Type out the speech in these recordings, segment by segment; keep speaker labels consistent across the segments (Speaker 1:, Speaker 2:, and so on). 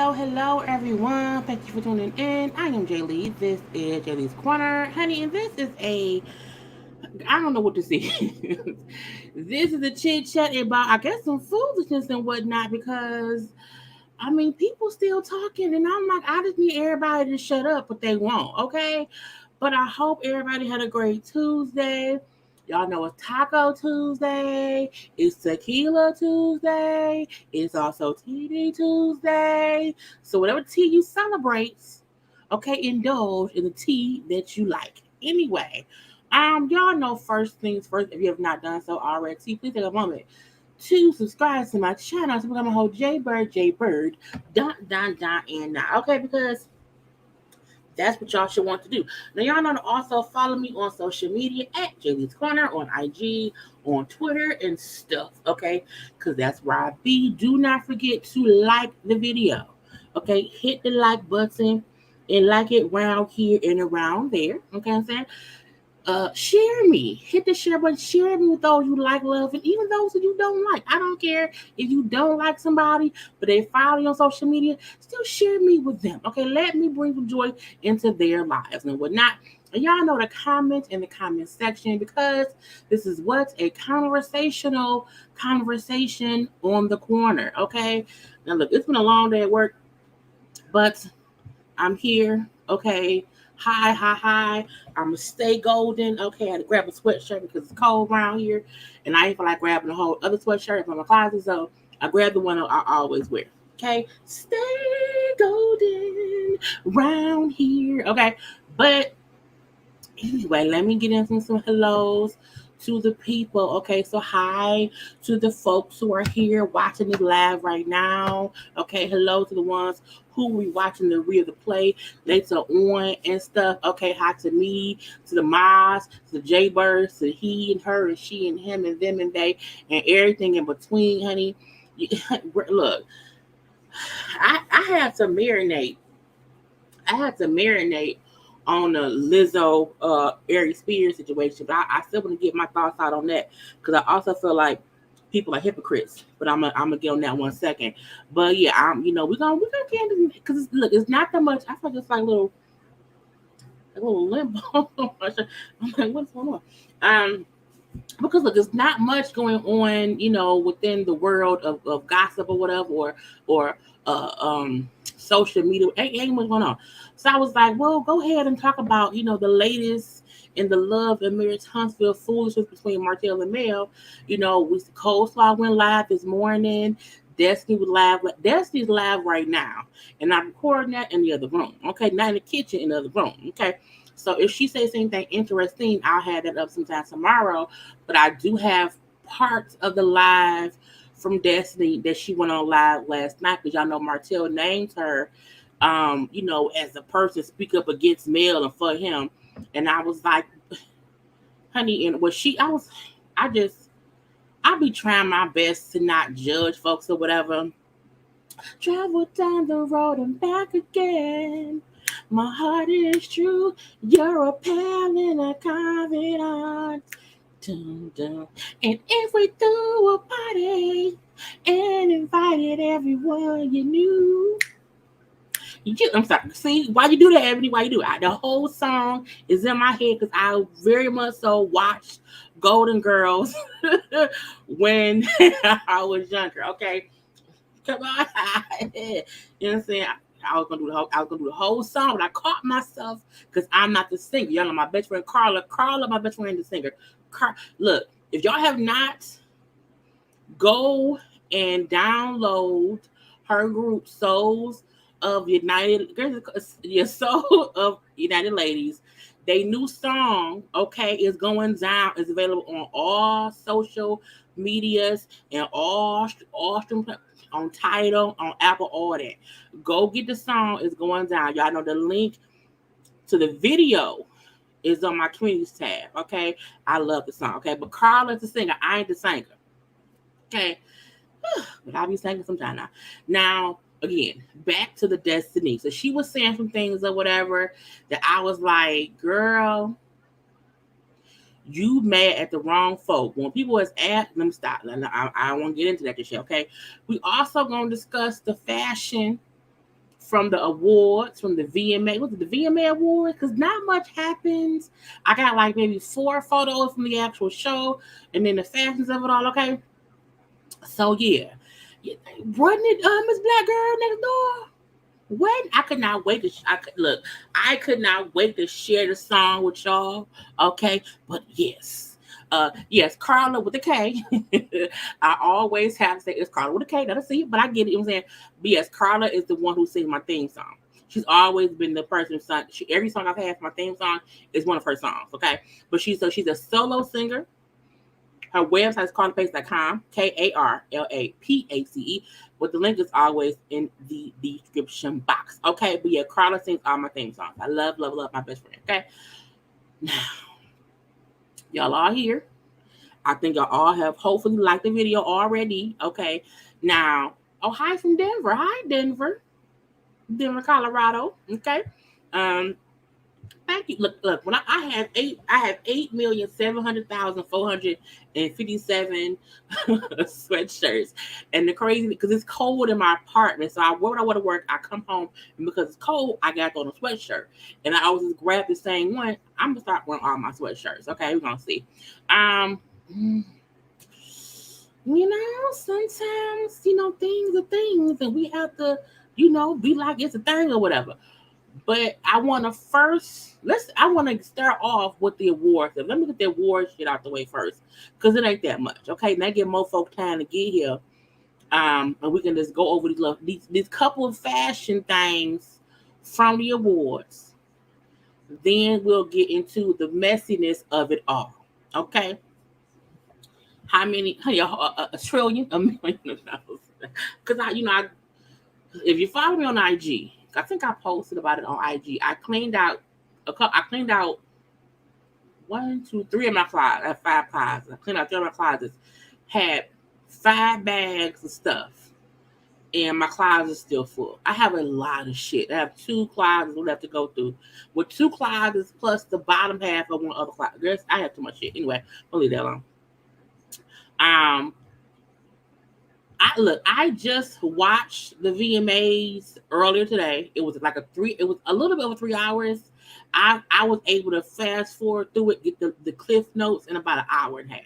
Speaker 1: Hello, everyone. Thank you for tuning in. I am Jaylee. This is JayLeesCorner, honey, and this is I don't know what to say. This is a chit chat about, I guess, some foolishness and whatnot because, people still talking, and I'm like, I just need everybody to shut up, but they won't, okay? But I hope everybody had a great Tuesday. Y'all know it's Taco Tuesday, it's Tequila Tuesday, it's also TD Tuesday. So whatever tea you celebrate, okay, indulge in the tea that you like. Anyway, y'all know first things first. If you have not done so already, please take a moment to subscribe to my channel to become a whole JayBird, and now, okay, because that's what y'all should want to do. Now, y'all know to also follow me on social media at JayLeesCorner on IG, on Twitter, and stuff, okay? Because that's where I be. Do not forget to like the video, okay? Hit the like button and like it around here and around there, okay what I'm saying? Share me. Hit the share button. Share me with those you like, love, and even those that you don't like. I don't care if you don't like somebody, but they follow you on social media. Still share me with them. Okay, let me bring some joy into their lives and whatnot. And y'all know to comment in the comment section because this is what's a conversational conversation on the corner. Okay. Now look, it's been a long day at work, but I'm here. Okay. Hi. I'm gonna stay golden. Okay, I had to grab a sweatshirt because it's cold around here, and I ain't feel like grabbing a whole other sweatshirt from my closet, so I grabbed the one I always wear. Okay, stay golden around here. Okay, but anyway, let me get into some hellos to the people. Okay, so hi to the folks who are here watching me live right now. Okay, hello to the ones who we watching the real the play later on and stuff. Okay, hi to me, to the Maz, to the JayBirds, to he and her and she and him and them and they and everything in between, honey. Look, I had to marinate. I had to marinate on the Lizzo Aries situation, but I still want to get my thoughts out on that because I also feel like people are hypocrites. But I'm gonna get on that one second. But yeah, we're gonna get into because look, it's not that much. I feel like it's like a little limbo. I'm like, what's going on? Because look, there's not much going on, within the world of gossip or whatever, or social media. Ain't much going on. So I was like, well, go ahead and talk about, the latest in the love and marriage Huntsville foolishness between Martell and Mel. Coleslaw went live this morning. Destiny was live. Destiny's live right now, and I'm recording that in the other room. Okay, not in the kitchen, in the other room. Okay. So if she says anything interesting, I'll have that up sometime tomorrow. But I do have parts of the live from Destiny that she went on live last night because y'all know Martell named her as a person speak up against male and for him. And I was like, honey, and I just, I be trying my best to not judge folks or whatever. Travel down the road and back again. My heart is true. You're a pal and a confidant. Dun, dun. And if we threw a party and invited everyone you knew. I'm sorry. See, why you do that, Ebony? Why you do it? The whole song is in my head because I very much so watched Golden Girls when I was younger. Okay, come on. You know what I'm saying? I was gonna do the whole song, but I caught myself because I'm not the singer. Y'all know my best friend Karla, my best friend, the singer. Look, if y'all have not, go and download her group Souls of United, your Soul of United Ladies. They new song, okay, is going down. It's available on all social medias and all stream on Tidal, on Apple, all that. Go get the song. It's going down. Y'all know the link to the video is on my communities tab. Okay, I love the song. Okay, but Karla's the singer. I ain't the singer. Okay, but I'll be singing sometime now. Now, again, back to the Destiny. So she was saying some things or whatever that I was like, girl, you mad at the wrong folk. When people is at, let me stop. I don't want to get into that this year, okay? We also going to discuss the fashion from the awards, from the VMA. Was it the VMA awards? Because not much happens. I got like maybe 4 photos from the actual show and then the fashions of it all, okay? So yeah, wasn't it Miss Black Girl Next Door? When I could not wait to I could not wait to share the song with y'all. Okay, but yes, Karla with the K. I always have to say it's Karla with a K, not a C, but I get it. You know what I'm saying, but yes, Karla is the one who sings my theme song. She's always been the person who sung. Every song I've had for my theme song is one of her songs. Okay, but she's a solo singer. Her website is karlapace.com, KarlaPace. But the link is always in the description box. Okay, but yeah, Karla sings all my theme songs. I love, love, love my best friend. Okay, now y'all are here. I think y'all all have hopefully liked the video already. Okay, now hi from Denver. Hi Denver, Colorado. Okay, thank you. Look. When I have 8,700,457 sweatshirts, and the crazy because it's cold in my apartment. So when I want to work, I come home, and because it's cold, I got on a sweatshirt, and I always just grab the same one. I'm gonna start wearing all my sweatshirts. Okay, we're gonna see. Sometimes things are things, and we have to be like it's a thing or whatever. But I want to start off with the awards. Let me get the awards shit out the way first, because it ain't that much. Okay, now give more folk time to get here. And we can just go over these couple of fashion things from the awards. Then we'll get into the messiness of it all. Okay. How many? A trillion, a million dollars. Because if you follow me on IG, I think I posted about it on IG. I cleaned out 1, 2, 3 of my closets. I have 5 closets. I cleaned out 3 of my closets. Had 5 bags of stuff, and my closet is still full. I have a lot of shit. I have 2 closets we have to go through. With 2 closets plus the bottom half of one other closet. I have too much shit. Anyway, I'll leave that alone. I just watched the VMAs earlier today. It was a little bit over 3 hours. I was able to fast forward through it, get the cliff notes in about an hour and a half.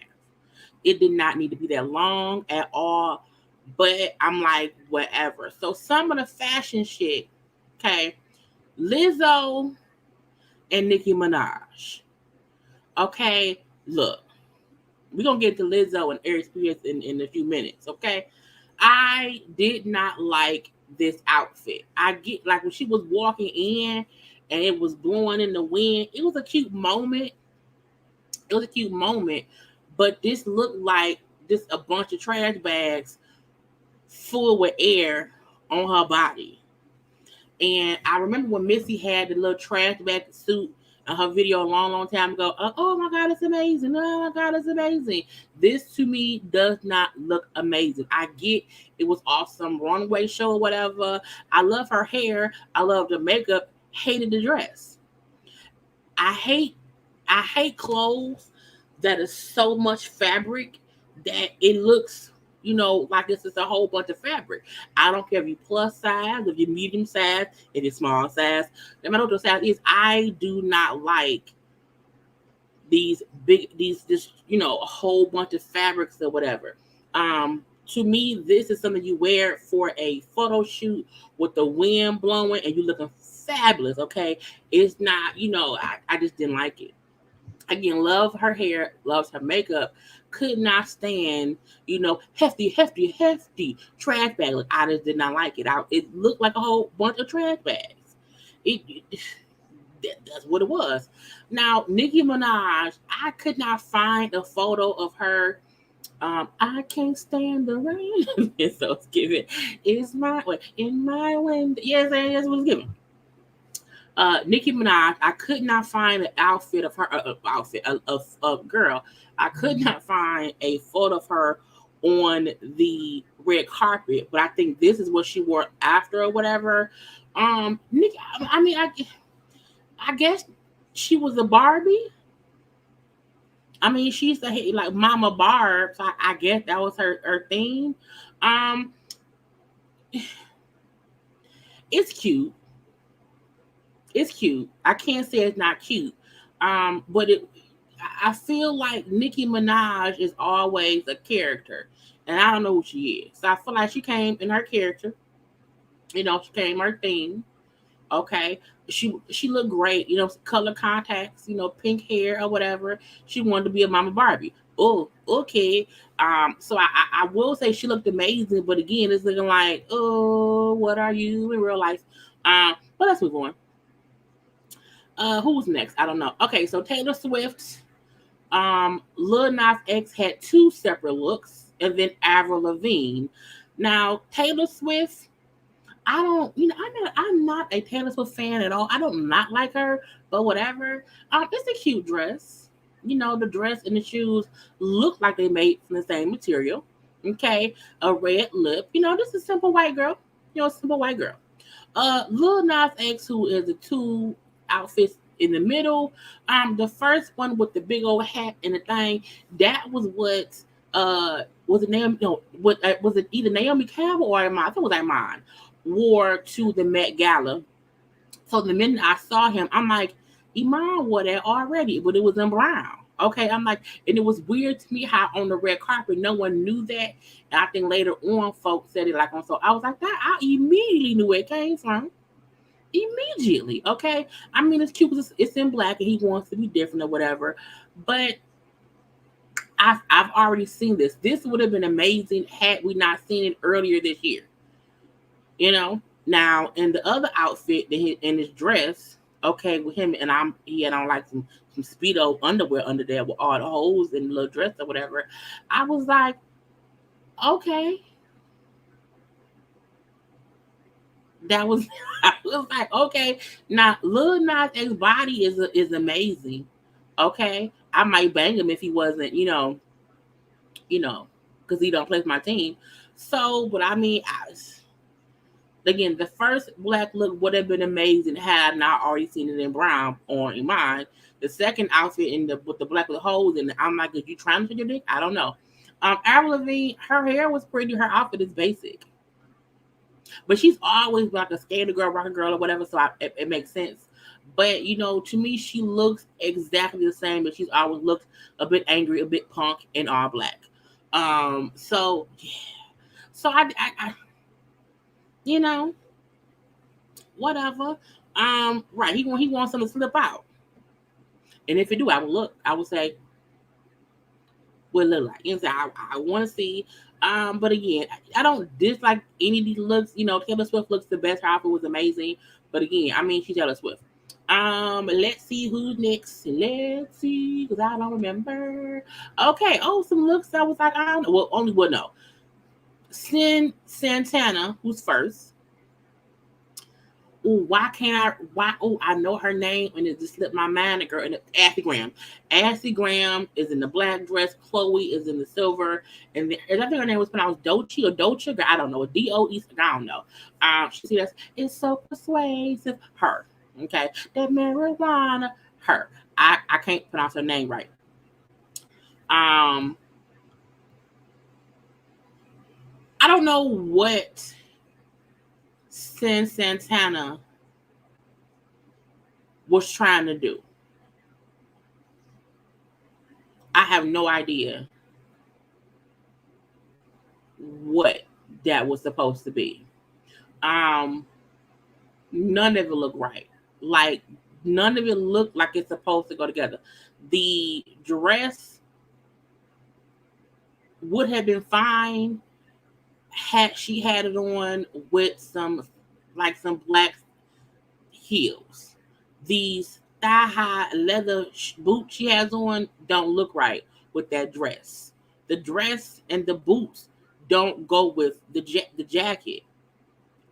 Speaker 1: It did not need to be that long at all, but I'm like, whatever. So some of the fashion shit, okay, Lizzo and Nicki Minaj. Okay, look, we're going to get to Lizzo and Aries in a few minutes, okay? I did not like this outfit. I get like when she was walking in and it was blowing in the wind. It was a cute moment. But this looked like just a bunch of trash bags full with air on her body. And I remember when Missy had the little trash bag suit in her video a long, long time ago. Oh my God, it's amazing. Oh my God, it's amazing. This to me does not look amazing. I get it was awesome runway show or whatever. I love her hair. I love the makeup. Hated the dress. I hate I hate clothes that is so much fabric that it looks, like it's just a whole bunch of fabric. I don't care if you plus size, if you medium size, if you small size, no matter what the size is. I do not like this, a whole bunch of fabrics or whatever. To me, this is something you wear for a photo shoot with the wind blowing and you looking fabulous. Okay, it's not, I just didn't like it. Again, love her hair, loves her makeup. Could not stand, hefty, hefty, hefty trash bag. Like, I just did not like it. It looked like a whole bunch of trash bags. It that's what it was. Now, Nicki Minaj, I could not find a photo of her. I can't stand the rain. So it's given. It's my way in my window. Yes, it was given. Nicki Minaj, I could not find an outfit of her outfit of girl. I could not find a photo of her on the red carpet, but I think this is what she wore after or whatever. Nicki, I mean, I guess she was a Barbie. I mean, she used to hate like Mama Barb, so I guess that was her theme. Um, it's cute. It's cute. I can't say it's not cute. But I feel like Nicki Minaj is always a character, and I don't know who she is. So I feel like she came in her character. She came her theme. Okay, she looked great. Color contacts. Pink hair or whatever. She wanted to be a Mama Barbie. Oh, okay. So I will say she looked amazing, but again, it's looking like, oh, what are you in real life? But let's move on. Who's next? I don't know. Okay, so Taylor Swift. Lil Nas X had two separate looks, and then Avril Lavigne. Now Taylor Swift, I don't, I'm not a Taylor Swift fan at all. I don't not like her, but whatever. It's a cute dress. The dress and the shoes look like they made from the same material. Okay, a red lip. This is a simple white girl. Simple white girl. Lil Nas X, who is the two outfits in the middle. The first one with the big old hat and the thing, that was what was it Naomi? No, what was it? Either Naomi Campbell or Iman? I think it was Iman wore to the Met Gala. So the minute I saw him, I'm like, Iman wore that already, but it was in brown. Okay, I'm like, and it was weird to me how on the red carpet no one knew that, and I think later on folks said it like on. So I was like, that I immediately knew where it came from. Immediately, okay. I mean, it's cute because it's in black and he wants to be different or whatever. But I've already seen this. This would have been amazing had we not seen it earlier this year. Now in the other outfit in his dress, okay, with him and he had on like some speedo underwear under there with all the holes in the little dress or whatever. I was like, okay, that was I was like, okay. Now Lil Nas X body is amazing. Okay, I might bang him if he wasn't, you know, because he don't play for my team. So, but I mean, again, the first black look would have been amazing had I not already seen it in brown or in mine. The second outfit with the black with holes in it, I'm like, are you trying to fit your dick? I don't know. Avril Lavigne, her hair was pretty. Her outfit is basic, but she's always like a skater girl, rocker girl, or whatever. So it makes sense. But to me, she looks exactly the same. But she's always looked a bit angry, a bit punk, and all black. So yeah. So I you know, whatever. Right. He wants them to slip out. And if it do, I would say, what it look like. I want to see. But again, I don't dislike any of these looks. Taylor Swift looks the best. Her outfit was amazing. But again, I mean, she's Taylor Swift. Let's see who's next. Let's see, because I don't remember. Okay. Oh, some looks that was like, I don't know. Well, only one, no. Santana, who's first. Oh, why can't I? Why? Oh, I know her name, and it just slipped my mind. The girl, and Ashley Graham. Ashley Graham is in the black dress. Chloe is in the silver, and I think her name was pronounced Dochi or Docha. I don't know. DOE. I don't know. She says it's so persuasive. Her. Okay. That marijuana. Her. I can't pronounce her name right. Um, I don't know what Sin Santana was trying to do. I have no idea what that was supposed to be. Um, None of it looked right. Like none of it looked like it's supposed to go together. The dress would have been fine had she had it on with some black heels. These thigh high leather boots she has on don't look right with that dress. The dress and the boots don't go with the jacket.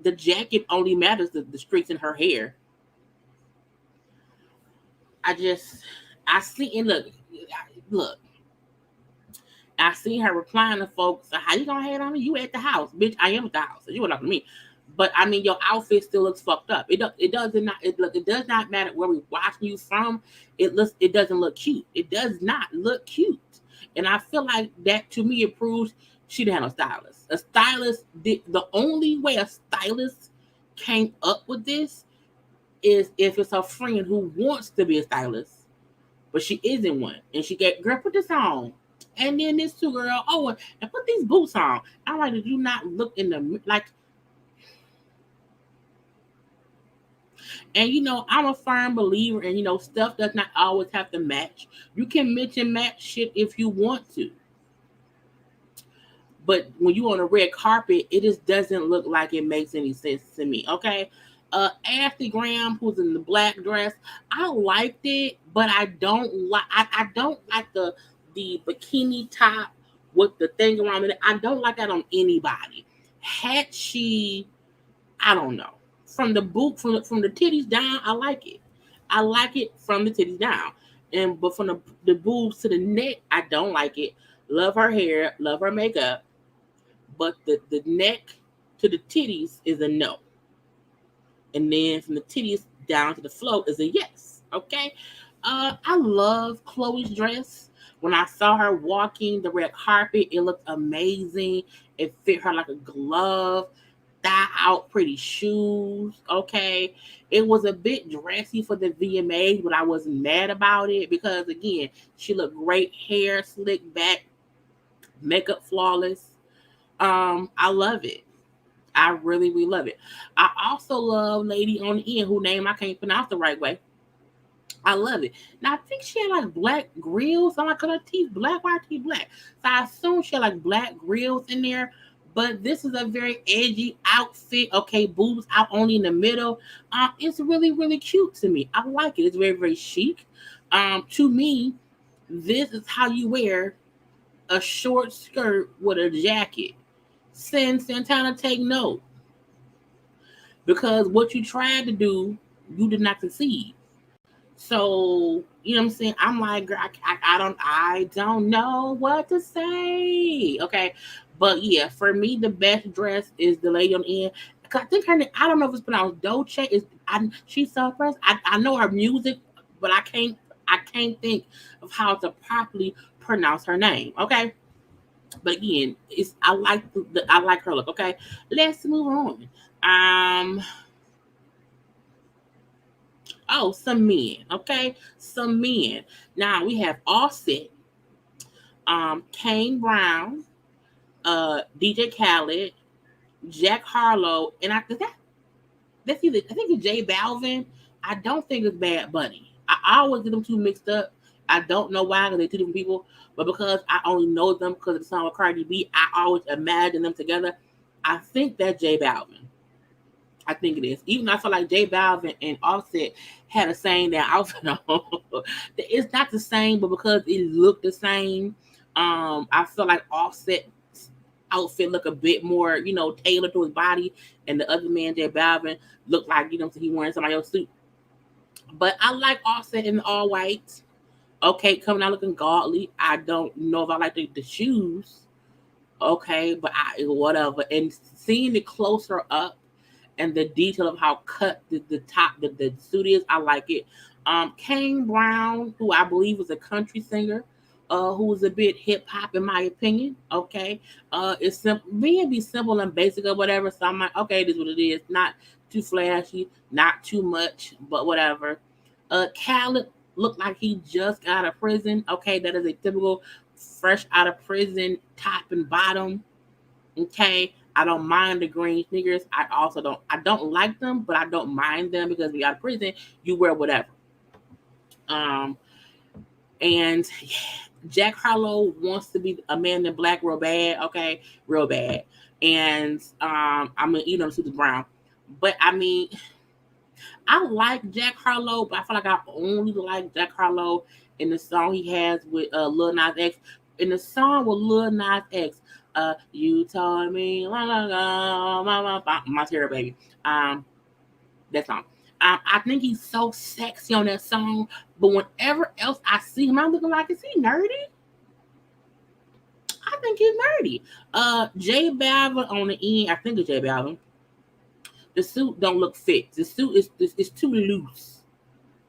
Speaker 1: The jacket only matters the streaks in her hair. I just I see and look. I see her replying to folks. How you gonna hate on me? You at the house, bitch. I am at the house. You were talking to me. But I mean, your outfit still looks fucked up. It does not. It does not matter where we watching you from. It doesn't look cute. It does not look cute. And I feel like that to me it proves she didn't have no stylist. A stylist did the only way a stylist came up with this is if it's a friend who wants to be a stylist, but she isn't one. And she get, girl, put this on. And then this two girl, oh, and put these boots on. I'm like, did you not look in the like? And I'm a firm believer, and stuff does not always have to match. You can mix and match shit if you want to, but when you on a red carpet, it just doesn't look like it makes any sense to me. Okay. Ashley Graham, who's in the black dress, I liked it, but I don't like I don't like the bikini top with the thing around it. I don't like that on anybody. Had she, I don't know, from the boot from the titties down, I like it. I like it from the titties down, and but from the boobs to the neck, I don't like it. Love her hair, love her makeup, but the neck to the titties is a no, and then from the titties down to the float is a yes. Okay. I love Chloe's dress. When I saw her walking the red carpet, it looked amazing. It fit her like a glove. Thigh out, pretty shoes. Okay. It was a bit dressy for the VMA, but I wasn't mad about it because again, she looked great, hair slicked back, makeup flawless. I love it. I really, really love it. I also love Lady on the End, whose name I can't pronounce the right way. I love it. Now I think she had like black grills. I'm like, her teeth black, why her teeth black? So I assume she had like black grills in there. But this is a very edgy outfit. Okay, boobs out only in the middle. It's really, really cute to me. I like it. It's very, very chic. To me, this is how you wear a short skirt with a jacket. Santana, take note. Because what you tried to do, you did not succeed. So you know what I'm saying. I'm like, girl, I don't know what to say. Okay, but yeah, for me, the best dress is the lady on the end. I think her name, I don't know if it's pronounced Dolce. She's so first. I know her music, but I can't think of how to properly pronounce her name. Okay, but again, I like her look. Okay, let's move on. Um, Oh, some men. Okay, some men. Now we have Offset, Kane Brown, DJ Khaled, Jack Harlow, and that's either I think it's J Balvin. I don't think it's Bad Bunny. I always get them two mixed up. I don't know why because they're two different people, but because I only know them because of the song with Cardi B, I always imagine them together. I think that's J Balvin. I think it is. Even though I feel like J Balvin and Offset had the same damn outfit on. It's not the same, but because it looked the same, I feel like Offset. outfit look a bit more, tailored to his body, and the other man, J Balvin, looked like, so he wearing somebody else's suit. But I like Offset in all white. Okay, coming out looking godly. I don't know if I like the shoes. Okay, but whatever. And seeing it closer up and the detail of how cut the top the suit is, I like it. Kane Brown, who I believe was a country singer, who was a bit hip hop in my opinion. Okay, it's simple, being be simple and basic or whatever. So I'm like, okay, this is what it is. Not too flashy, not too much, but whatever. Khaled looked like he just got out of prison. Okay, that is a typical fresh out of prison top and bottom. Okay, I don't mind the green sneakers. I don't like them, but I don't mind them because we out of prison, you wear whatever. Um, and yeah, Jack Harlow wants to be a man in black real bad. Okay, real bad. And I'm gonna eat him to the brown. But I mean, I like Jack Harlow, but I feel like I only like Jack Harlow in the song he has with Lil Nas X. In the song with Lil Nas X, you told me, la, la, la, la, la, la, my terror baby. That song. I think he's so sexy on that song, but whenever else I see him, I'm looking like, is he nerdy? I think he's nerdy. J Balvin on the end, I think it's J Balvin. The suit don't look fit. The suit is too loose.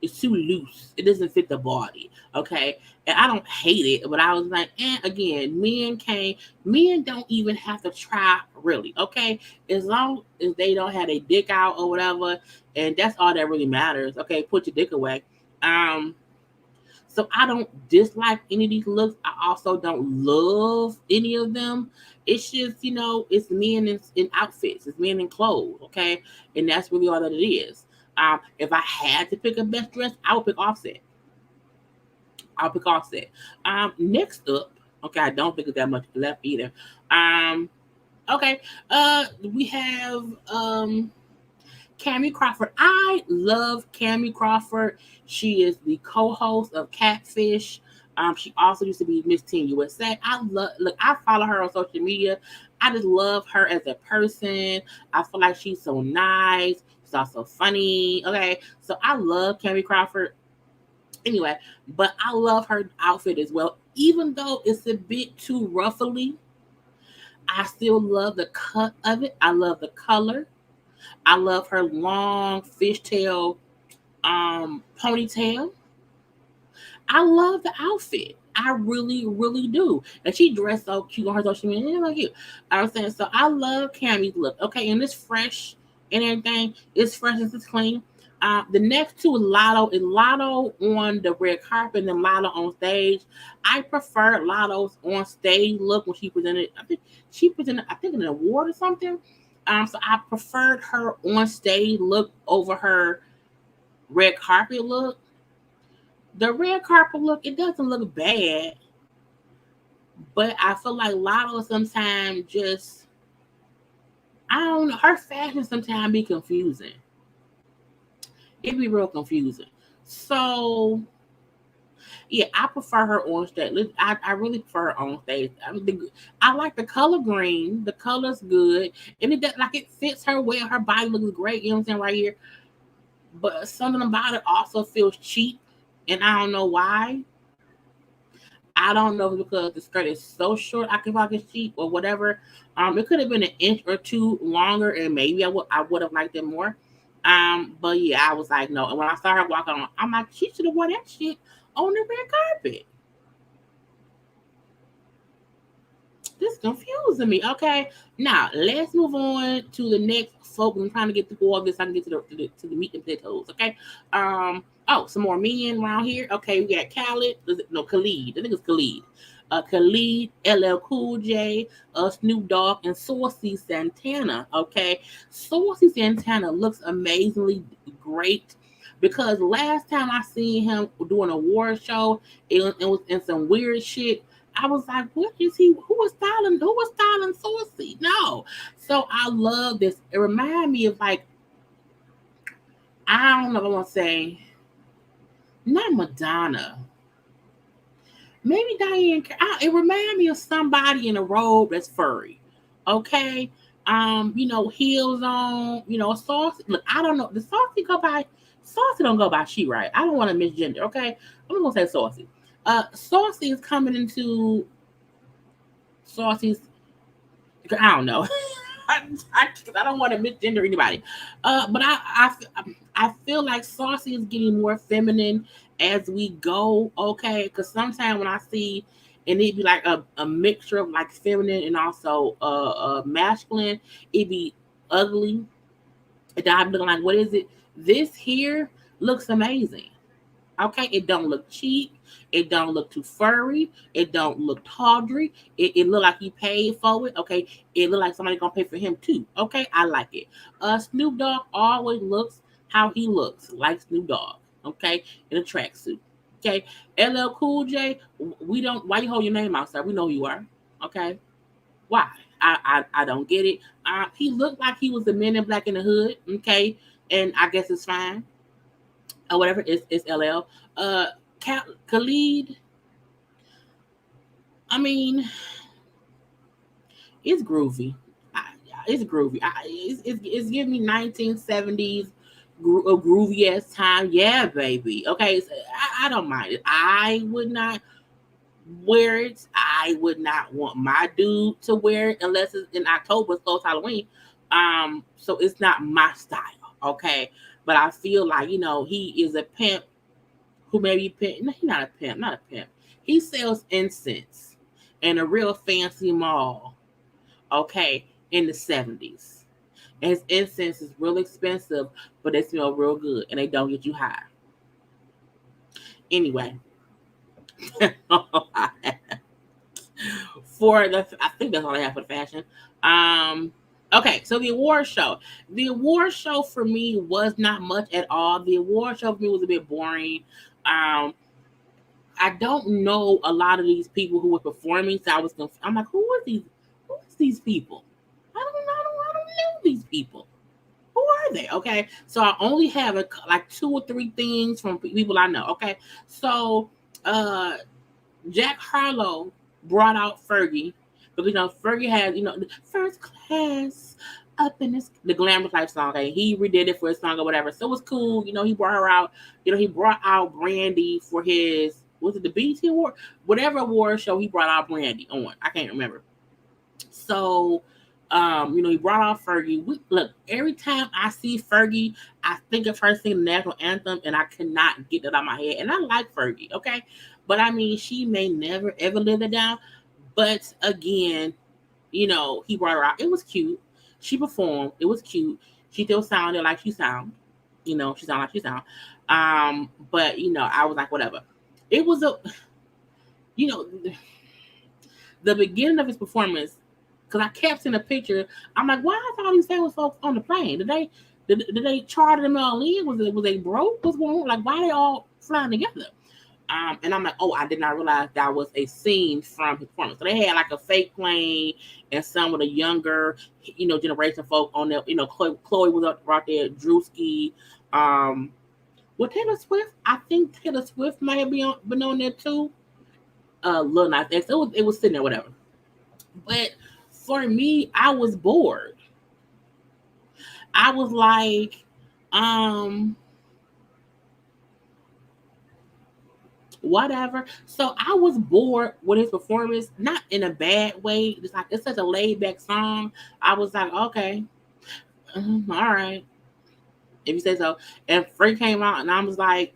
Speaker 1: It's too loose. It doesn't fit the body. Okay. And I don't hate it, but I was like, again, men don't even have to try really. Okay. As long as they don't have a dick out or whatever, and that's all that really matters. Okay, put your dick away. So I don't dislike any of these looks. I also don't love any of them. It's just, it's men in outfits. It's men in clothes, okay? And that's really all that it is. If I had to pick a best dress, I would pick Offset. I'll pick Offset. Next up, okay, I don't think there's that much left either. Okay, we have Cammie Crawford. I love Cammie Crawford. She is the co-host of Catfish. She also used to be Miss Teen USA. I follow her on social media. I just love her as a person. I feel like she's so nice. She's also funny. Okay, so I love Cammie Crawford. Anyway, but I love her outfit as well. Even though it's a bit too ruffly, I still love the cut of it. I love the color. I love her long fishtail ponytail. I love the outfit. I really, really do. And she dressed so cute on her social media. Like you. I'm saying, so I love Cammie's look. Okay, and it's fresh and everything. It's fresh and it's clean. The next two is Lotto. And Lotto on the red carpet and then Lotto on stage. I prefer Lotto's on stage look when she presented. I think she presented, an award or something. So I preferred her on stage look over her red carpet look. The red carpet look, it doesn't look bad, but I feel like Lotto sometimes just, I don't know, her fashion sometimes be confusing. It be real confusing. So yeah, I prefer her on stage. I really prefer her on stage. I like the color green. The color's good, and it fits her well. Her body looks great. You know what I'm saying right here. But something about it also feels cheap, and I don't know why. I don't know if it's because the skirt is so short. I can feel like it's cheap or whatever. It could have been an inch or two longer, and maybe I would have liked it more. But yeah, I was like, no. And when I saw her walk on, I'm like, she should have worn that shit on the red carpet. This confusing me. Okay, now let's move on to the next folk. I'm trying to get through all this. I can get to the meat and potatoes. Okay. Some more men around here. Okay, we got Khaled. No, Khalid. I think it's Khalid. Khalid, LL Cool J, Snoop Dogg, and Saucy Santana. Okay, Saucy Santana looks amazingly great because last time I seen him doing a award show, it was in some weird shit. I was like, what is he? Who was styling Saucy? No. So I love this. It reminded me of like, I don't know if I want to say, not Madonna. Maybe Diane. It reminded me of somebody in a robe that's furry. Okay. Heels on, saucy. Look, I don't know. The saucy go by saucy don't go by she, right? I don't want to misgender, okay? I'm gonna say saucy. Saucy is coming into saucy's I don't know. I don't want to misgender anybody. But I feel like saucy is getting more feminine as we go. Okay, because sometimes when I see and it'd be like a mixture of like feminine and also masculine, it'd be ugly. And I'm looking like, what is it? This here looks amazing. Okay, it don't look cheap. It don't look too furry. It don't look tawdry. It look like he paid for it. Okay, it look like somebody gonna pay for him too. Okay, I like it. Snoop Dogg always looks how he looks, like Snoop Dogg. Okay, in a tracksuit. Okay, LL Cool J, we don't. Why you hold your name out, sir? We know who you are. Okay, why? I don't get it. He looked like he was the Men in Black in the hood. Okay, and I guess it's fine or whatever. It's LL. Khalid. I mean, it's groovy. It's groovy. It's giving me 1970s groovy ass time. Yeah, baby. Okay, so I don't mind it. I would not wear it. I would not want my dude to wear it unless it's in October, it's close to Halloween. So it's not my style. Okay, but I feel like he is a pimp who may be pimp. No, he's not a pimp. Not a pimp. He sells incense in a real fancy mall. Okay, in the 70s. And his incense is real expensive, but they smell real good and they don't get you high. Anyway, I think that's all I have for the fashion. Um, okay, so the award show. The award show for me was not much at all. The award show for me was a bit boring. Um, I don't know a lot of these people who were performing, so I was confused. I'm like, who are these? Who is these people? I don't know these people. Who are they? Okay, so I only have like two or three things from people I know. Okay, so uh, Jack Harlow brought out Fergie because Fergie had the first class up in the glamour type song. Okay, he redid it for his song or whatever, so it was cool. He brought her out. He brought out Brandy for his was it the BT award, whatever award show he brought out Brandy on. I can't remember. So he brought out Fergie. Look, every time I see Fergie, I think of her singing the national anthem, and I cannot get that out of my head. And I like Fergie, okay? But I mean, she may never ever live it down. But again, he brought her out. It was cute. She performed. It was cute. She still sounded like she sound. She sounded like she sound. But I was like, whatever. It was you know, the beginning of his performance, because I kept seeing a picture. I'm like, why are all these famous folks on the plane? Did they charter them all in? Was they broke? What's going on? Like, why are they all flying together? And I'm like, oh, I did not realize that was a scene from his performance. So they had like a fake plane and some of the younger, generation folk on there. Chloe was up right there, Drewski. Well, Taylor Swift, I think Taylor Swift might have been on there too. Lil Nas X, it was sitting there, whatever. But for me, I was bored. I was like, whatever. So I was bored with his performance, not in a bad way. It's like it's such a laid back song. I was like, okay, all right, if you say so. And Frank came out, and I was like,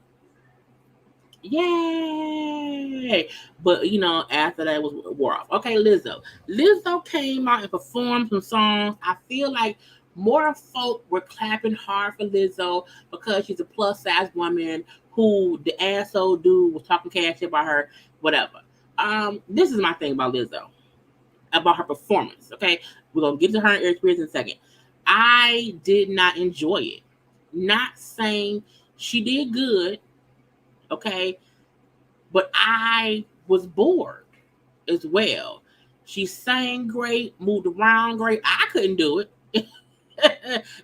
Speaker 1: yay! But after that was wore off. Okay, Lizzo. Lizzo came out and performed some songs. I feel like more folk were clapping hard for Lizzo because she's a plus size woman who the asshole dude was talking cash about her, whatever. This is my thing about Lizzo, about her performance. Okay, we're gonna get to her experience in a second. I did not enjoy it. Not saying she did good, okay, but I was bored as well. She sang great, moved around great. I couldn't do it.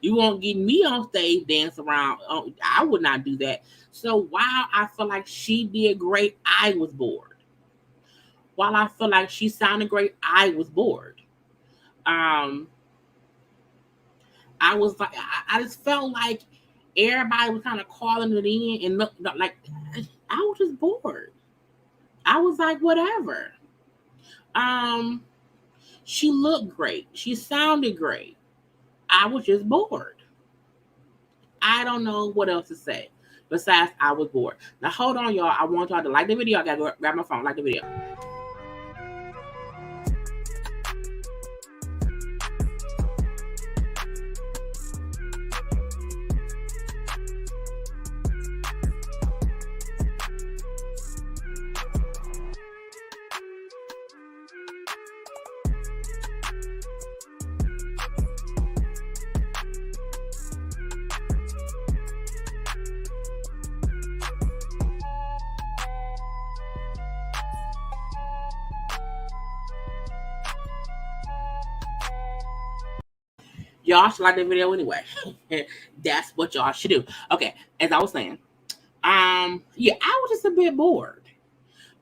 Speaker 1: You won't get me on stage dance around. I would not do that. So while I feel like she did great, I was bored. While I feel like she sounded great, I was bored. Um, I was like, I just felt like everybody was kind of calling it in, and look, like I was just bored. I was like, whatever. Um, she looked great. She sounded great. I was just bored. I don't know what else to say. Besides, I was bored. Now hold on, y'all. I want y'all to like the video. I gotta go grab my phone, like the video. Y'all should like the video anyway. That's what y'all should do. Okay, as I was saying, yeah, I was just a bit bored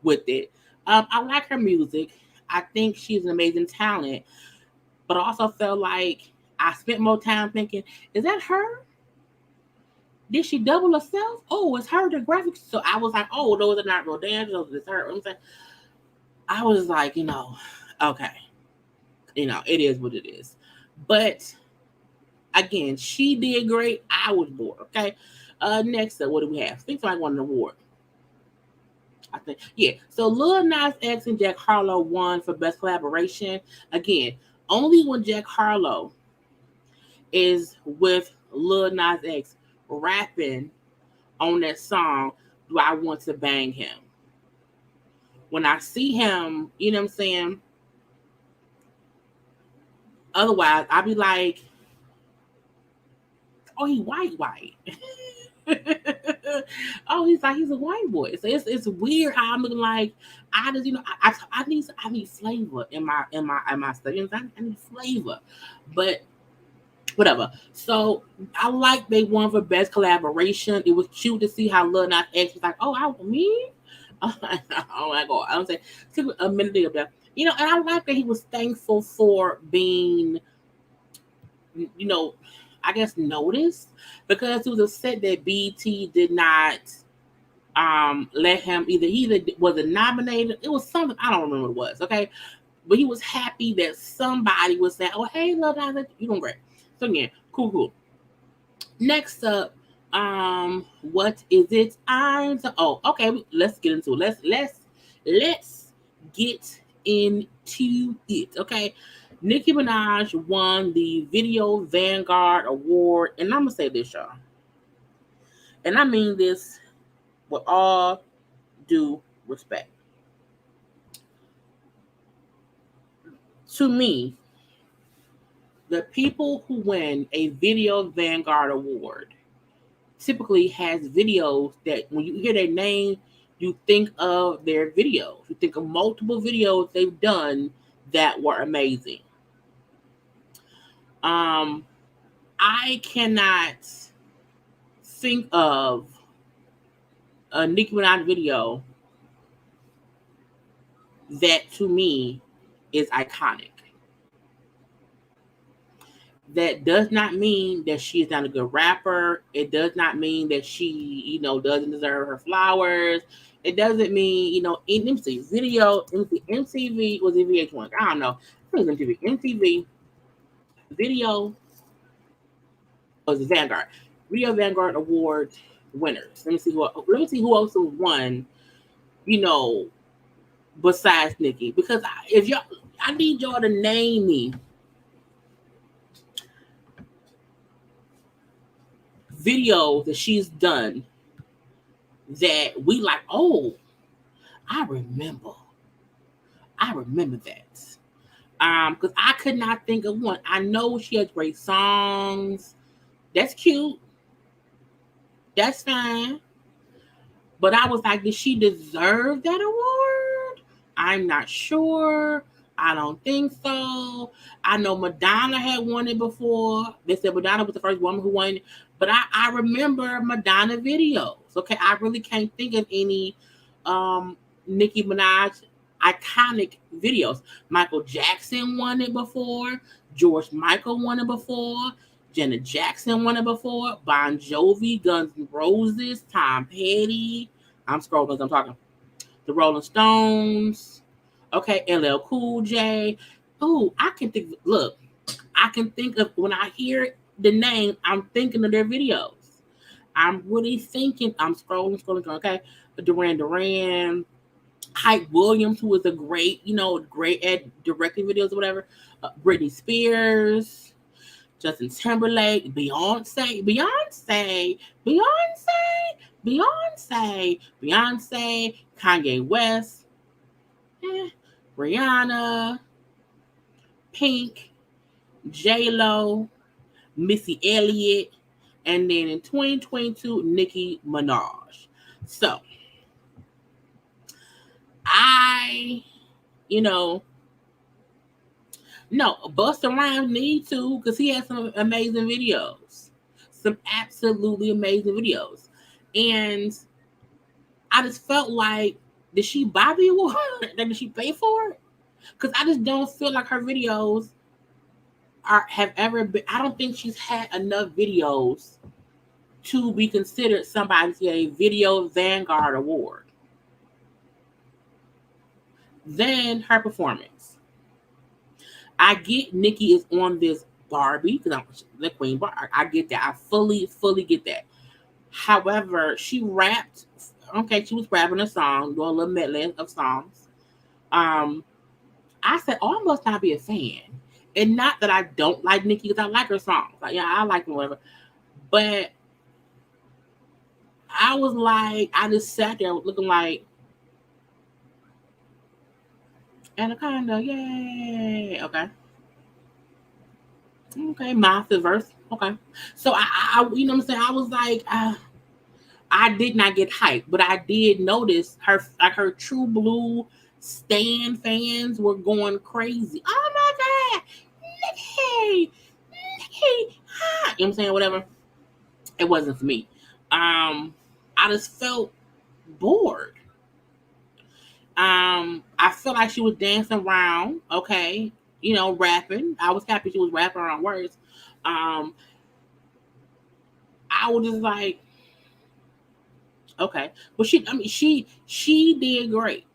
Speaker 1: with it. I like her music. I think she's an amazing talent, but I also felt like I spent more time thinking, is that her? Did she double herself? Oh, it's her, the graphics. So I was like, oh, those are not real dancers. Those are her. I'm saying, I was like, okay, it is what it is. But again, she did great. I was bored. Okay. Next up, what do we have? I think somebody won an award. I think, yeah. So Lil Nas X and Jack Harlow won for best collaboration. Again, only when Jack Harlow is with Lil Nas X rapping on that song do I want to bang him. When I see him, you know what I'm saying? Otherwise, I'll be like, oh, he white. Oh, he's a white boy. So it's weird how I'm looking like I just I need flavor in my stuff. I need flavor, but whatever. So I like they won for best collaboration. It was cute to see how Lil Nas X was like, oh, me. Oh my god! I don't say it took a minute to get there. And I like that he was thankful for being, I guess noticed because he was upset that BT did not let him either was it nominated. It was something I don't remember what it was. Okay, but he was happy that somebody was saying, "Oh, hey, Lil Nas, you doing great." So again, cool. Next up, what is it? Okay, let's get into it. Let's get into it. Okay. Nicki Minaj won the Video Vanguard Award, and I'm gonna say this, y'all, and I mean this with all due respect. To me, the people who win a Video Vanguard Award typically has videos that when you hear their name, you think of their videos. You think of multiple videos they've done that were amazing. I cannot think of a Nicki Minaj video that to me is iconic. That does not mean that she is not a good rapper. It does not mean that she, doesn't deserve her flowers. It doesn't mean, in MTV, was it VH1? I don't know. I think it was MTV video was Vanguard. Video Vanguard Award winners. Let me see who else won, besides Nicki. Because I need y'all to name me videos that she's done that we like, oh, I remember that. Because I could not think of one. I know she has great songs. That's cute. That's fine. But I was like, did she deserve that award? I'm not sure. I don't think so. I know Madonna had won it before. They said Madonna was the first woman who won it. But I remember Madonna videos. Okay, I really can't think of any Nicki Minaj iconic videos. Michael Jackson won it before. George Michael won it before. Janet Jackson won it before. Bon Jovi, Guns N' Roses, Tom Petty. I'm scrolling as I'm talking. The Rolling Stones. Okay, LL Cool J. Oh, I can think. Look, I can think of when I hear the name, I'm thinking of their videos. I'm really thinking. I'm scrolling. Okay, Duran, Hype Williams, who was a great, great at directing videos or whatever. Britney Spears, Justin Timberlake, Beyonce, Kanye West, Rihanna, Pink, J Lo, Missy Elliott, and then in 2022, Nicki Minaj. So I, you know, no, Busta Rhymes need to because he has some amazing videos, some absolutely amazing videos, and I just felt like, did she buy the award? Did she pay for it? Because I just don't feel like her videos have ever been. I don't think she's had enough videos to be considered somebody to get a Video Vanguard Award. Then her performance. I get Nicki is on this Barbie because I'm the Queen Barbie. I get that. I fully get that. However, she rapped. Okay, she was rapping a song, doing a little medley of songs. I said, "Oh, I must not be a fan." And not that I don't like Nicki, because I like her songs. Like, yeah, I like them, whatever. But I was like, I just sat there looking like Anaconda, yay. Okay, Master verse. Okay. So you know what I'm saying? I was like, I did not get hyped, but I did notice her True Blue Stan fans were going crazy. Oh my God, Nicki, you know what I'm saying? Whatever. It wasn't for me. I just felt bored. I felt like she was dancing around, okay, rapping. I was happy she was rapping around words. Um, I was just like, okay, but she did great.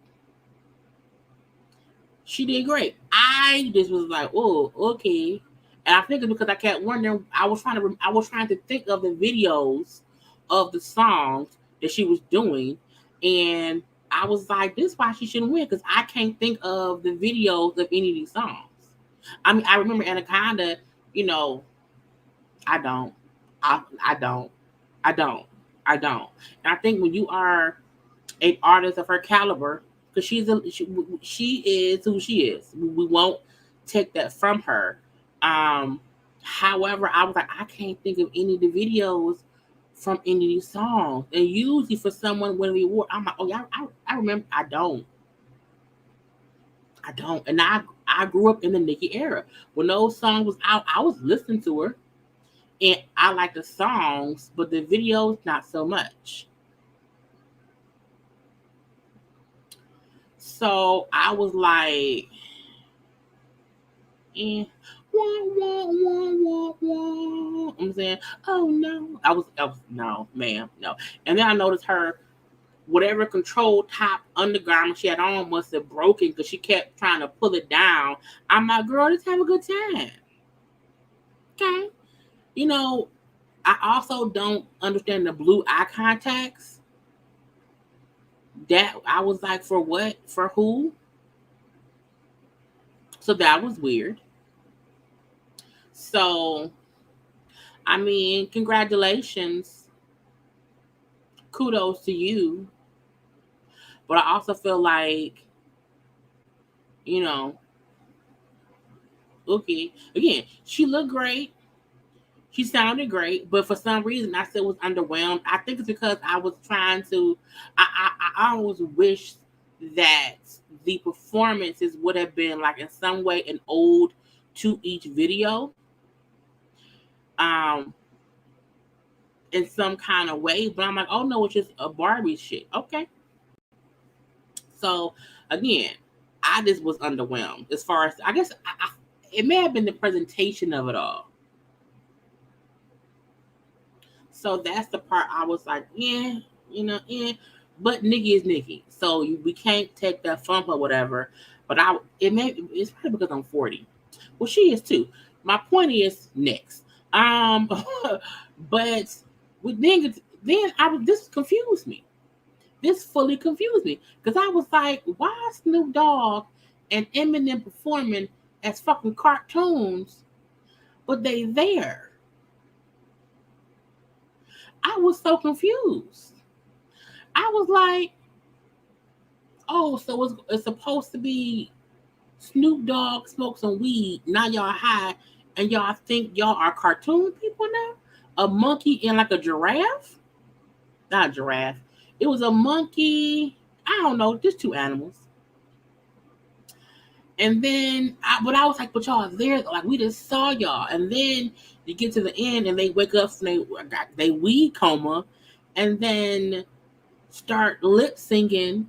Speaker 1: She did great. I just was like, oh, okay. And I think it's because I kept wondering. I was trying to think of the videos of the songs that she was doing, and I was like, this is why she shouldn't win because I can't think of the videos of any of these songs. I mean, I remember Anaconda. You know, I don't. I don't. I don't. I don't. And I think when you are an artist of her caliber, because she is who she is. We won't take that from her. However, I was like, I can't think of any of the videos from any of these songs. And usually for someone winning the award, I'm like, oh yeah, I remember. I don't. And I grew up in the Nicki era. When those songs was out, I was listening to her, and I like the songs, but the videos not so much. So I was like, eh. Wah, wah, wah, wah, wah. I'm saying, oh no. I was no, ma'am, no. And then I noticed her, whatever control top undergarment she had on must have broken because she kept trying to pull it down. I'm like, girl, just have a good time. Okay. You know, I also don't understand the blue eye contacts. That I was like, for what? For who? So that was weird. So, I mean, congratulations. Kudos to you. But I also feel like, you know, okay, again, she looked great. She sounded great, but for some reason I still was underwhelmed. I think it's because I was trying to. I always wish that the performances would have been like in some way an ode to each video, um, in some kind of way. But I'm like, oh no, it's just a Barbie shit. Okay, so again. I just was underwhelmed as far as I guess it may have been the presentation of it all. So that's the part I was like, yeah, yeah. But Nikki is Nikki, so we can't take that from her, whatever. But it's probably because I'm 40. Well, she is too. My point is next. But then this confused me. This fully confused me because I was like, why is Snoop Dogg and Eminem performing as fucking cartoons, but they there? I was so confused. I was like, oh, so it's supposed to be Snoop Dogg smoke some weed. Now y'all high and y'all think y'all are cartoon people now? A monkey and like a giraffe? Not a giraffe. It was a monkey. I don't know, just two animals. And then, but I was like, but y'all there, like we just saw y'all. And then you get to the end, and they wake up from they weed coma, and then start lip singing,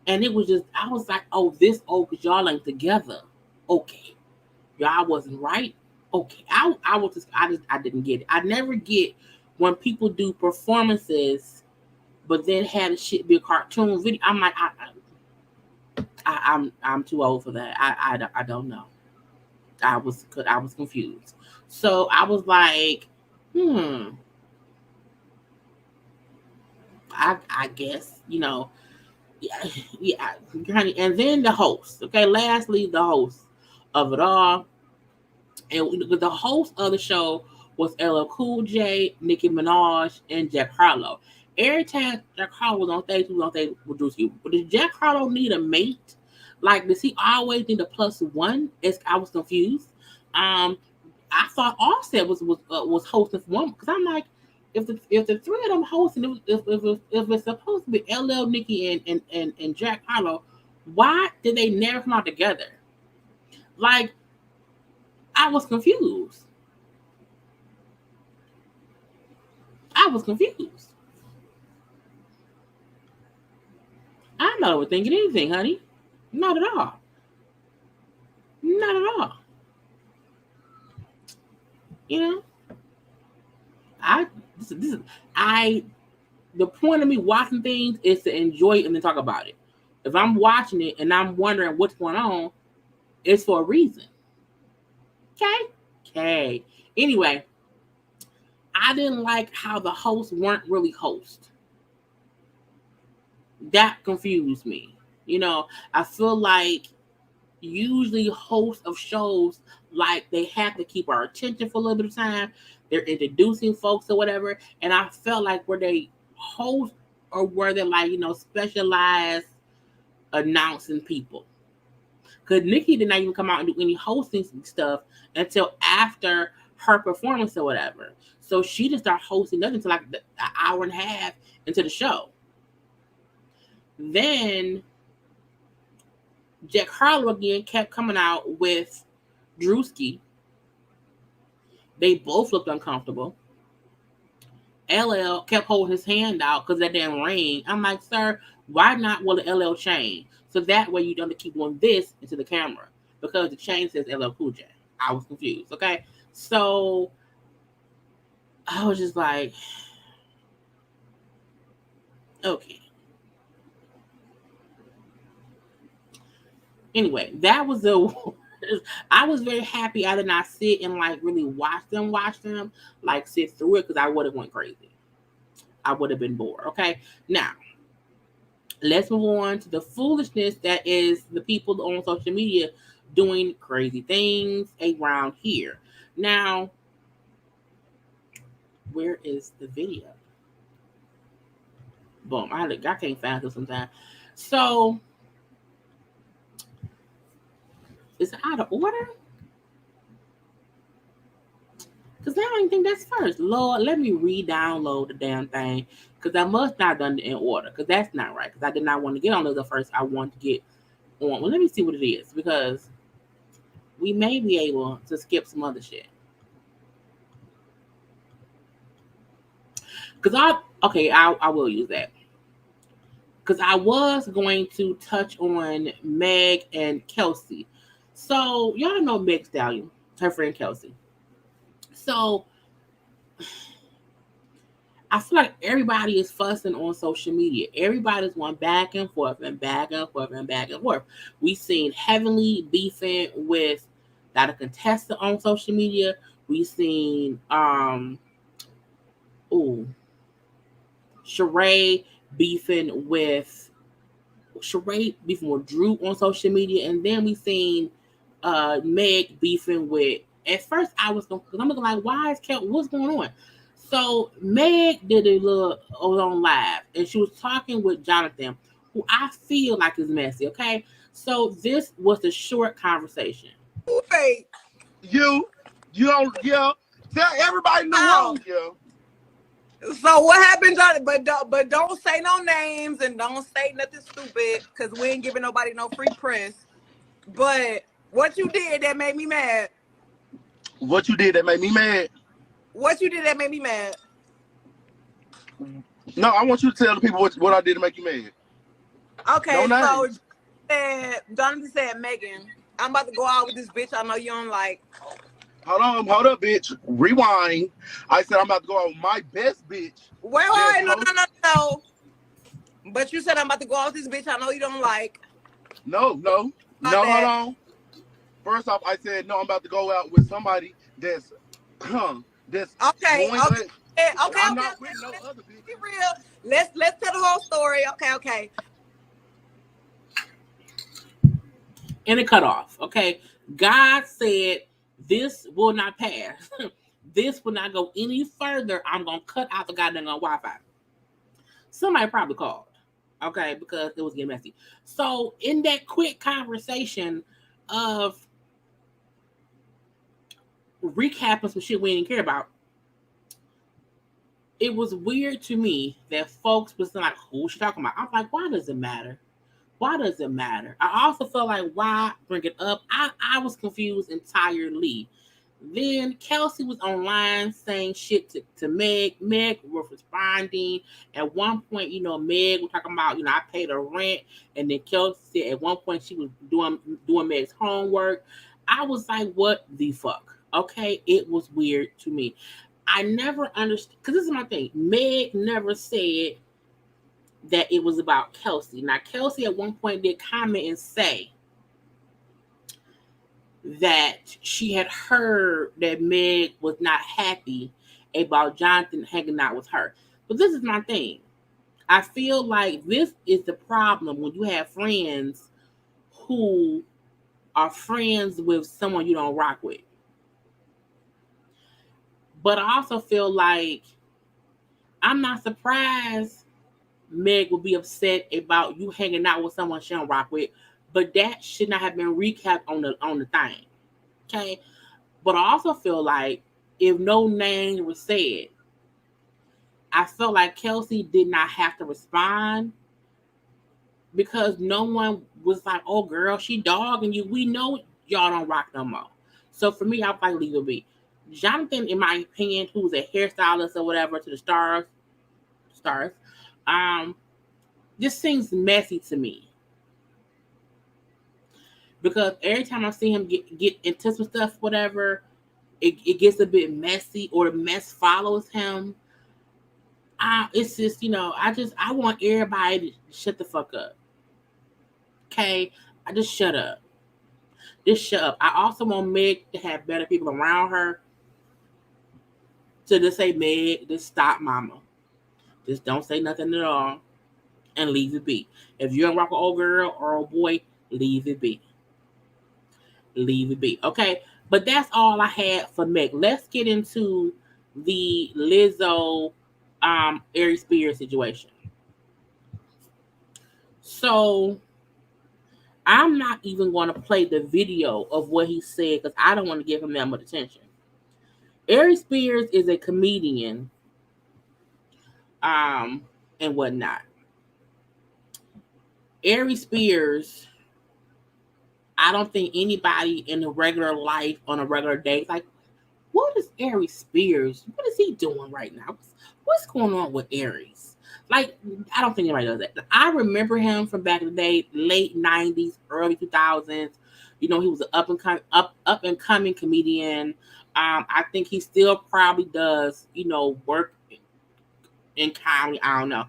Speaker 1: and it was just I was like, oh, this because y'all ain't together. Okay, y'all wasn't right. Okay, I was I didn't get it. I never get when people do performances, but then have the shit be a cartoon video. I'm like, I'm too old for that. I don't know. I was confused. So I was like, I guess yeah, yeah, honey. And then the host. Okay, lastly, the host of it all, and the host of the show was LL Cool J, Nicki Minaj, and Jack Harlow. Every time Jack Harlow was on stage, he was on stage with Drewski. But did Jack Harlow need a mate? Like, does he always need a plus one? I was confused. I thought Offset was hosting for one because I'm like, if the three of them hosting, if it's supposed to be LL, Nicki, and Jack Harlow, why did they never come out together? Like, I was confused. I was confused. I'm not overthinking anything, honey. Not at all. Not at all. You know, I this is I the point of me watching things is to enjoy it and then talk about it. If I'm watching it and I'm wondering what's going on, it's for a reason. Okay? Okay. Anyway, I didn't like how the hosts weren't really hosts. That confused me. I feel like usually hosts of shows, like, they have to keep our attention for a little bit of time. They're introducing folks or whatever. And I felt like were they hosts or were they like, specialized announcing people? Because Nikki did not even come out and do any hosting stuff until after her performance or whatever. So she didn't start hosting nothing until like an hour and a half into the show. Then Jack Harlow again kept coming out with Drewski. They both looked uncomfortable. LL kept holding his hand out because that damn ring. I'm like, sir, why not wear the LL chain? So that way you don't have to keep doing this into the camera because the chain says LL Cool J. I was confused. Okay. So I was just like, okay. Anyway, that was I was very happy I did not sit and like really watch them, like sit through it because I would have went crazy. I would have been bored. Okay. Now, let's move on to the foolishness that is the people on social media doing crazy things around here. Now, where is the video? Boom. I can't find it sometimes. So, is it out of order? Because I don't think that's first. Lord, let me re-download the damn thing. Because I must not have done it in order. Because that's not right. Because I did not want to get on the first. I want to get on. Well, let me see what it is. Because we may be able to skip some other shit. Because I will use that. because I was going to touch on Meg and Kelsey. So y'all know Meg Stallion, her friend Kelsey. So I feel like everybody is fussing on social media. Everybody's going back and forth and back and forth and back and forth. We've seen Heavenly beefing with that a contestant on social media. We've seen Sheree beefing with Drew on social media, and then we seen Meg beefing with. At first, I was because I'm looking like, why is what's going on? So Meg did a little on live, and she was talking with Jonathan, who I feel like is messy. Okay, so this was a short conversation.
Speaker 2: Wait,
Speaker 3: you don't, yeah. Tell everybody in the room, yeah.
Speaker 2: So what happened, Johnny? But don't say no names and don't say nothing stupid because we ain't giving nobody no free press. But what you did that made me mad.
Speaker 3: What you did that made me mad?
Speaker 2: What you did that made me mad?
Speaker 3: No, I want you to tell the people what I did to make you mad.
Speaker 2: Okay, no so Jonathan said, Megan, I'm about to go out with this bitch I know you don't like.
Speaker 3: Hold up, bitch. Rewind. I said I'm about to go out with my best bitch.
Speaker 2: Wait, no. But you said I'm about to go out with this bitch I know you don't like.
Speaker 3: No, hold on. First off, I said no, I'm about to go out with somebody that's
Speaker 2: okay.
Speaker 3: I'm not with no other bitch.
Speaker 2: Be real. Let's tell the whole story. Okay.
Speaker 1: And it cut off. Okay. God said this will not pass. This will not go any further. I'm gonna cut out the goddamn Wi-Fi. Somebody probably called. Okay, because it was getting messy. So in that quick conversation of recapping some shit we didn't care about, it was weird to me that folks was like, who's she talking about? I'm like, why does it matter? Why does it matter? I also felt like, why bring it up? I was confused entirely. Then Kelsey was online saying shit to Meg. Meg was responding. At one point, Meg was talking about, I paid her rent. And then Kelsey said at one point she was doing Meg's homework. I was like, what the fuck? Okay, it was weird to me. I never understood, because this is my thing. Meg never said that it was about Kelsey. Now, Kelsey at one point did comment and say that she had heard that Meg was not happy about Jonathan hanging out with her. But this is my thing. I feel like this is the problem when you have friends who are friends with someone you don't rock with. But I also feel like I'm not surprised Meg would be upset about you hanging out with someone she don't rock with, but that should not have been recapped on the thing. Okay? But I also feel like if no names were said, I felt like Kelsey did not have to respond because no one was like, oh girl, she dogging you. We know y'all don't rock no more. So for me, I was like, leave it be. Jonathan, in my opinion, who's a hairstylist or whatever to the stars, this seems messy to me. Because every time I see him get into some stuff, whatever, it gets a bit messy, or the mess follows him. It's just, I want everybody to shut the fuck up. Okay? I just shut up. Just shut up. I also want Meg to have better people around her to just say, Meg, just stop, mama. Just don't say nothing at all and leave it be. If you don't rock an old girl or old boy, leave it be. Leave it be. Okay? But that's all I had for Meg. Let's get into the Lizzo Aries Spears situation. So I'm not even going to play the video of what he said because I don't want to give him that much attention. Aries Spears is a comedian and whatnot. Aries Spears, I don't think anybody in a regular life on a regular day like, what is Aries Spears? What is he doing right now? What's going on with Aries? Like, I don't think anybody does that. I remember him from back in the day, late 90s, early 2000s. You know, he was an up and coming comedian. I think he still probably does, you know, work in comedy. I don't know.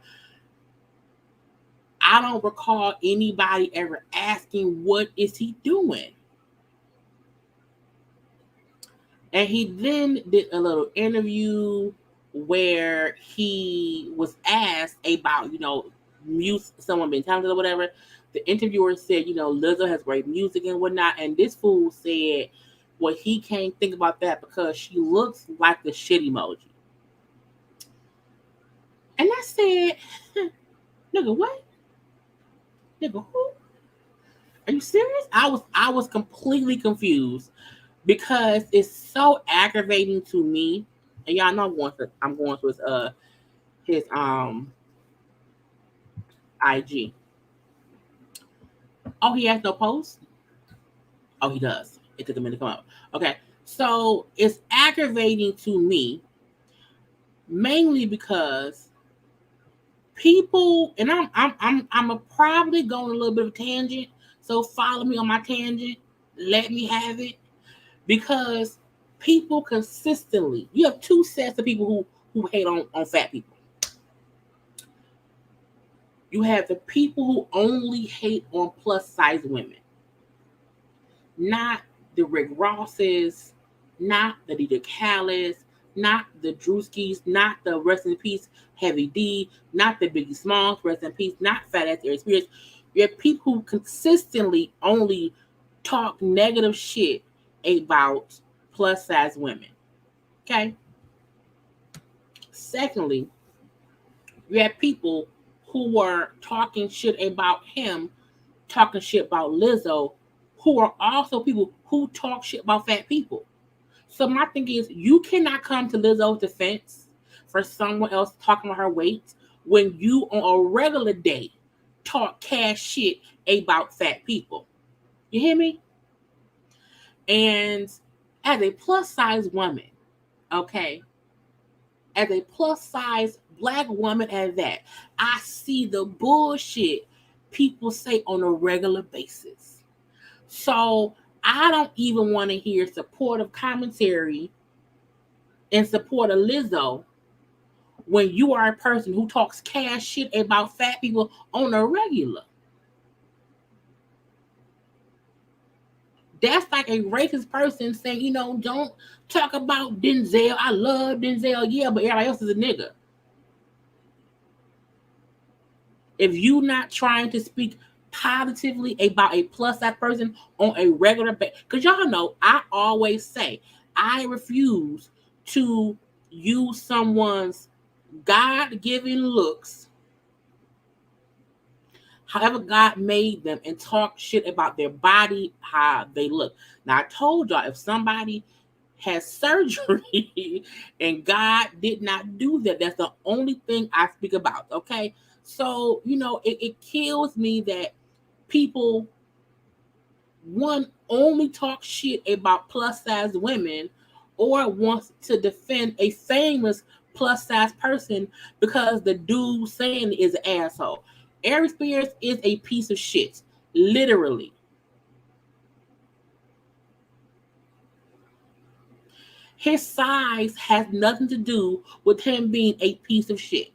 Speaker 1: I don't recall anybody ever asking what is he doing. And he then did a little interview where he was asked about, you know, music, someone being talented or whatever. The interviewer said, you know, Lizzo has great music and whatnot. And this fool said, well, he can't think about that because she looks like the shit emoji. And I said, nigga, what? Nigga, who? Are you serious? I was completely confused because it's so aggravating to me. And y'all know I'm going through his IG. Oh, he has no post? Oh, he does. It took a minute to come up. Okay. So it's aggravating to me mainly because people, and I'm probably going a little bit of a tangent. So follow me on my tangent. Let me have it. Because people consistently, you have two sets of people who hate on fat people. You have the people who only hate on plus size women, not the Rick Rosses, not the DJ Khaled's, not the Drewskis, not the rest in peace Heavy D, not the Biggie Smalls, rest in peace, not Fat Ass Aries Spears. You have people who consistently only talk negative shit about plus size women. Okay. Secondly, you have people who were talking shit about him, talking shit about Lizzo, who are also people who talk shit about fat people. So my thing is, you cannot come to Lizzo's defense for someone else talking about her weight when you on a regular day talk cash shit about fat people. You hear me? And as a plus size woman, okay, as a plus size black woman at that, I see the bullshit people say on a regular basis. So I don't even want to hear supportive commentary in support of Lizzo when you are a person who talks cash shit about fat people on a regular. That's like a racist person saying, you know, don't talk about Denzel. I love Denzel, yeah, but everybody else is a nigga. If you not trying to speak positively about a plus size person on a regular basis, because y'all know I always say I refuse to use someone's God-given looks, however God made them, and talk shit about their body, how they look. Now I told y'all, if somebody has surgery and God did not do that, that's the only thing I speak about. Okay. So, you know, it kills me that people, one, only talk shit about plus size women or wants to defend a famous plus size person because the dude saying is an asshole. Aries Spears is a piece of shit, literally. His size has nothing to do with him being a piece of shit.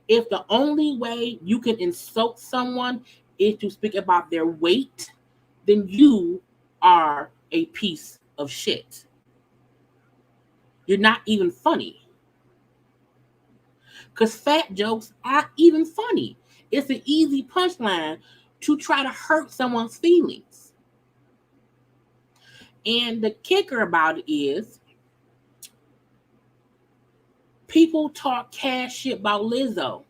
Speaker 1: If the only way you can insult someone is to speak about their weight, then you are a piece of shit. You're not even funny. Because fat jokes aren't even funny. It's an easy punchline to try to hurt someone's feelings. And the kicker about it is people talk cash shit about Lizzo,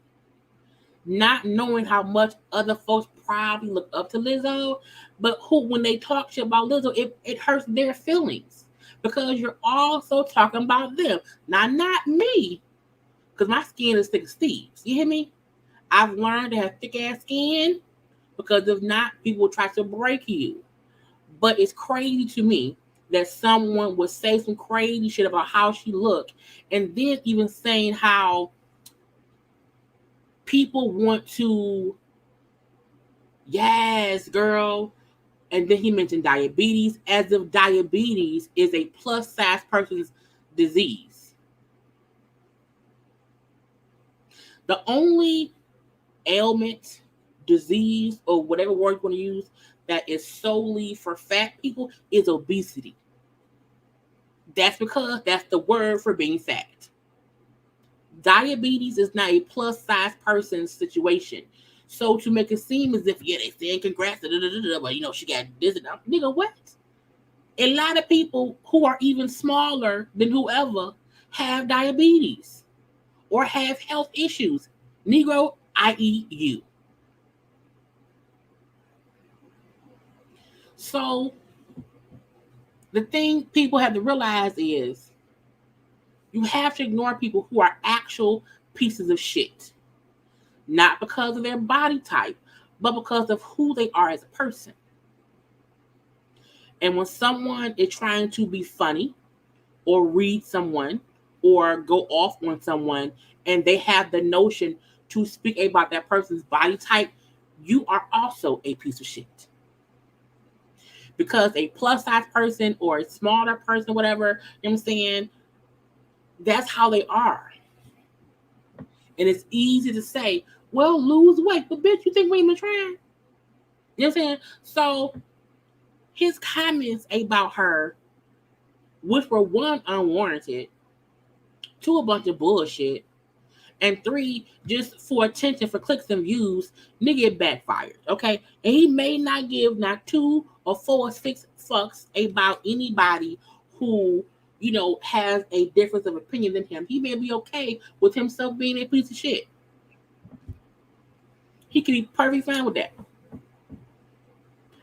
Speaker 1: not knowing how much other folks probably look up to Lizzo, but who, when they talk shit about Lizzo, it hurts their feelings because you're also talking about them. Now, not me, because my skin is thick as Steve's. You hear me? I've learned to have thick ass skin because if not, people will try to break you. But it's crazy to me that someone would say some crazy shit about how she looked, and then even saying how people want to, yes, girl. And then he mentioned diabetes, as if diabetes is a plus size person's disease. The only ailment, disease, or whatever word you want to use that is solely for fat people is obesity. That's because that's the word for being fat. Diabetes is not a plus size person's situation. So to make it seem as if, yeah, they saying congrats, but you know, she got this and that. Nigga, what? A lot of people who are even smaller than whoever have diabetes or have health issues. Negro, i.e. you. So the thing people have to realize is you have to ignore people who are actual pieces of shit. Not because of their body type, but because of who they are as a person. And when someone is trying to be funny or read someone or go off on someone and they have the notion to speak about that person's body type, you are also a piece of shit. Because a plus size person or a smaller person, whatever, you know what I'm saying, that's how they are. And it's easy to say, well, lose weight, but bitch, you think we even trying? You know what I'm saying? So his comments about her, which were one, unwarranted, two, a bunch of bullshit, and three, just for attention, for clicks and views, nigga, it backfired, okay? And he may not give not 2 or 4 or 6 fucks about anybody who, you know, has a difference of opinion than him. He may be okay with himself being a piece of shit. He can be perfectly fine with that.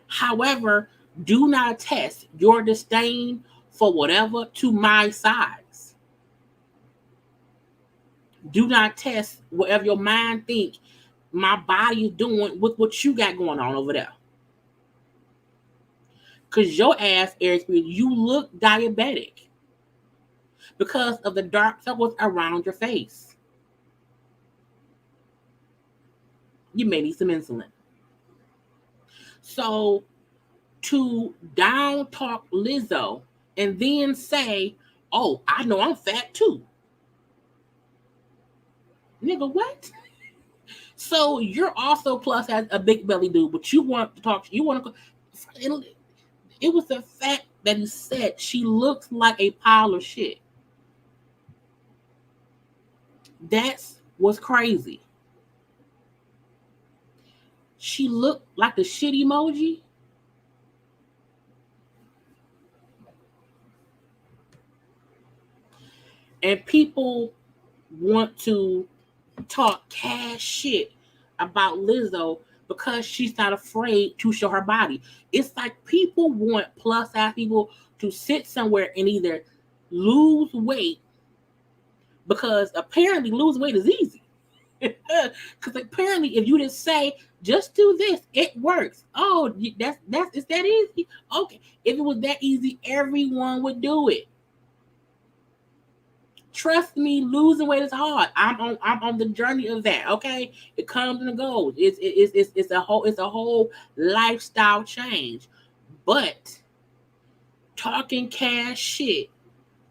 Speaker 1: However, do not test your disdain for whatever to my size. Do not test whatever your mind think my body is doing with what you got going on over there. Because your ass, Aries, you look diabetic because of the dark circles around your face. You may need some insulin. So to down talk Lizzo and then say, oh, I know I'm fat too. Nigga, what? So you're also plus as a big belly dude, but you want to talk, you want to, it was the fact that he said she looks like a pile of shit. That's what's crazy. She looked like the shit emoji. And people want to talk cash shit about Lizzo because she's not afraid to show her body. It's like people want plus size people to sit somewhere and either lose weight, because apparently losing weight is easy. Because apparently if you just say just do this, it works. Oh, that's it's that easy. Okay, if it was that easy, everyone would do it. Trust me, losing weight is hard. I'm on the journey of that. Okay, it comes and goes. It's a whole lifestyle change. But talking cash shit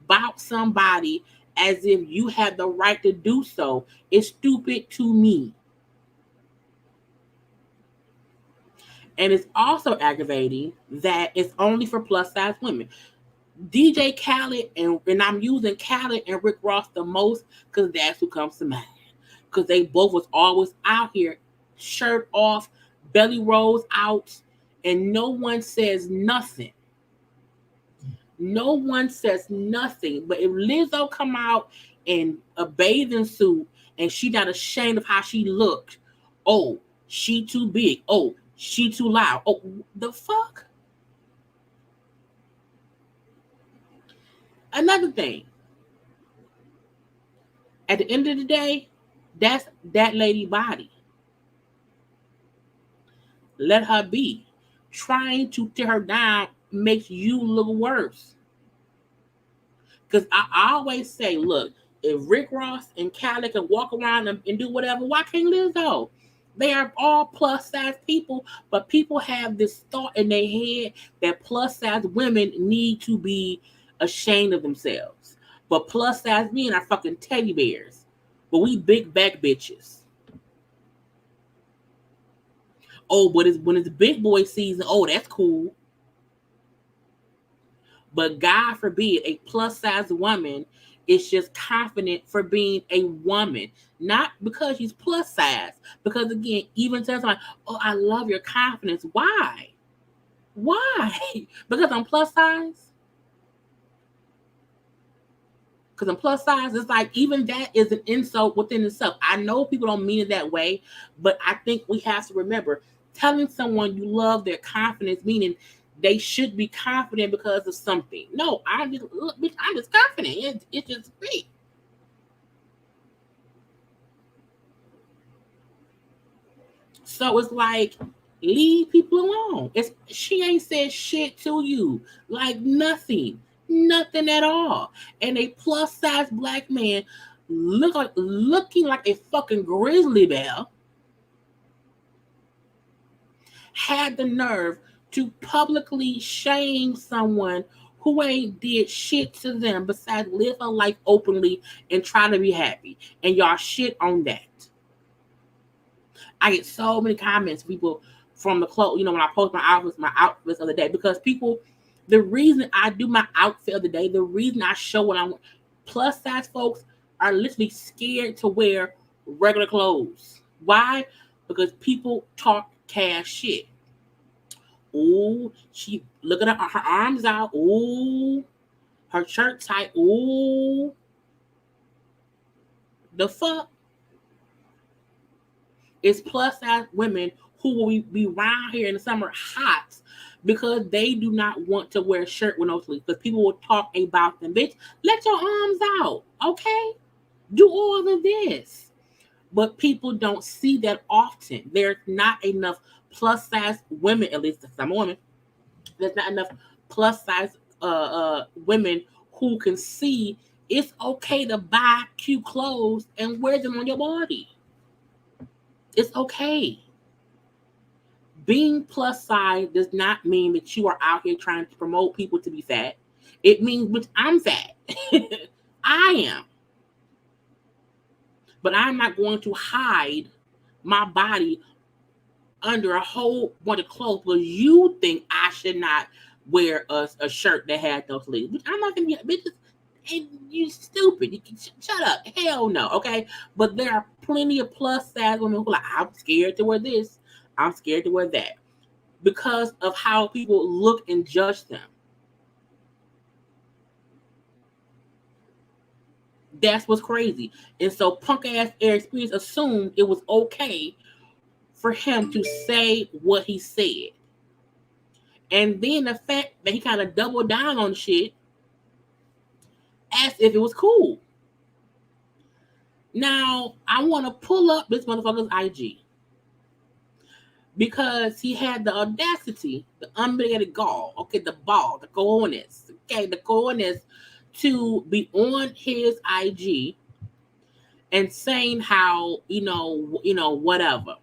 Speaker 1: about somebody as if you have the right to do so is stupid to me. And it's also aggravating that it's only for plus size women. DJ Khaled, and I'm using Khaled and Rick Ross the most because that's who comes to mind. Because they both was always out here, shirt off, belly rolls out, and no one says nothing. No one says nothing. But if Lizzo come out in a bathing suit and she not ashamed of how she looked, oh, she too big. Oh, she too loud. Oh, the fuck? Another thing. At the end of the day, that's that lady body. Let her be. Trying to tear her down makes you look worse. Because I always say, look, if Rick Ross and Khaled can walk around and do whatever, why can't Lizzo? They are all plus size people, but people have this thought in their head that plus size women need to be ashamed of themselves. But plus size men are fucking teddy bears. But we big back bitches. Oh, but when it's big boy season, oh, that's cool. But God forbid a plus size woman is just confident for being a woman, not because she's plus size. Because again, even tell somebody, "Oh, I love your confidence." Why? Why? Because I'm plus size. Because I'm plus size, it's like even that is an insult within itself. I know people don't mean it that way, but I think we have to remember telling someone you love their confidence, meaning they should be confident because of something. No, I'm just confident. It's just great. So it's like, leave people alone. She ain't said shit to you, like nothing at all. And a plus size black man looking like a fucking grizzly bear had the nerve to publicly shame someone who ain't did shit to them besides live her life openly and try to be happy. And y'all shit on that. I get so many comments, people from the clothes, when I post my outfits of the day, because people, the reason I do my outfit of the day, the reason I show what I want, plus size folks are literally scared to wear regular clothes. Why? Because people talk cash shit. Ooh, she look at her arms out. Ooh, her shirt tight. Ooh, the fuck. It's plus size women who will be around here in the summer hot because they do not want to wear a shirt with no sleeves. Because people will talk about them. Bitch, let your arms out, okay? Do all of this. But people don't see that often. There's not enough plus size women, at least some women. There's not enough plus size women who can see it's okay to buy cute clothes and wear them on your body. It's okay. Being plus size does not mean that you are out here trying to promote people to be fat. It means, which I'm fat. I am. But I'm not going to hide my body under a whole bunch of clothes because you think I should not wear a shirt that had no sleeves. I'm not going to be, bitches, and you stupid. You can shut up. Hell no, okay? But there are plenty of plus size women who are like, I'm scared to wear this. I'm scared to wear that. Because of how people look and judge them. That's what's crazy. And so punk ass Aries assumed it was okay for him to say what he said. And then the fact that he kind of doubled down on shit as if it was cool. Now, I want to pull up this motherfucker's IG. Because he had the audacity, the unmitigated gall, okay, the cojones, okay, the cojones to be on his IG and saying how, whatever.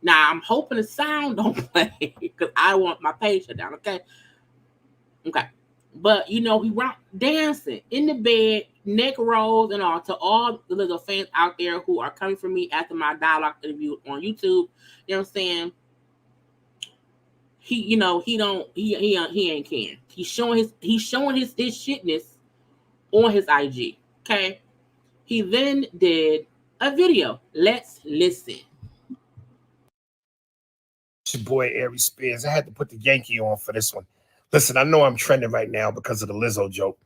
Speaker 1: Now, I'm hoping the sound don't play because I want my page shut down, okay? Okay. But, he rocked dancing in the bed, neck rolls and all, to all the little fans out there who are coming for me after my dialogue interview on YouTube. You know what I'm saying? He ain't caring. He's showing his shitness on his IG. Okay. He then did a video. Let's listen.
Speaker 4: It's your boy Aries Spears. I had to put the Yankee on for this one. Listen, I know I'm trending right now because of the Lizzo joke.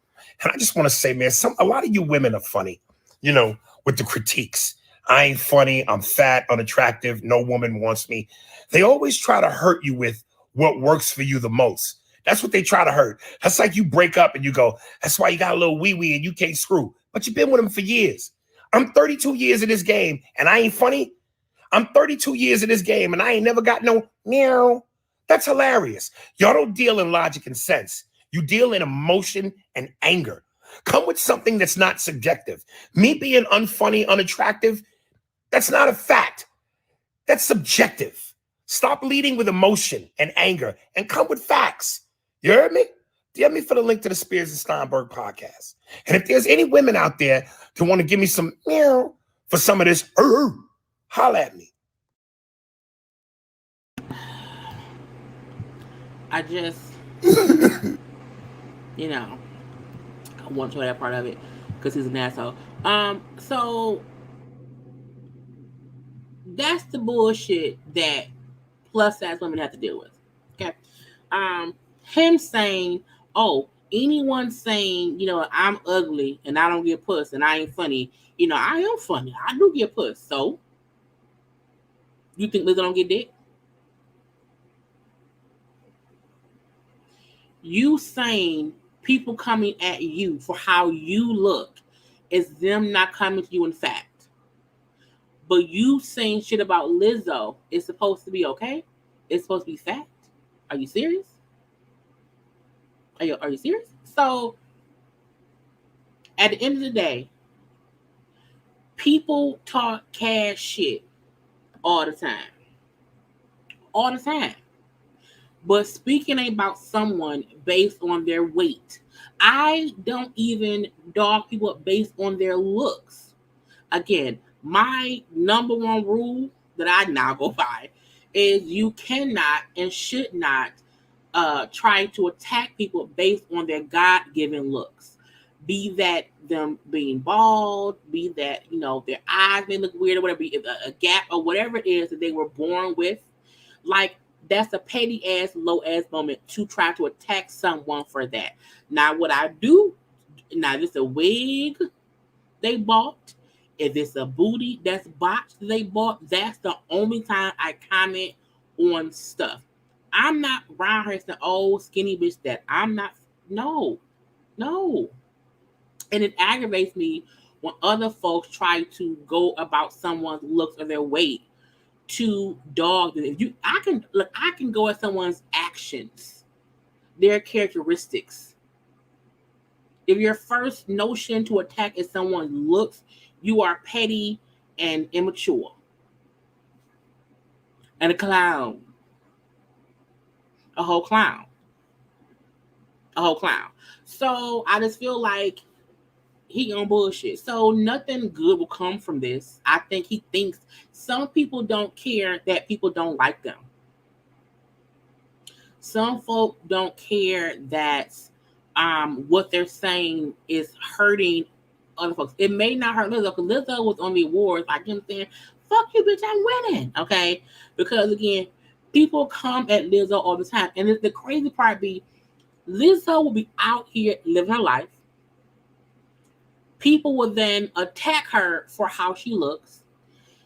Speaker 4: And I just want to say, man, a lot of you women are funny, with the critiques. I ain't funny. I'm fat, unattractive. No woman wants me. They always try to hurt you with what works for you the most. That's what they try to hurt. That's like you break up and you go, that's why you got a little wee-wee and you can't screw. But you've been with him for years. I'm 32 years in this game and I ain't funny. I'm 32 years in this game and I ain't never got no meow. That's hilarious. Y'all don't deal in logic and sense. You deal in emotion and anger. Come with something that's not subjective. Me being unfunny, unattractive, that's not a fact. That's subjective. Stop leading with emotion and anger and come with facts. You heard me? DM me for the link to the Spears and Steinberg podcast. And if there's any women out there who want to give me some meow for some of this, holla at me.
Speaker 1: I just, you know, I want to show that part of it because he's an asshole. So that's the bullshit that plus size women have to deal with. Okay. Him saying, oh, anyone saying, you know, I'm ugly and I don't get puss and I ain't funny, you know, I am funny. I do get puss. So you think Lizzo don't get dick? You saying people coming at you for how you look is them not coming to you in fact. But you saying shit about Lizzo is supposed to be okay? It's supposed to be fact? Are you serious? Are you serious? So at the end of the day, people talk cash shit all the time. All the time. But speaking about someone based on their weight, I don't even dog people up based on their looks. Again, my number one rule that I now go by is you cannot and should not try to attack people based on their God-given looks. Be that them being bald, be that, you know, their eyes may look weird or whatever, a gap or whatever it is that they were born with. Like, that's a petty ass, low ass moment to try to attack someone for that. Now, what I do, now this is a wig they bought. If it's a booty that's botched they bought, that's the only time I comment on stuff. I'm not around here saying, oh, skinny bitch that. I'm not, no. And it aggravates me when other folks try to go about someone's looks or their weight to dog them. I can go at someone's actions, their characteristics. If your first notion to attack is someone's looks, you are petty and immature. And a clown. A whole clown. So I just feel like he on bullshit. So nothing good will come from this. I think he thinks some people don't care that people don't like them. Some folk don't care that what they're saying is hurting other folks. It may not hurt Lizzo because Lizzo was on the awards like him saying, fuck you, bitch, I'm winning. Okay? Because again, people come at Lizzo all the time. And the crazy part be, Lizzo will be out here living her life. People will then attack her for how she looks.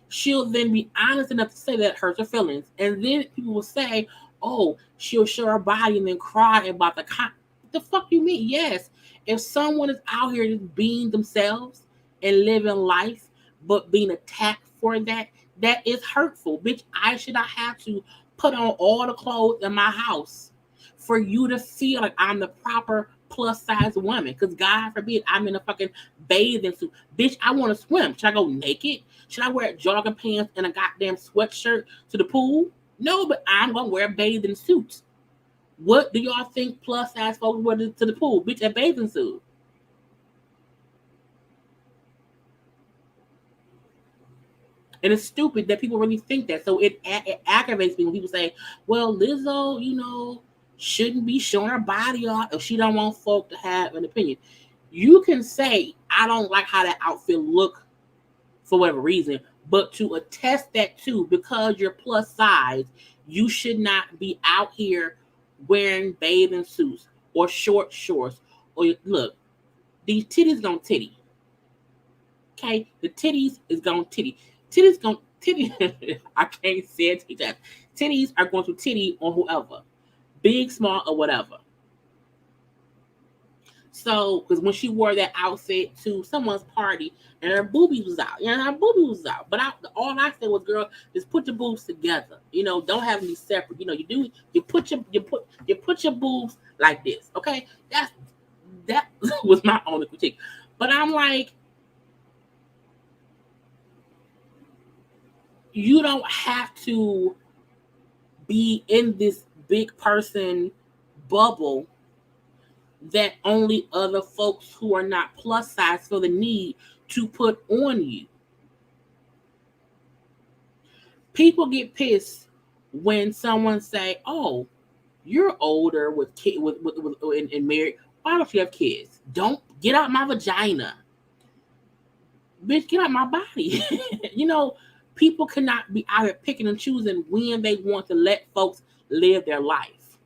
Speaker 1: She'll then be honest enough to say that hurts her feelings. And then people will say, oh, she'll show her body and then cry about the fuck you mean? Yes. If someone is out here just being themselves and living life, but being attacked for that, that is hurtful. Bitch, I should not have to put on all the clothes in my house for you to feel like I'm the proper plus size woman. Because God forbid I'm in a fucking bathing suit. Bitch, I want to swim. Should I go naked? Should I wear jogging pants and a goddamn sweatshirt to the pool? No, but I'm going to wear a bathing suit. What do y'all think plus size folks wear to the pool? Bitch, a bathing suit. And it's stupid that people really think that. So it aggravates me when people say, well, Lizzo, you know, shouldn't be showing her body off if she don't want folk to have an opinion. You can say, I don't like how that outfit look for whatever reason, but to attest that too, because you're plus size, you should not be out here wearing bathing suits or short shorts. Or look, these titties gonna titty. Okay, the titties is gonna titty. Titties gonna titty. I can't say it. Titties are going to titty on whoever, big, small, or whatever. So, because when she wore that outfit to someone's party and her boobies was out, her boobies was out. But all I said was, girl, just put your boobs together. You know, don't have them be separate. You know, you put your boobs like this. Okay, That was my only critique. But I'm like, you don't have to be in this big person bubble that only other folks who are not plus size feel the need to put on you. People get pissed when someone say, "Oh, you're older with kid with and married. Why don't you have kids? Don't get out my vagina, bitch. Get out my body." You know, people cannot be out here picking and choosing when they want to let folks live their life.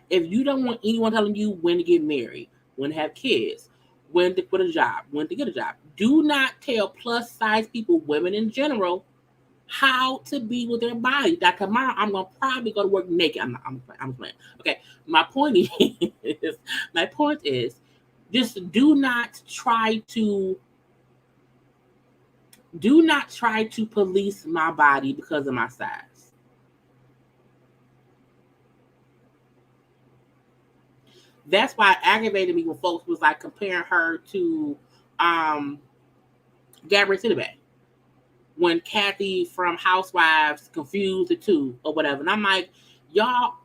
Speaker 1: If you don't want anyone telling you when to get married, when to have kids, when to quit a job, when to get a job, do not tell plus size people, women in general, how to be with their body. That tomorrow I'm gonna probably go to work naked. I'm playing. Okay. My point is, my point is, just do not try to police my body because of my size. That's why it aggravated me when folks was like comparing her to Gabrielle Sidibe when Kathy from Housewives confused the two or whatever. And I'm like, y'all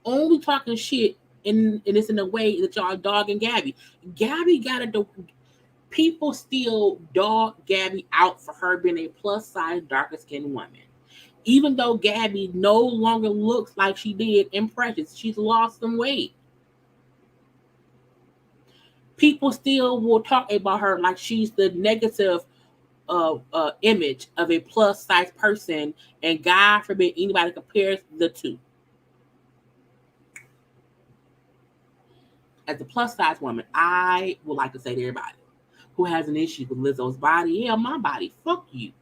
Speaker 1: only talking shit and it's in a way that y'all dogging Gabby. Gabby got a people still dog Gabby out for her being a plus size, darker skinned woman. Even though Gabby no longer looks like she did in Precious, she's lost some weight. People still will talk about her like she's the negative image of a plus size person, and God forbid anybody compares the two. As a plus size woman, I would like to say to everybody who has an issue with Lizzo's body, yeah, my body, fuck you.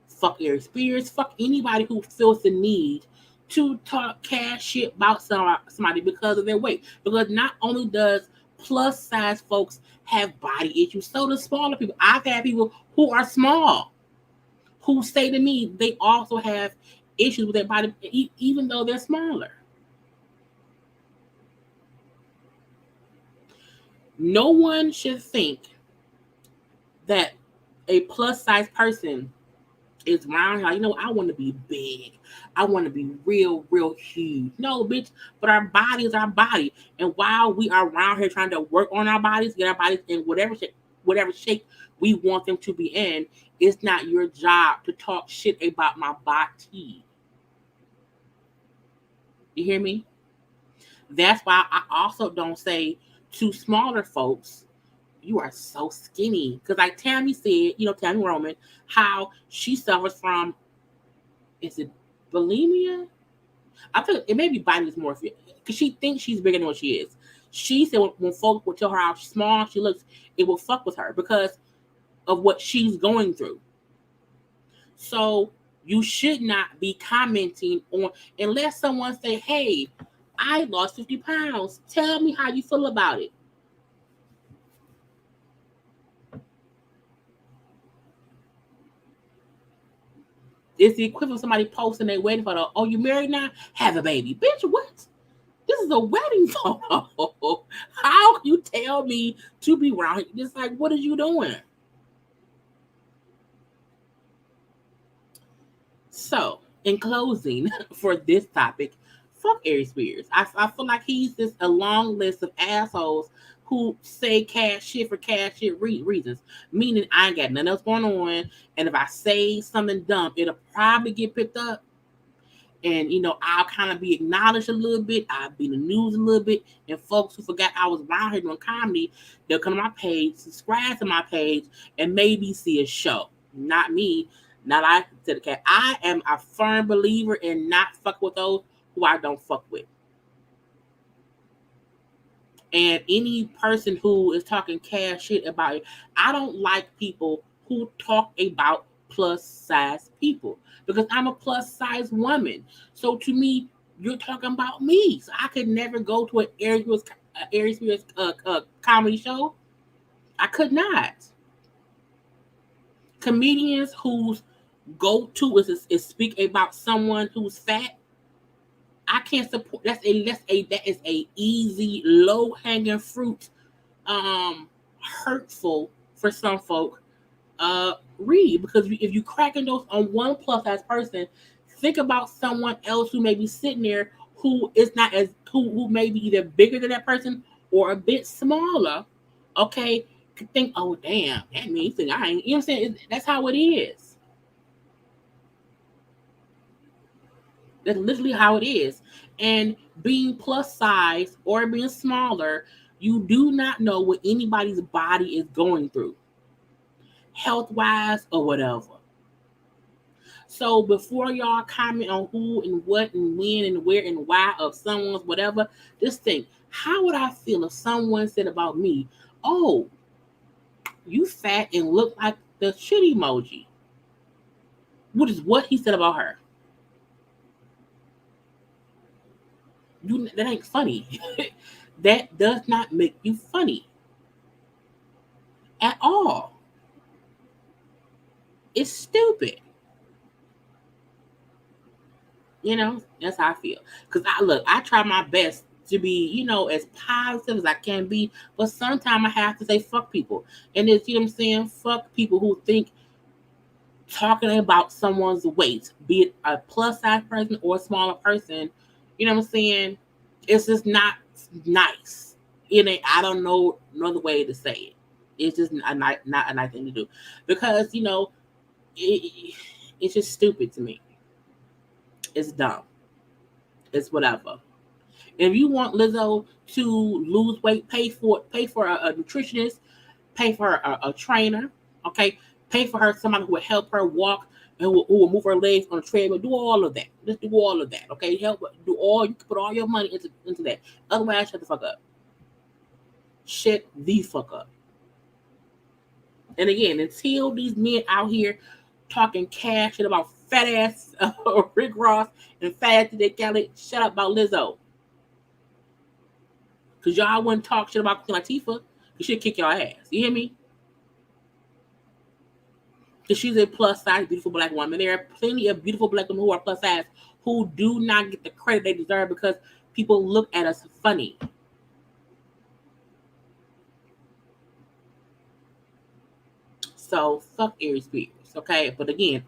Speaker 1: Fuck Aries Spears, fuck anybody who feels the need to talk cash shit about somebody because of their weight. Because not only does plus size folks have body issues, so do smaller people. I've had people who are small who say to me they also have issues with their body, even though they're smaller. No one should think that a plus size person is round here. You know, I want to be big. I want to be real, real huge. No, bitch, but our body is our body. And while we are around here trying to work on our bodies, get our bodies in whatever shape we want them to be in, it's not your job to talk shit about my body. You hear me? That's why I also don't say to smaller folks, you are so skinny. Because like Tammy said, Tammy Roman, how she suffers from, is it bulimia? I think it may be body dysmorphia. Because she thinks she's bigger than what she is. She said when folks will tell her how small she looks, it will fuck with her because of what she's going through. So you should not be commenting on, unless someone say, hey, I lost 50 pounds. Tell me how you feel about it. It's the equivalent of somebody posting they waiting for the, oh, you married now? Have a baby. Bitch, what? This is a wedding photo. How can you tell me to be around? Just like, what are you doing? So, in closing, for this topic, fuck Aries Spears. I feel like he's just a long list of assholes who say cash shit for cash shit reasons. Meaning I ain't got nothing else going on. And if I say something dumb, it'll probably get picked up. And, I'll kind of be acknowledged a little bit. I'll be in the news a little bit. And folks who forgot I was around here doing comedy, they'll come to my page, subscribe to my page, and maybe see a show. Not me. Not I to the cat. I am a firm believer in not fuck with those who I don't fuck with. And any person who is talking cash shit about it, I don't like people who talk about plus size people because I'm a plus size woman. So to me, you're talking about me. So I could never go to an Aries Spears comedy show. I could not. Comedians whose go-to is speak about someone who's fat, I can't support. That is a easy, low hanging fruit. Hurtful for some folk. Read, because if you cracking those on one plus size person, think about someone else who may be sitting there who is not as who may be either bigger than that person or a bit smaller. Okay, could think, oh damn, that means that I ain't. You know what I'm saying? That's how it is. That's literally how it is. And being plus size or being smaller, you do not know what anybody's body is going through, health wise or whatever. So before y'all comment on who and what and when and where and why of someone's whatever, just think, how would I feel if someone said about me, oh, you fat and look like the shit emoji? Which is what he said about her. That ain't funny. That does not make you funny at all. It's stupid. You know, that's how I feel. Because I try my best to be, as positive as I can be, but sometimes I have to say fuck people. And it's, you know what I'm saying? Fuck people who think talking about someone's weight, be it a plus size person or a smaller person, you know what I'm saying? It's just not nice. I don't know another way to say it. It's just not a nice thing to do. Because, it's just stupid to me. It's dumb. It's whatever. If you want Lizzo to lose weight, pay for a nutritionist, pay for a trainer, okay? Pay for her somebody who will help her walk and who will move her legs on the treadmill. Do all of that. Just do all of that, okay? You can put all your money into that. Otherwise, shut the fuck up. Shut the fuck up. And again, until these men out here talking cash shit about fat ass Rick Ross and fat ass Dick Khaled, shut up about Lizzo. Because y'all wouldn't talk shit about Queen Latifah. You should kick your ass. You hear me? Because she's a plus size, beautiful black woman. There are plenty of beautiful black women who are plus size who do not get the credit they deserve because people look at us funny. So fuck Aries Spears, okay? But again,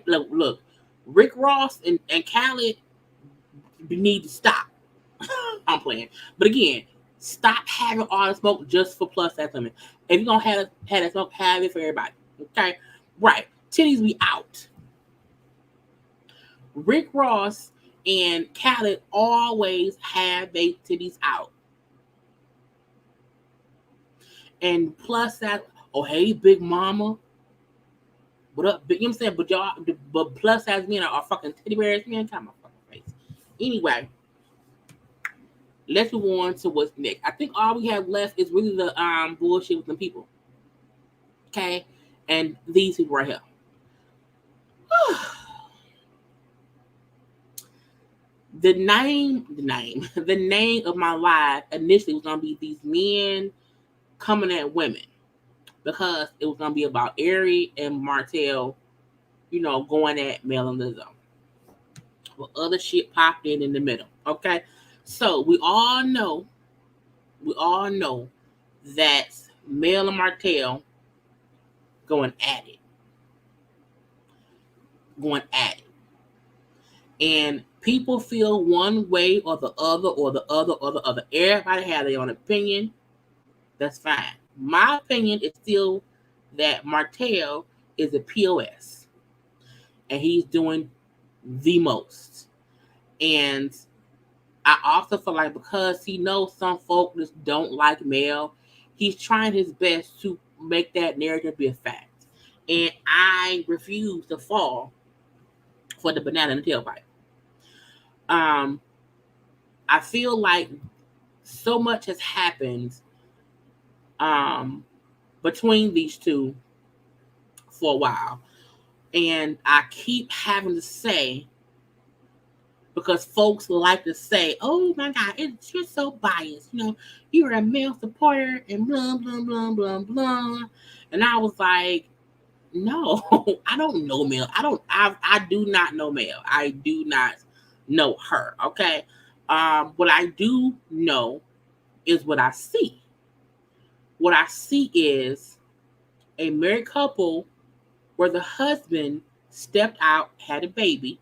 Speaker 1: look, Rick Ross and Khaled need to stop. I'm playing, but again, stop having all the smoke just for plus size women. If you're gonna have that smoke, have it for everybody, okay? Right? Titties be out. Rick Ross and Khaled always have their titties out, and plus that. Oh, hey, Big Mama. What up? You know what I'm saying? But plus size men are fucking teddy bears, man. Come on, fucking face. Anyway, let's move on to what's next. I think all we have left is really the bullshit with the people. Okay? And these people right here. The name of my live initially was gonna be these men coming at women. Because it was going to be about Aries and Martell, going at Mel and Lizzo. Well, other shit popped in the middle. Okay? So, we all know that Mel and Martell going at it. And people feel one way or the other or the other. Everybody has their own opinion. That's fine. My opinion is still that Martell is a POS. And he's doing the most. And I also feel like because he knows some folk just don't like Mel, he's trying his best to make that narrative be a fact. And I refuse to fall for the banana in the tailpipe. I feel like so much has happened between these two for a while. And I keep having to say, because folks like to say, oh my God, you're so biased. You're a male supporter and blah, blah, blah, blah, blah. And I was like, no, I don't know Mel. I do not know Mel. I do not know her. Okay. What I do know is what I see. What I see is a married couple where the husband stepped out, had a baby,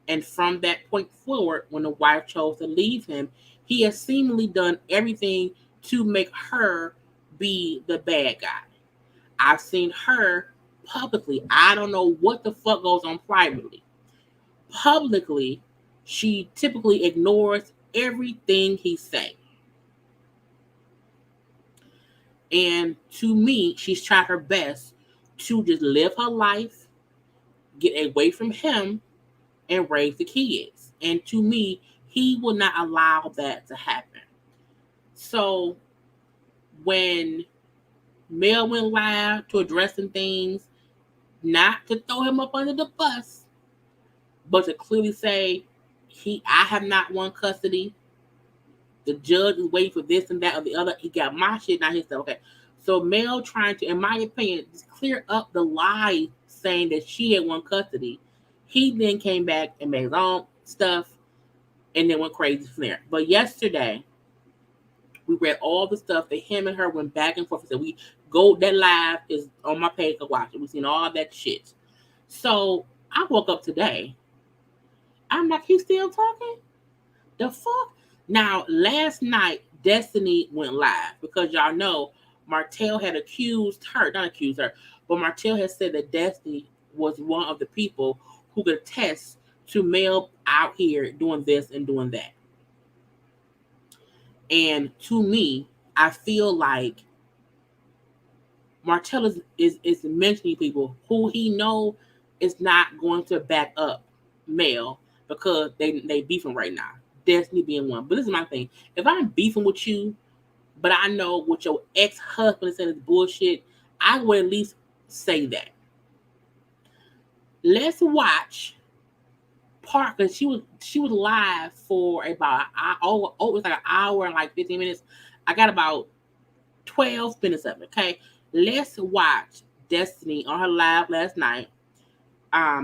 Speaker 1: and from that point forward, when the wife chose to leave him, he has seemingly done everything to make her be the bad guy. I've seen her publicly. I don't know what the fuck goes on privately. Publicly, she typically ignores everything he say. And to me, she's tried her best to just live her life, get away from him, and raise the kids. And to me, he will not allow that to happen. So when Mel went live to addressing things, not to throw him up under the bus, but to clearly say, I have not won custody. The judge is waiting for this and that or the other. He got my shit, not his stuff. Okay. So Mel trying to, in my opinion, just clear up the lie saying that she had won custody. He then came back and made his own stuff and then went crazy from there. But yesterday, we read all the stuff that him and her went back and forth. So that live is on my page to watch it. We've seen all that shit. So I woke up today. I'm like, he's still talking? The fuck? Now, last night, Destiny went live because y'all know Martell had not accused her, but Martell has said that Destiny was one of the people who could attest to Mel out here doing this and doing that. And to me, I feel like Martell is mentioning people who he know is not going to back up Mel because they beefing right now. Destiny being one. But this is my thing. If I'm beefing with you, but I know what your ex-husband is saying is bullshit, I would at least say that. Let's watch part, because she was live for about it was like an hour and like 15 minutes. I got about 12 minutes of it. Okay. Let's watch Destiny on her live last night.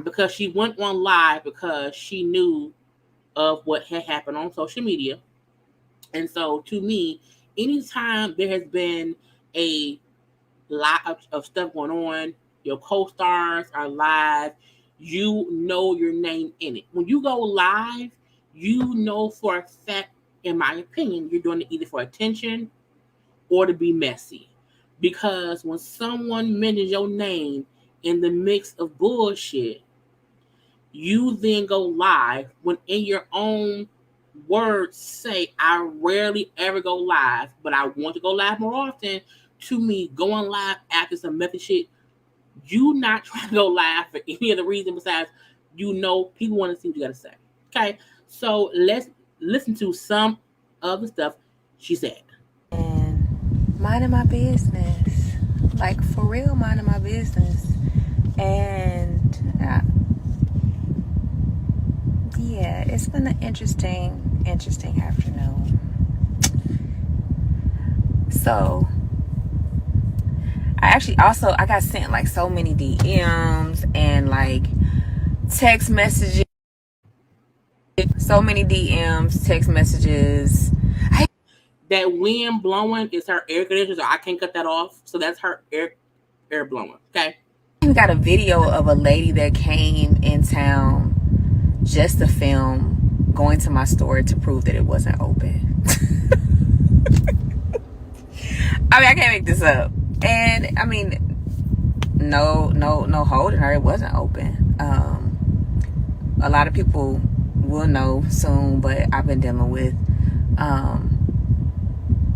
Speaker 1: Because she went on live because she knew of what had happened on social media. And so to me, anytime there has been a lot of stuff going on, your co-stars are live, you know your name in it. When you go live, you know for a fact, in my opinion, you're doing it either for attention or to be messy. Because when someone mentions your name in the mix of bullshit, you then go live when in your own words say, I rarely ever go live, but I want to go live more often. To me, going live after some method shit, you not trying to go live for any other reason besides people want to see what you got to say. Okay, so let's listen to some of the stuff she said.
Speaker 5: And minding my business, like for real, minding my business. And yeah, it's been an interesting afternoon. So I got sent like so many DMs and like text messages. So many DMs, text messages.
Speaker 1: That wind blowing is her air conditioner, so I can't cut that off. So that's her air blowing. Okay.
Speaker 5: We got a video of a lady that came in town just to film going to my store to prove that it wasn't open. I mean, I can't make this up. And I mean, no holding her. It wasn't open. A lot of people will know soon, but I've been dealing with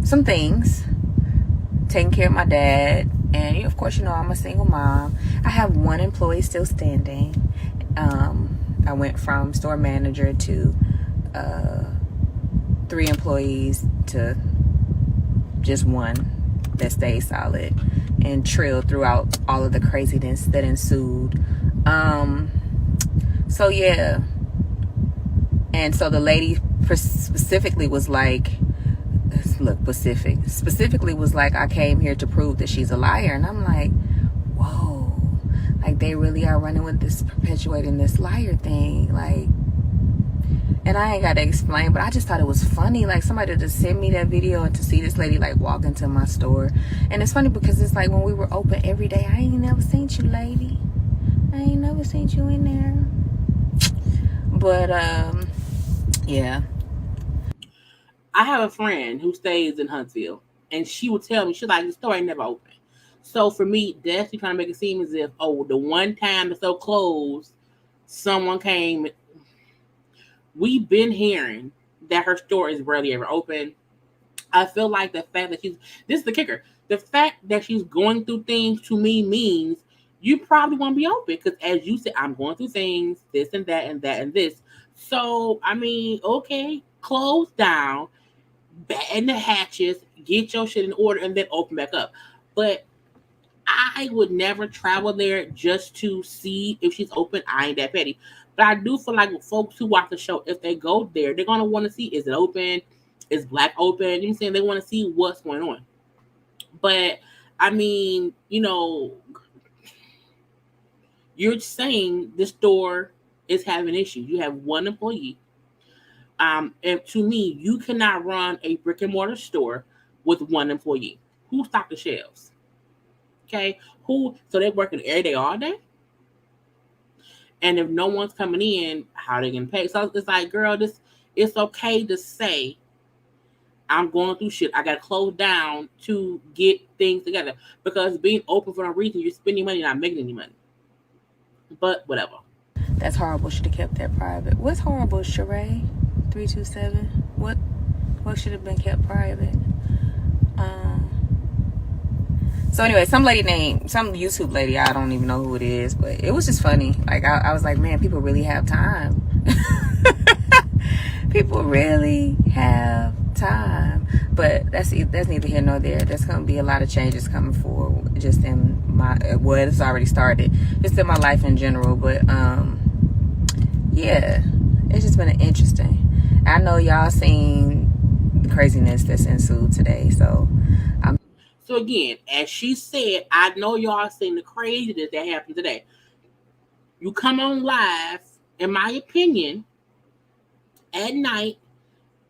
Speaker 5: some things, taking care of my dad, and of course, I'm a single mom. I have one employee still standing. I went from store manager to 3 employees to just one that stayed solid and trilled throughout all of the craziness that ensued. So yeah, and so the lady specifically was like, specifically was like, I came here to prove that she's a liar. And I'm like, whoa, like they really are running with this, perpetuating this liar thing. Like, And I ain't got to explain, but I just thought it was funny. Like, somebody just sent me that video and to see this lady, like, walk into my store. And it's funny because it's like when we were open every day, I ain't never seen you, lady. I ain't never seen you in there. But, yeah.
Speaker 1: I have a friend who stays in Huntsville, and she would tell me, she's like, the store ain't never open. So for me, that's trying to make it seem as if, oh, the one time the store closed, someone came. We've been hearing that her store is rarely ever open. I feel like the fact that this is the kicker, the fact that she's going through things to me means you probably won't be open because, as you said, I'm going through things, this and that and that and this. So, I mean, okay, close down, batten the hatches, get your shit in order, and then open back up. But I would never travel there just to see if she's open. I ain't that petty. But I do feel like folks who watch the show, if they go there, they're gonna want to see, is it open? Is Black open? You know what I'm saying? They want to see what's going on. But I mean, you're saying the store is having issues. You have one employee. And to me, you cannot run a brick and mortar store with one employee. Who stocked the shelves? Okay. So they're working every day, all day? And if no one's coming in, how are they getting paid? So it's like, girl, it's okay to say I'm going through shit. I gotta close down to get things together. Because being open for no reason, you're spending money, not making any money. But whatever.
Speaker 5: That's horrible. Should have kept that private. What's horrible, Sheree? 327. What should have been kept private? So anyway, some YouTube lady, I don't even know who it is, but it was just funny. Like, I was like, man, people really have time. People really have time. But that's neither here nor there. There's going to be a lot of changes coming forward just in it's already started, just in my life in general. But yeah, it's just been interesting. I know y'all seen the craziness that's ensued today, so
Speaker 1: So again, as she said, I know y'all seen the craziness that happened today. You come on live, in my opinion, at night,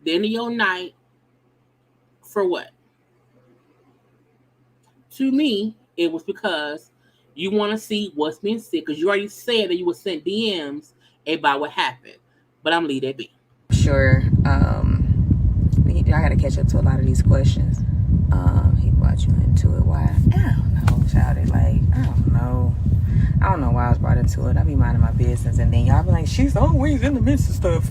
Speaker 1: the end of your night, for what? To me, it was because you want to see what's being said, because you already said that you would send DMs about what happened. But I'm leave that be.
Speaker 5: Sure. I gotta catch up to a lot of these questions. He brought you into it. Why? I don't know, child. Like, I don't know. I don't know why I was brought into it. I be minding my business, and then y'all be like, she's always in the midst of stuff.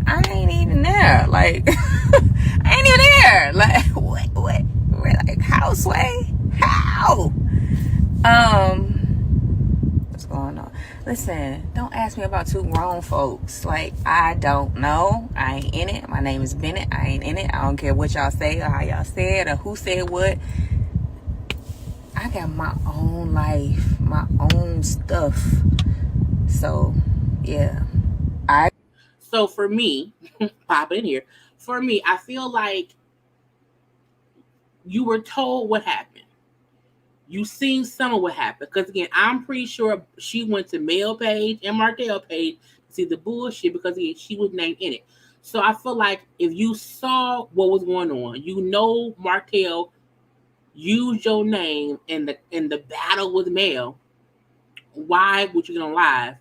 Speaker 5: I ain't even there. Like, I ain't even there. Like, what? Like, how, Sway? How? What's going on? Listen, don't ask me about two grown folks. Like, I don't know. I ain't in it. My name is Bennett. I ain't in it. I don't care what y'all say or how y'all said or who said what. I got my own life, my own stuff. So, yeah.
Speaker 1: So for me, pop in here. For me, I feel like you were told what happened. You seen some of what happened. Because again, I'm pretty sure she went to Mail Page and Martell Page to see the bullshit because again, she was named in it. So I feel like if you saw what was going on, Martell used your name in the battle with Mail. Why would you get on live,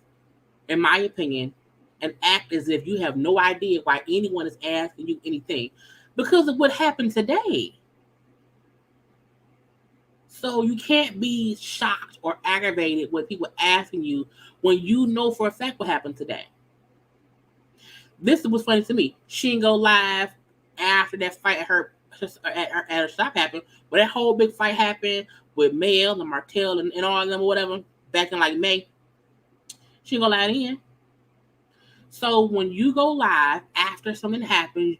Speaker 1: in my opinion, and act as if you have no idea why anyone is asking you anything? Because of what happened today. So you can't be shocked or aggravated with people asking you when you know for a fact what happened today. This was funny to me. She didn't go live after that fight at her shop happened, but that whole big fight happened with Mel and Martell and all of them or whatever back in like May. She didn't go live in. So when you go live after something happens,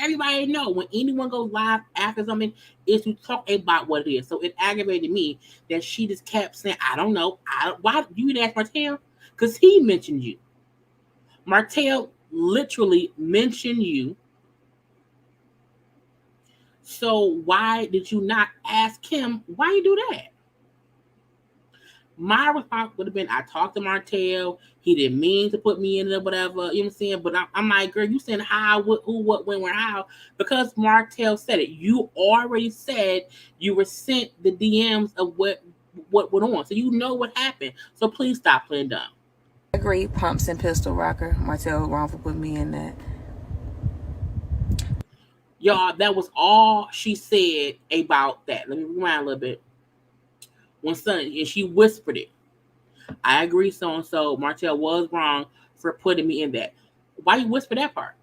Speaker 1: everybody know when anyone goes live after something is to talk about what it is. So it aggravated me that she just kept saying, I don't know. Why you didn't ask Martell? Because he mentioned you. Martell literally mentioned you. So why did you not ask him why you do that? My response would have been, I talked to Martell. He didn't mean to put me in it or whatever. You know what I'm saying? But I'm like, girl, you saying how, what, who, what, when, where, how? Because Martell said it. You already said you were sent the DMs of what went on. So you know what happened. So please stop playing dumb.
Speaker 5: I agree. Pumps and pistol rocker. Martell wrong for putting me in that.
Speaker 1: Y'all, that was all she said about that. Let me rewind a little bit. One son, and she whispered it. I agree, so and so. Martell was wrong for putting me in that. Why you whisper that part?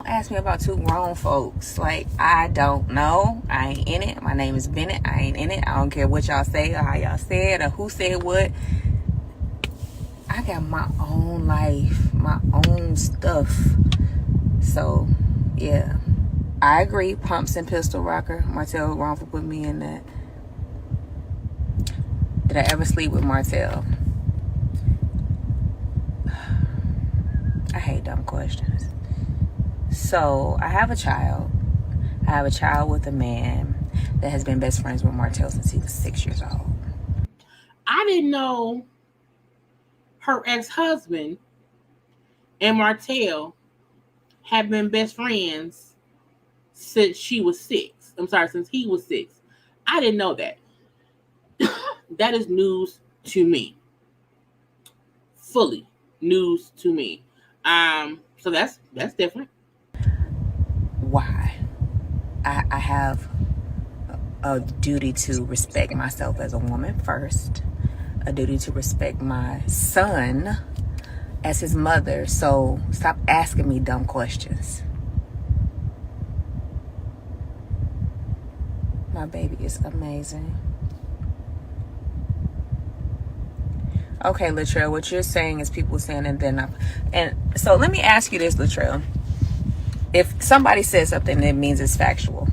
Speaker 5: Ask me about two grown folks. Like, I don't know. I ain't in it. My name is Bennett. I ain't in it. I don't care what y'all say or how y'all said or who said what. I got my own life, my own stuff. So, yeah. I agree. Pumps and pistol rocker. Martell wrong for putting me in that. Did I ever sleep with Martell? I hate dumb questions. So, I have a child. I have a child with a man that has been best friends with Martell since he was 6 years old.
Speaker 1: I didn't know her ex-husband and Martell have been best friends since she was 6. I'm sorry, since he was 6. I didn't know that. That is news to me. Fully news to me. So that's different.
Speaker 5: Why? I have a duty to respect myself as a woman first, a duty to respect my son as his mother. So stop asking me dumb questions. My baby is amazing. Okay, Latrell, what you're saying is people saying and then and so let me ask you this, Latrell. If somebody says something, it means it's factual.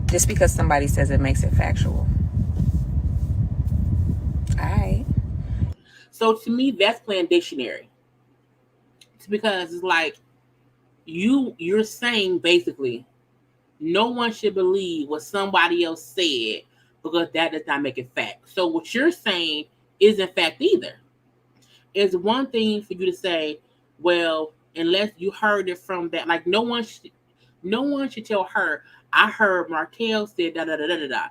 Speaker 5: Just because somebody says it makes it factual. Alright.
Speaker 1: So to me, that's playing dictionary. It's because it's like you're saying basically no one should believe what somebody else said because that does not make it fact. So what you're saying isn't fact either. It's one thing for you to say, well, unless you heard it from that, like no one should tell her, I heard Martell said da da da da da da.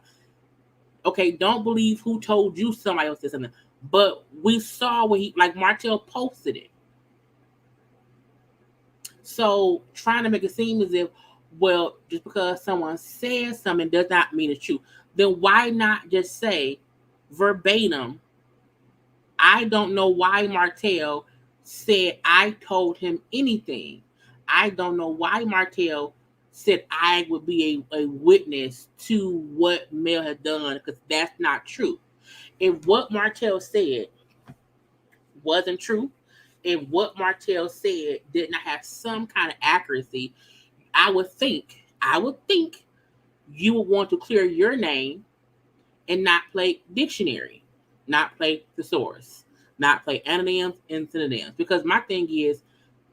Speaker 1: Okay, don't believe who told you somebody else did something. But we saw when he like Martell posted it. So trying to make it seem as if, well, just because someone says something does not mean it's true. Then why not just say verbatim, I don't know why Martell said I told him anything. I don't know why Martell said I would be a witness to what Mel had done because that's not true. If what Martell said wasn't true, and what Martell said did not have some kind of accuracy, I would think you would want to clear your name and not play dictionary, not play thesaurus, not play antonyms and synonyms. Because my thing is,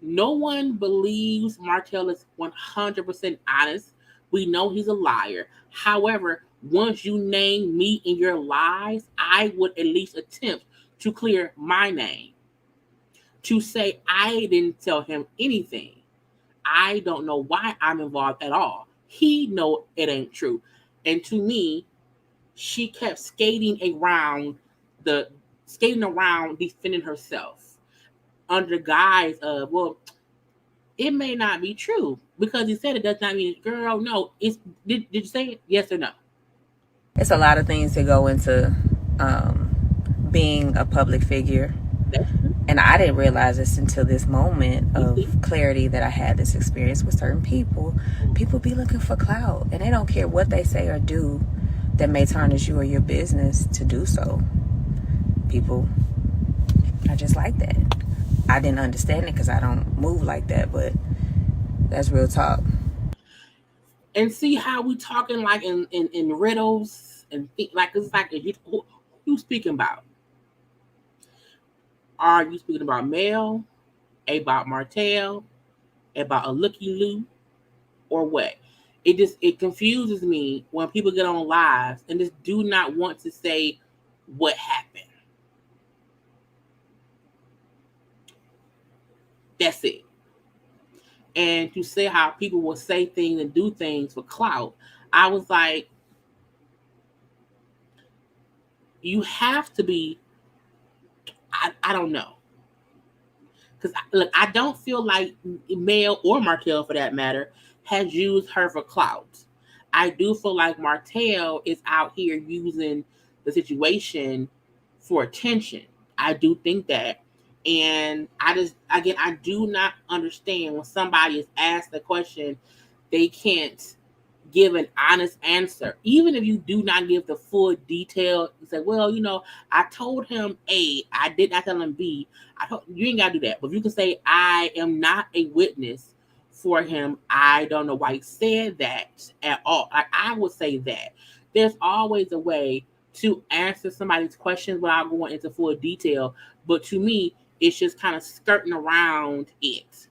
Speaker 1: no one believes Martell is 100% honest. We know he's a liar. However, once you name me in your lies, I would at least attempt to clear my name. To say I didn't tell him anything. I don't know why I'm involved at all. He know it ain't true. And to me, she kept the skating around defending herself under guise of, well, it may not be true because he said it does not mean, girl, no, it's did you say it, yes or no?
Speaker 5: It's a lot of things that go into being a public figure.
Speaker 1: That's true.
Speaker 5: And I didn't realize this until this moment of clarity that I had this experience with certain people. People be looking for clout, and they don't care what they say or do that may tarnish you or your business to do so. People are just like that. I didn't understand it because I don't move like that, but that's real talk.
Speaker 1: And see how we talking like in riddles and like it's like who you speaking about? Are you speaking about Mel, about Martell, about a looky loo, or what? It confuses me when people get on lives and just do not want to say what happened. That's it. And to say how people will say things and do things for clout, I was like, you have to be, I don't know. Because look, I don't feel like Mel or Martell, for that matter, has used her for clout. I do feel like Martell is out here using the situation for attention. I do think that. And I just, again, I do not understand when somebody is asked a question, they can't give an honest answer. Even if you do not give the full detail, you say, well, I told him A, I did not tell him B. You ain't got to do that. But if you can say, I am not a witness for him, I don't know why he said that at all. Like, I would say that. There's always a way to answer somebody's questions without going into full detail. But to me, it's just kind of skirting around it.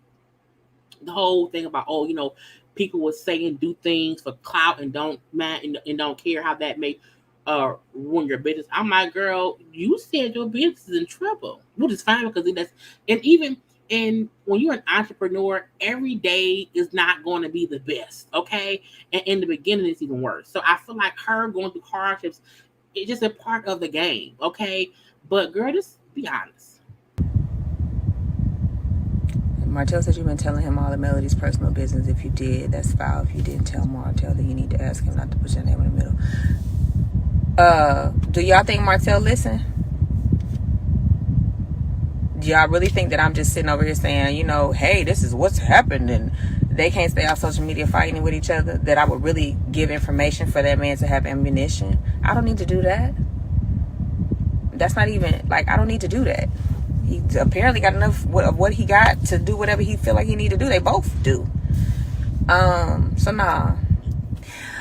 Speaker 1: The whole thing about, people will say and do things for clout and don't and don't care how that may ruin your business. I'm like, girl, you said your business is in trouble, which is fine because that's, and when you're an entrepreneur, every day is not going to be the best, okay? And in the beginning, it's even worse. So I feel like her going through hardships is just a part of the game, okay? But girl, just be honest.
Speaker 5: Martell said you've been telling him all of Melody's personal business. If you did, that's foul. If you didn't tell Martell, then you need to ask him not to put your name in the middle. Do y'all think Martell listen? Do y'all really think that I'm just sitting over here saying, hey, this is what's happened and they can't stay off social media fighting with each other, that I would really give information for that man to have ammunition? I don't need to do that. That's not even, I don't need to do that. He apparently got enough of what he got to do whatever he feel like he need to do. They both do. So nah.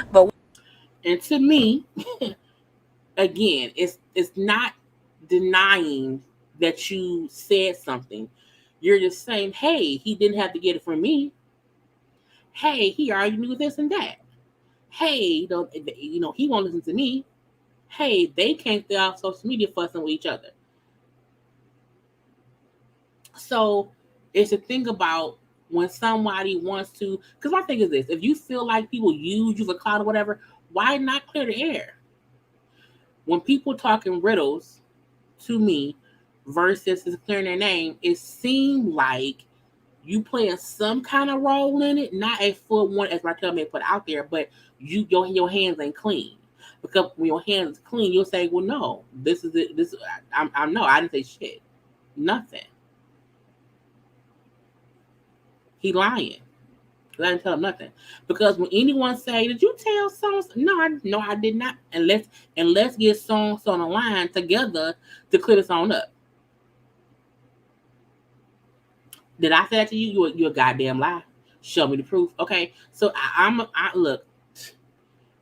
Speaker 5: But
Speaker 1: and to me, again, it's not denying that you said something. You're just saying, hey, he didn't have to get it from me. Hey, he already knew this and that. Hey, he won't listen to me. Hey, they can't stay off social media fussing with each other. So it's a thing about when somebody wants to, because my thing is this, if you feel like people use you for clout or whatever, why not clear the air? When people talk in riddles to me versus clearing their name, it seemed like you playing some kind of role in it, not a full one as Martell may put out there, but your hands ain't clean. Because when your hands clean, you'll say, well, no, this is it. I'm no, I didn't say shit. Nothing. He lying. I didn't tell him nothing. Because when anyone say, did you tell so? No, I did not. And let's get songs on the line together to clear this on up. Did I say that to you? You're a goddamn lie. Show me the proof. Okay. So I look,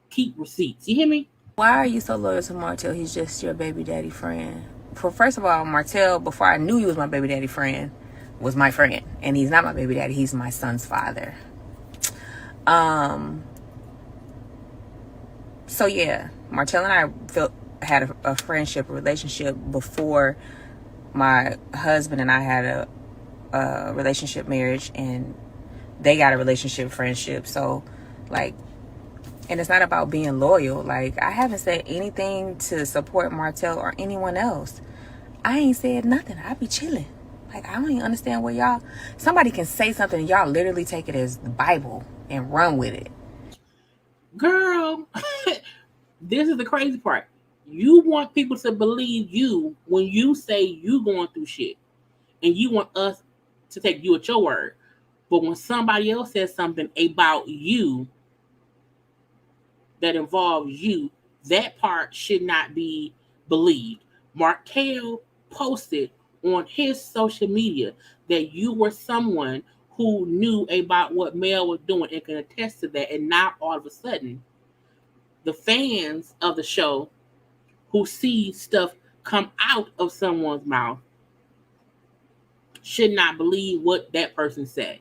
Speaker 1: keep receipts. You hear me?
Speaker 5: why are you so loyal to Martell? He's just your baby daddy friend. First of all, Martell, before I knew he was my baby daddy friend, was my friend. And he's not my baby daddy. He's my son's father. So yeah, Martell and I had a friendship, a relationship before my husband and I had a relationship, marriage, and they got a relationship, friendship. So and it's not about being loyal. I haven't said anything to support Martell or anyone else. I ain't said nothing. I be chilling. I don't even understand what somebody can say something and y'all literally take it as the Bible and run with it.
Speaker 1: Girl, this is the crazy part. You want people to believe you when you say you going through shit. And you want us to take you at your word. But when somebody else says something about you that involves you, that part should not be believed. Martell posted on his social media that you were someone who knew about what Mel was doing and can attest to that. And now all of a sudden, the fans of the show who see stuff come out of someone's mouth should not believe what that person said.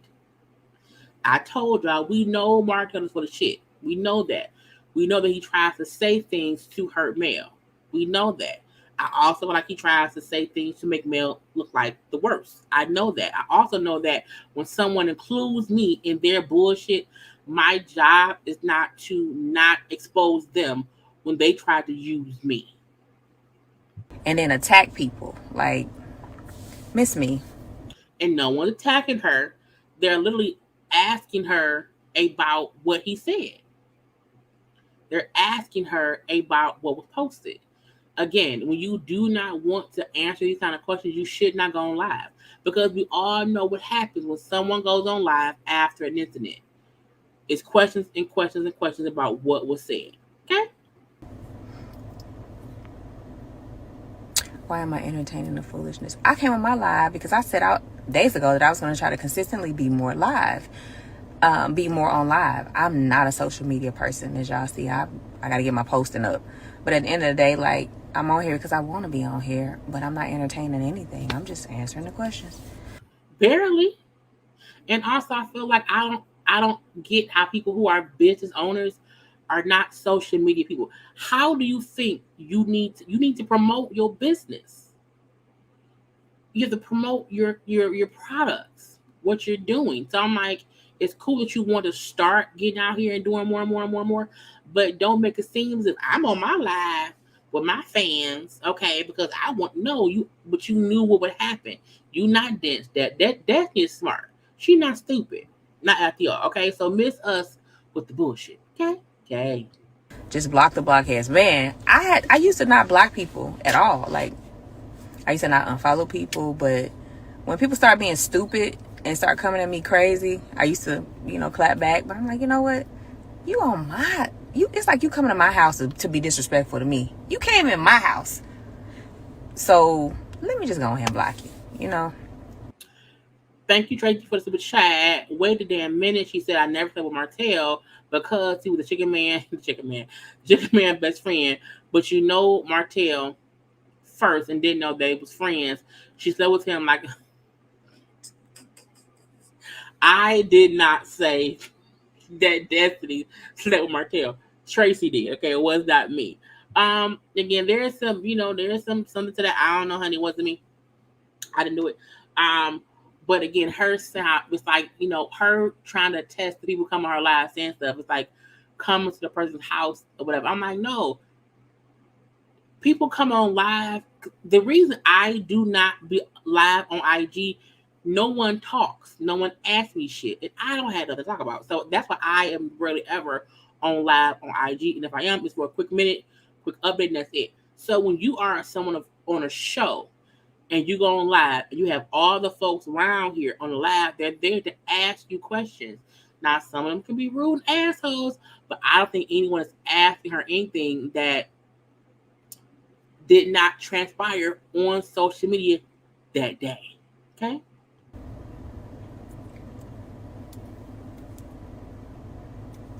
Speaker 1: I told y'all, we know Martell is for the shit. We know that. We know that he tries to say things to hurt Mel. We know that. I also feel like he tries to say things to make Mel look like the worst. I know that. I also know that when someone includes me in their bullshit, my job is not to not expose them when they try to use me.
Speaker 5: And then attack people. Like, miss me.
Speaker 1: And no one's attacking her. They're literally asking her about what he said. They're asking her about what was posted. Again, when you do not want to answer these kind of questions, you should not go on live, because we all know what happens when someone goes on live after an incident. It's questions and questions and questions about what was said. Okay?
Speaker 5: Why am I entertaining the foolishness? I came on my live because I said out days ago that I was going to try to consistently be more live, be more on live. I'm not a social media person, as y'all see. I got to get my posting up. But at the end of the day, like, I'm on here because I want to be on here, but I'm not entertaining anything. I'm just answering the questions.
Speaker 1: Barely. And also, I feel like I don't get how people who are business owners are not social media people. How do you think you need to promote your business? You have to promote your products, what you're doing. So I'm like, it's cool that you want to start getting out here and doing more and more and more and more, but don't make it seem as if I'm on my live with my fans, okay? Because I want no you, but you knew what would happen. You not dense. That is smart. She not stupid. Not at y'all, okay? So miss us with the bullshit, okay? Okay.
Speaker 5: Just block the blockheads. Man, I used to not block people at all. Like, I used to not unfollow people, but when people start being stupid and start coming at me crazy, I used to, clap back. But I'm like, you know what? It's like you coming to my house to be disrespectful to me. You came in my house. So let me just go ahead and block you,
Speaker 1: Thank you, Tracy, for the super chat. Wait a damn minute. She said I never slept with Martell because he was a chicken man, chicken man best friend. But you know Martell first and didn't know they was friends. She slept with him like I did not say that Destiny slept with Martell. Tracy did. Okay, it was not me. Again, there's something to that. I don't know, honey. It wasn't me. I didn't do it. But again, her sound was like, her trying to test the people coming on her live saying stuff. It's like coming to the person's house or whatever. I'm like, no. People come on live. The reason I do not be live on IG, no one talks. No one asks me shit. And I don't have nothing to talk about. So that's why I am rarely ever on live on IG. And if I am, it's for a quick minute, quick update, and that's it. So when you are someone on a show and you go on live and you have all the folks around here on the live, they're there to ask you questions. Now, some of them can be rude assholes, but I don't think anyone is asking her anything that did not transpire on social media that day. Okay?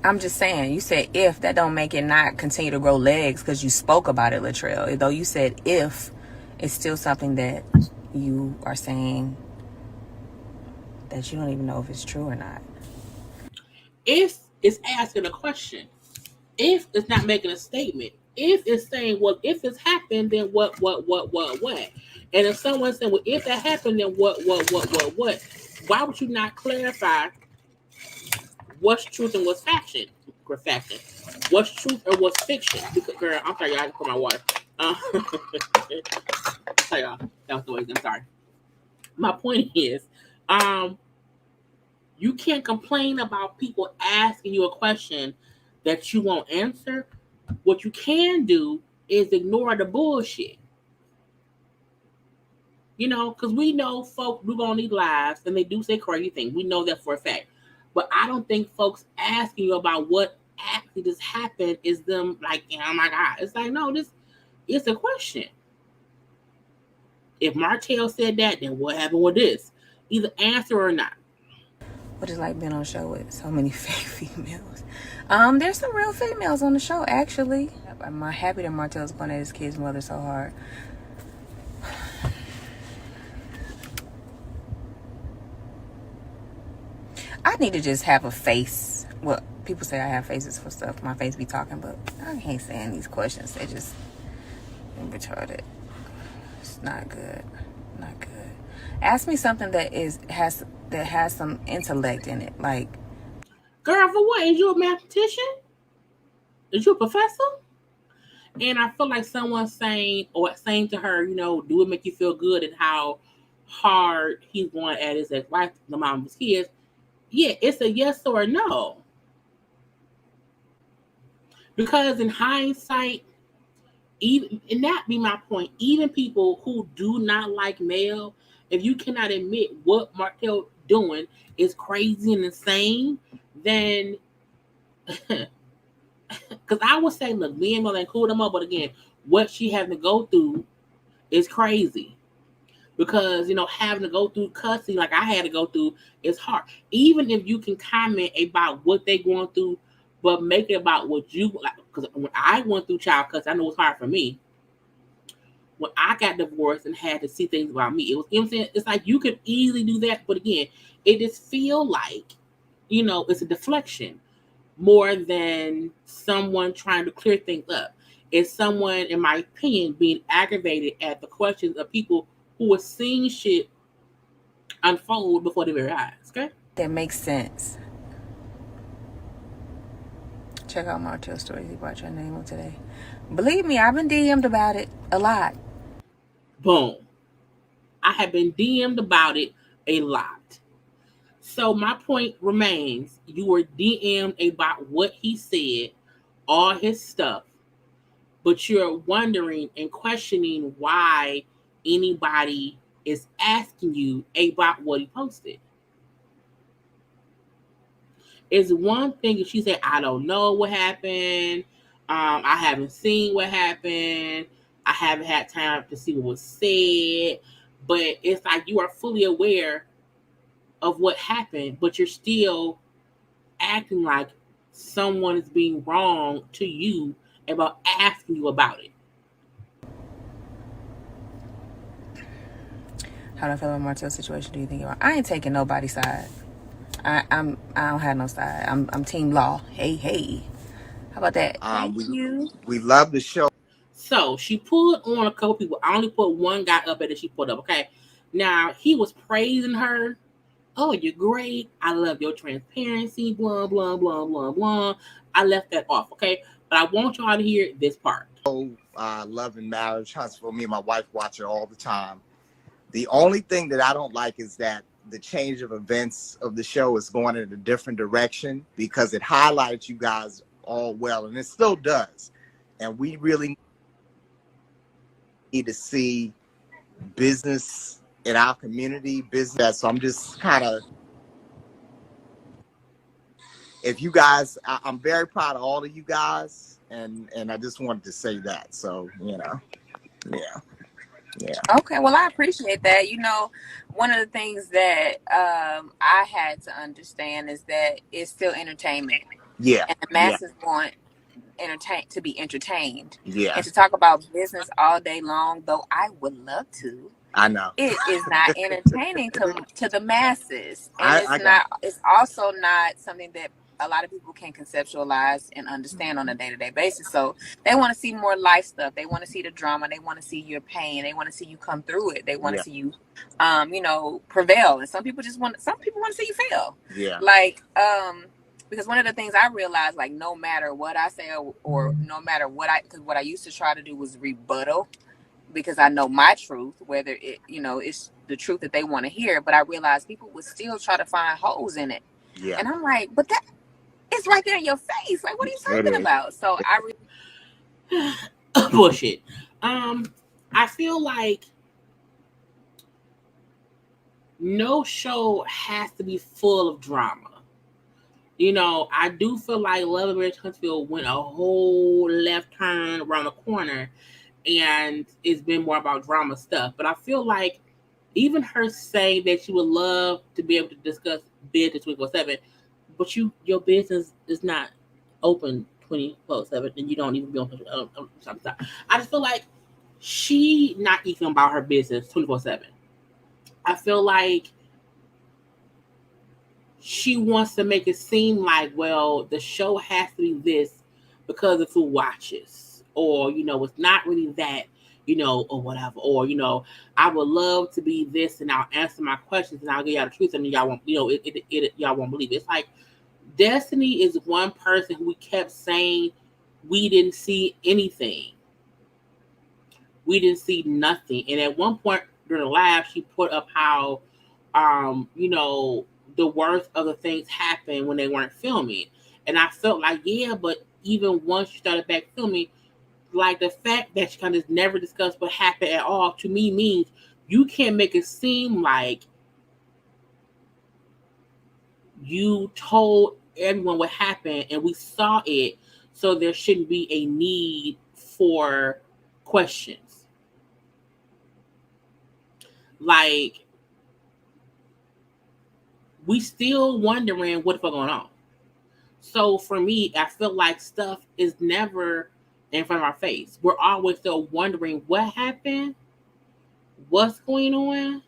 Speaker 5: I'm just saying, you said if, that don't make it not continue to grow legs because you spoke about it, Latrell. Though you said if, it's still something that you are saying that you don't even know if it's true or not.
Speaker 1: If it's asking a question, if it's not making a statement, if it's saying, well, if it's happened, then what? And if someone's saying, well, if that happened, then what? Why would you not clarify what's truth and what's faction? What's truth or what's fiction? Because, girl, I'm sorry, y'all, I had to pour my water. Sorry, y'all, that was noisy. I'm sorry. My point is, you can't complain about people asking you a question that you won't answer. What you can do is ignore the bullshit. Because we know folks do go on these lives and they do say crazy things. We know that for a fact. But I don't think folks asking you about what actually just happened is them like, oh my God. It's like, no, this is a question. If Martell said that, then what happened with this? Either answer or not.
Speaker 5: What is like being on a show with so many fake females? There's some real females on the show, actually. I'm happy that Martell's going at his kid's mother so hard. I need to just have a face. Well, people say I have faces for stuff. My face be talking, but I can't stand these questions. They just retarded. It's not good. Not good. Ask me something that has some intellect in it. Like,
Speaker 1: Girl, for what? Is you a mathematician? Is you a professor? And I feel like someone saying to her, do it make you feel good and how hard he's going at his ex-wife, the mom of his kids. Yeah, it's a yes or a no. Because in hindsight, even and that be my point, even people who do not like Mel, if you cannot admit what Martell doing is crazy and insane, then because I would say, look, VMA and cool them up, but again, what she having to go through is crazy. Because having to go through cussing like I had to go through is hard. Even if you can comment about what they going through, but make it about what you like. Because when I went through child cussing, I know it's hard for me. When I got divorced and had to see things about me, it was, I'm saying, it's like you could easily do that, but again, it just feel like it's a deflection more than someone trying to clear things up. It's someone, in my opinion, being aggravated at the questions of people who are seeing shit unfold before their very eyes. Okay,
Speaker 5: that makes sense. Check out Martell's stories. He brought your name on today. Believe me, I've been DM'd about it a lot.
Speaker 1: Boom. I have been DM'd about it a lot. So my point remains: you were DM'd about what he said, all his stuff, but you're wondering and questioning why anybody is asking you about what he posted. It's one thing if she said, I don't know what happened. I haven't seen what happened. I haven't had time to see what was said. But it's like you are fully aware of what happened, but you're still acting like someone is being wrong to you about asking you about it.
Speaker 5: How do I feel about Martell's situation? Do you think about? I ain't taking nobody's side. I don't have no side. I'm team law. Hey. How about that? Thank you.
Speaker 6: We love the show.
Speaker 1: So she pulled on a couple people. I only put one guy up that she put up. Okay. Now he was praising her. Oh, you're great. I love your transparency. Blah blah blah blah blah. I left that off. Okay. But I want y'all to hear this part.
Speaker 6: Love and Marriage Huntsville. Me and my wife watch it all the time. The only thing that I don't like is that the change of events of the show is going in a different direction because it highlights you guys all well, and it still does. And we really need to see business in our community, business. So I'm just kind of, if you guys, I'm very proud of all of you guys, and I just wanted to say that. So, yeah.
Speaker 5: Okay, well, I appreciate that. One of the things that I had to understand is that it's still entertainment.
Speaker 6: Yeah.
Speaker 5: And the masses want to be entertained.
Speaker 6: Yeah.
Speaker 5: And to talk about business all day long, though I would love to.
Speaker 6: I know.
Speaker 5: It is not entertaining to the masses. And it's also not something that a lot of people can conceptualize and understand on a day-to-day basis. So they want to see more life stuff. They want to see the drama. They want to see your pain. They want to see you come through it. They want to see you, prevail. And some people want to see you fail.
Speaker 6: Yeah.
Speaker 5: Because one of the things I realized, like, no matter what I say or no matter because what I used to try to do was rebuttal, because I know my truth, whether it's the truth that they want to hear. But I realized people would still try to find holes in it.
Speaker 6: Yeah.
Speaker 5: And I'm like, but it's right there in your face. Like, what are you talking about? So
Speaker 1: Bullshit. I feel like no show has to be full of drama. I do feel like Love and Marriage Huntsville went a whole left turn around the corner, and it's been more about drama stuff. But I feel like even her saying that she would love to be able to discuss business 24/7, but your business is not open 24/7, and you don't even be on. I just feel like she not even about her business 24/7. I feel like she wants to make it seem like, well, the show has to be this because of who watches, or it's not really that. or whatever. Or, I would love to be this and I'll answer my questions and I'll give y'all the truth and y'all won't, y'all won't believe it. It's like Destiny is one person who we kept saying we didn't see anything. We didn't see nothing. And at one point during the live, she put up how, the worst of the things happened when they weren't filming. And I felt like, yeah, but even once she started back filming, like the fact that she kind of never discussed what happened at all, to me means you can't make it seem like you told everyone what happened and we saw it, so there shouldn't be a need for questions. Like, we still wondering what's going on. So for me, I feel like stuff is never in front of our face. We're always still wondering what happened, what's going on.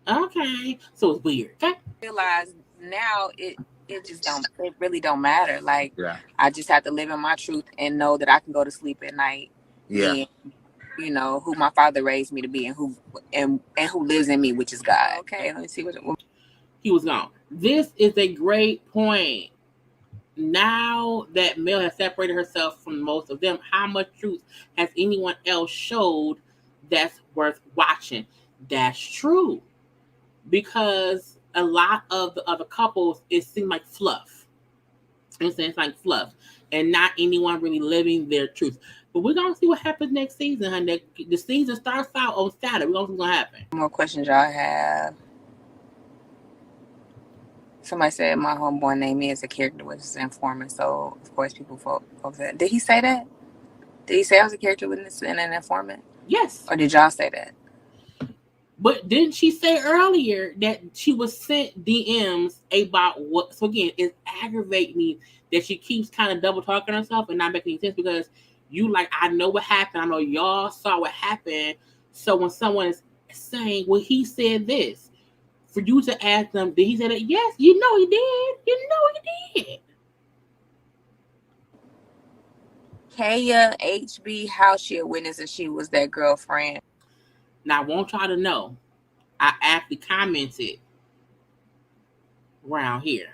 Speaker 1: Okay, so it's weird. Okay,
Speaker 5: Realize now it really don't matter. Like, I just have to live in my truth and know that I can go to sleep at night.
Speaker 6: Yeah.
Speaker 5: And who my father raised me to be and who lives in me, which is God. Okay, let me see what
Speaker 1: he was gone. This is a great point. Now that Mel has separated herself from most of them, how much truth has anyone else showed that's worth watching? That's true. Because a lot of the other couples, it seemed like fluff. It's like fluff. And not anyone really living their truth. But we're going to see what happens next season, honey. The season starts out on Saturday. We're going to see what's going to happen.
Speaker 5: More questions y'all have? Somebody said my homeboy named me as a character witness informant. So, of course, people focus that. Did he say that? Did he say I was a character witness and an informant?
Speaker 1: Yes.
Speaker 5: Or did y'all say that?
Speaker 1: But didn't she say earlier that she was sent DMs about what? So again, it's aggravating me that she keeps kind of double talking herself and not making any sense, because I know what happened. I know y'all saw what happened. So when someone is saying, well, he said this, for you to ask them, did he say that? Yes, you know he did. You know he did.
Speaker 5: Kaya HB, how she a witness and she was that girlfriend?
Speaker 1: Now, I want y'all to know, I actually commented around here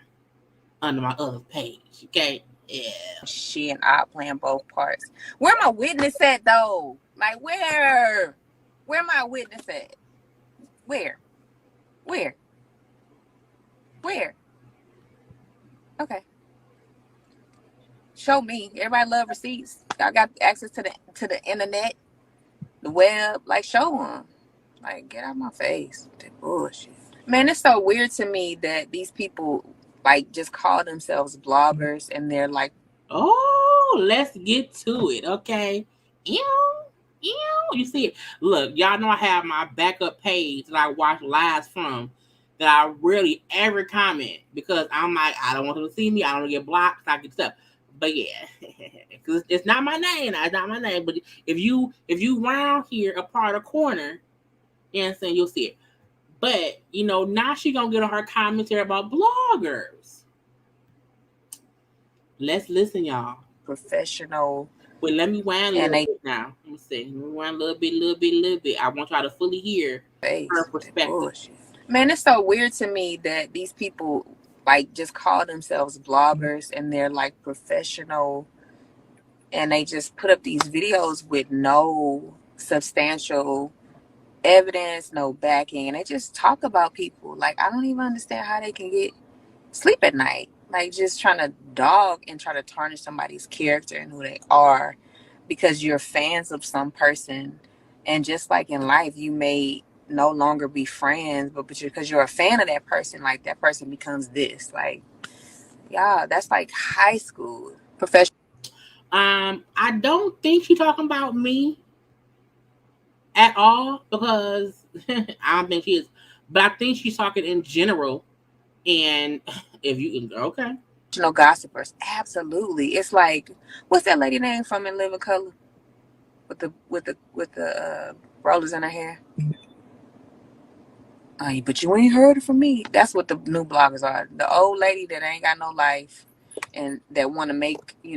Speaker 1: under my other page. Okay? Yeah.
Speaker 5: She and I playing both parts. Where my witness at, though? Like, where? Where my witness at? Where? Okay. Show me. Everybody love receipts. Y'all got access to the internet, the web. Like, show them. Like, get out of my face. That bullshit. Man, it's so weird to me that these people just call themselves bloggers and they're like,
Speaker 1: oh, let's get to it, okay? You see it. Look, y'all know I have my backup page that I watch lives from, that I rarely ever comment, because I'm like, I don't want them to see me. I don't want to get blocked. So I get stuff. But yeah, because it's not my name. It's not my name. But if you round here a part of corner, you know what I'm saying, you'll see it. But now she gonna get on her commentary about bloggers. Let's listen, y'all.
Speaker 5: Professional.
Speaker 1: Wait, let me wind a little bit now. Let me see. Let me wind a little bit. I want y'all to fully hear her perspective.
Speaker 5: Man, it's so weird to me that these people just call themselves bloggers and they're like professional, and they just put up these videos with no substantial evidence, no backing, and they just talk about people. Like, I don't even understand how they can get sleep at night. Like, just trying to dog and try to tarnish somebody's character and who they are because you're fans of some person. And just like in life, you may no longer be friends, but because you're a fan of that person, like, that person becomes this. Like, yeah, that's like high school. Professional.
Speaker 1: I don't think she's talking about me at all, because I don't think she is. But I think she's talking in general. And if you okay.
Speaker 5: Gossipers, absolutely. It's like, what's that lady name from In Living Color with the rollers in her hair? But you ain't heard it from me. That's what the new bloggers are. The old lady that ain't got no life and that want to make, I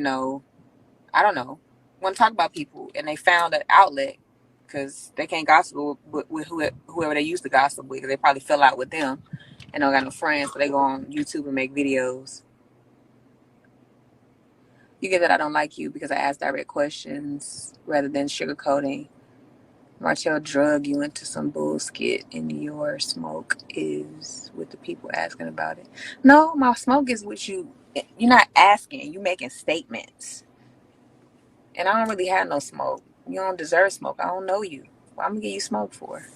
Speaker 5: don't know, want to talk about people, and they found an outlet because they can't gossip with whoever they used to gossip with. They probably fell out with them and don't got no friends, so they go on YouTube and make videos. You get that I don't like you because I ask direct questions rather than sugarcoating. Martell drug you into some bullshit, and your smoke is with the people asking about it. No, my smoke is with you. You're not asking. You're making statements. And I don't really have no smoke. You don't deserve smoke. I don't know you. What I'm gonna give you smoke for?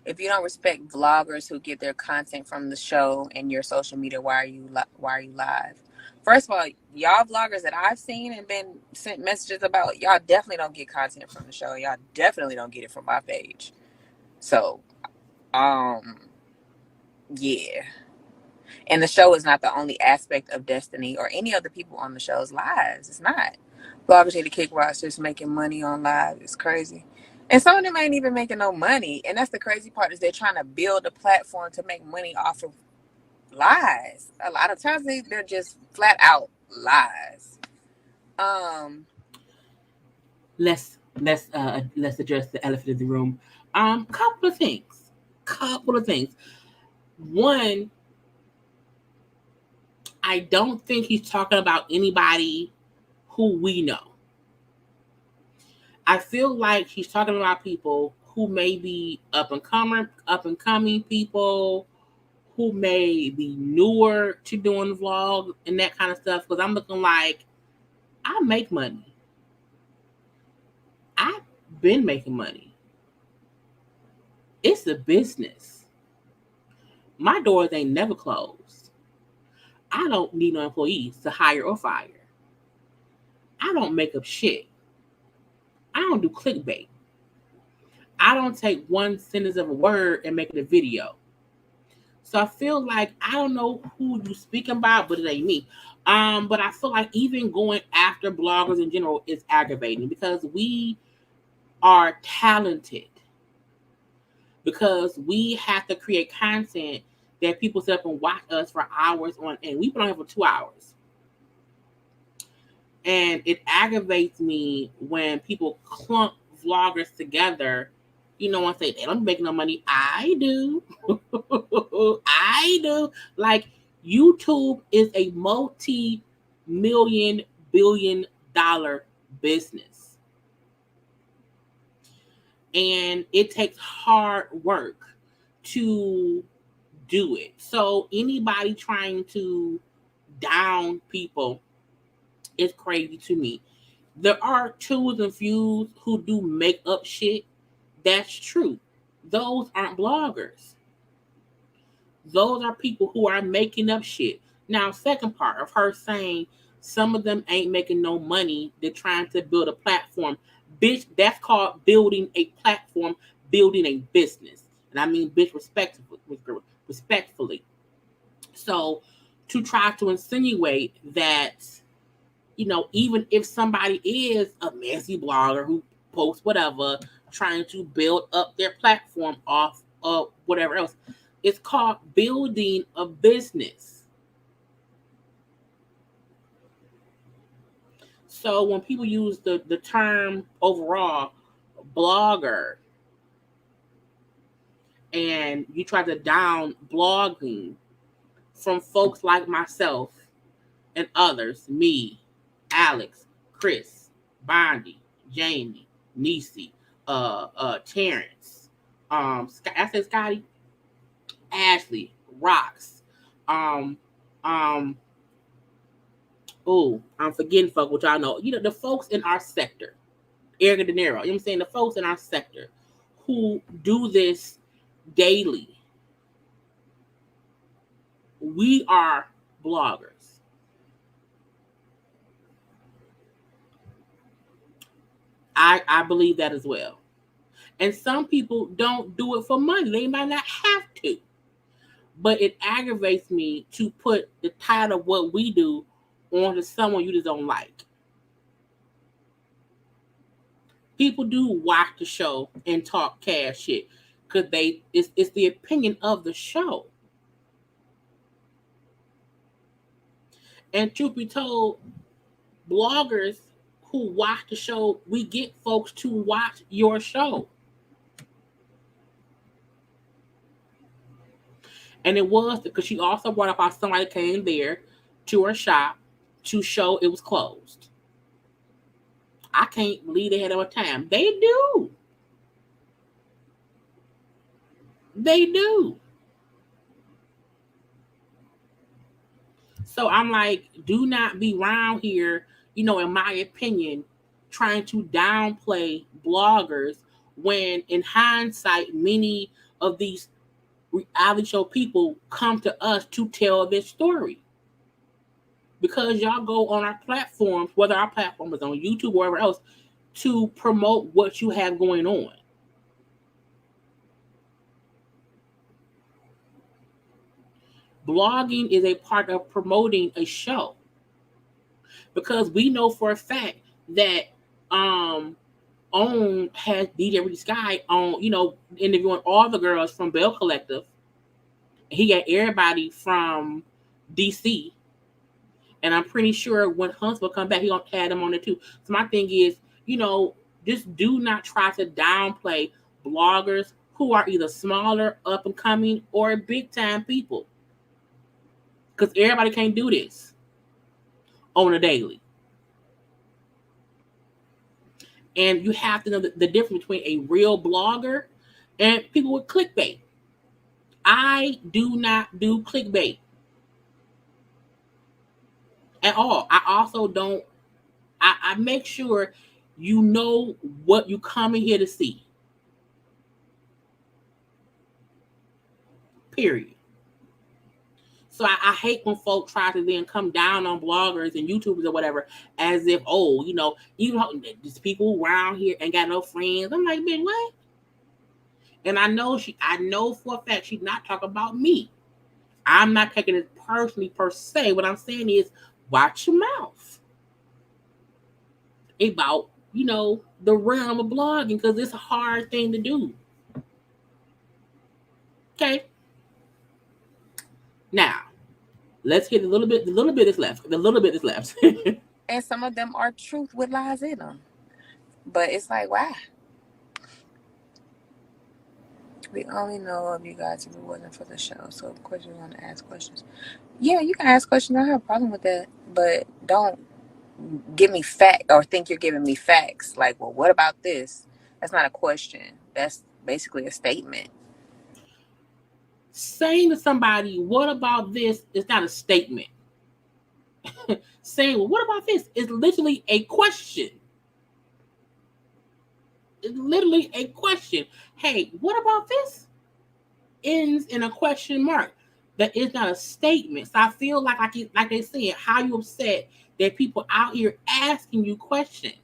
Speaker 5: If you don't respect vloggers who get their content from the show and your social media, why are you live? First of all, y'all vloggers that I've seen and been sent messages about, y'all definitely don't get content from the show. Y'all definitely don't get it from my page. So, yeah. And the show is not the only aspect of Destiny or any other people on the show's lives. It's not. Bloggers need to kick rocks just making money on live. It's crazy. And some of them ain't even making no money. And that's the crazy part is they're trying to build a platform to make money off of lies. A lot of times they're just flat out lies.
Speaker 1: Let's address the elephant in the room. Couple of things. One, I don't think he's talking about anybody who we know. I feel like he's talking about people who may be up and coming people who may be newer to doing vlogs and that kind of stuff. Because I'm looking like I make money. I've been making money. It's a business. My doors ain't never closed. I don't need no employees to hire or fire. I don't make up shit. I don't do clickbait. I don't take one sentence of a word and make it a video. So I feel like I don't know who you speaking about, but it ain't me. But I feel like even going after bloggers in general is aggravating because we are talented. Because we have to create content that people sit up and watch us for hours on end. We've been on here for 2 hours. And it aggravates me when people clump vloggers together, and say, they don't make no money. I do. I do. Like, YouTube is a multi-million, billion-dollar business. And it takes hard work to do it. So anybody trying to down people is crazy to me. There are twos and fews who do make up shit. That's true. Those aren't bloggers. Those are people who are making up shit. Now, second part of her saying some of them ain't making no money. They're trying to build a platform. Bitch, that's called building a platform, building a business. And I mean bitch respectfully. So to try to insinuate that, even if somebody is a messy blogger who posts whatever, trying to build up their platform off of whatever else, it's called building a business. So when people use the term overall blogger and you try to down blogging from folks like myself and others, me, Alex, Chris, Bondi, Jamie, Niecy, Terrence, I said Scotty, Ashley, Rocks, I'm forgetting folk, which I know. The folks in our sector, Erica De Niro, you know what I'm saying? The folks in our sector who do this daily, we are bloggers. I believe that as well. And some people don't do it for money. They might not have to. But it aggravates me to put the title of what we do onto someone you just don't like. People do watch the show and talk cash shit because it's the opinion of the show. And truth be told, bloggers who watch the show, we get folks to watch your show. And it was because she also brought up how somebody came there to her shop to show it was closed. I can't believe they had a time. They do. They do. So I'm like, do not be around here, in my opinion, trying to downplay bloggers when in hindsight, many of these reality show people come to us to tell their story. Because y'all go on our platforms, whether our platform is on YouTube or wherever else, to promote what you have going on. Blogging is a part of promoting a show. Because we know for a fact that OWN has DJ Ricky Sky on, interviewing all the girls from Bell Collective. He got everybody from DC. And I'm pretty sure when Huntsville come back, he gonna add them on it too. So my thing is, just do not try to downplay bloggers who are either smaller, up and coming, or big time people. Because everybody can't do this on a daily. And you have to know the difference between a real blogger and people with clickbait. I do not do clickbait at all. I also don't, I make sure you know what you coming here to see. Period. So I hate when folks try to then come down on bloggers and YouTubers or whatever as if, these people around here ain't got no friends. I'm like, bitch, what? And I know for a fact she's not talking about me. I'm not taking it personally per se. What I'm saying is watch your mouth about, the realm of blogging because it's a hard thing to do. Okay. Now, let's get the little bit that's left. The little bit that's left.
Speaker 5: And some of them are truth with lies in them. But it's like, why? We only know of you guys if it wasn't for the show. So, of course, you want to ask questions. Yeah, you can ask questions. I don't have a problem with that. But don't give me fact or think you're giving me facts. Like, well, what about this? That's not a question. That's basically a statement.
Speaker 1: Saying to somebody, what about this, is not a statement. Saying, well, what about this, is literally a question. It's literally a question. Hey, what about this? Ends in a question mark. That is not a statement. So I feel like they said, how you upset that people out here asking you questions.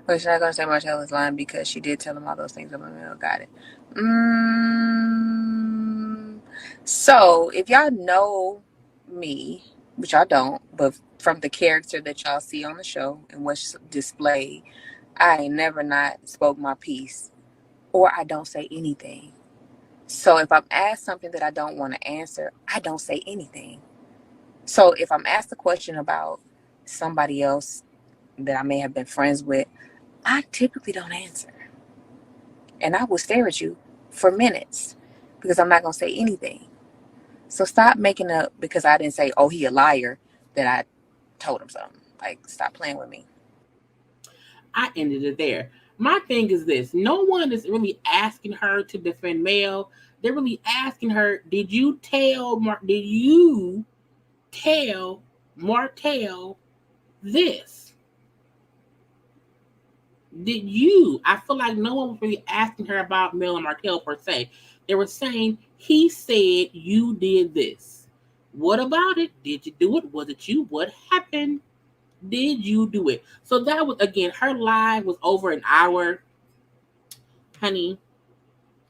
Speaker 5: But she's not gonna say Martell is lying because she did tell him all those things. Got it. So if y'all know me, which y'all don't, but from the character that y'all see on the show and what's displayed, I ain't never not spoke my piece, or I don't say anything. So if I'm asked something that I don't want to answer, I don't say anything. So if I'm asked a question about somebody else that I may have been friends with, I typically don't answer. And I will stare at you for minutes because I'm not going to say anything. So stop making up because I didn't say, oh, he a liar, that I told him something. Like, stop playing with me.
Speaker 1: I ended it there. My thing is this. No one is really asking her to defend Mel. They're really asking her, did you tell Martell this? Did you? I feel like no one was really asking her about Mel and Martell per se. They were saying, he said you did this. What about it? Did you do it? Was it you? What happened? Did you do it? So that was, again, her live was over an hour, honey.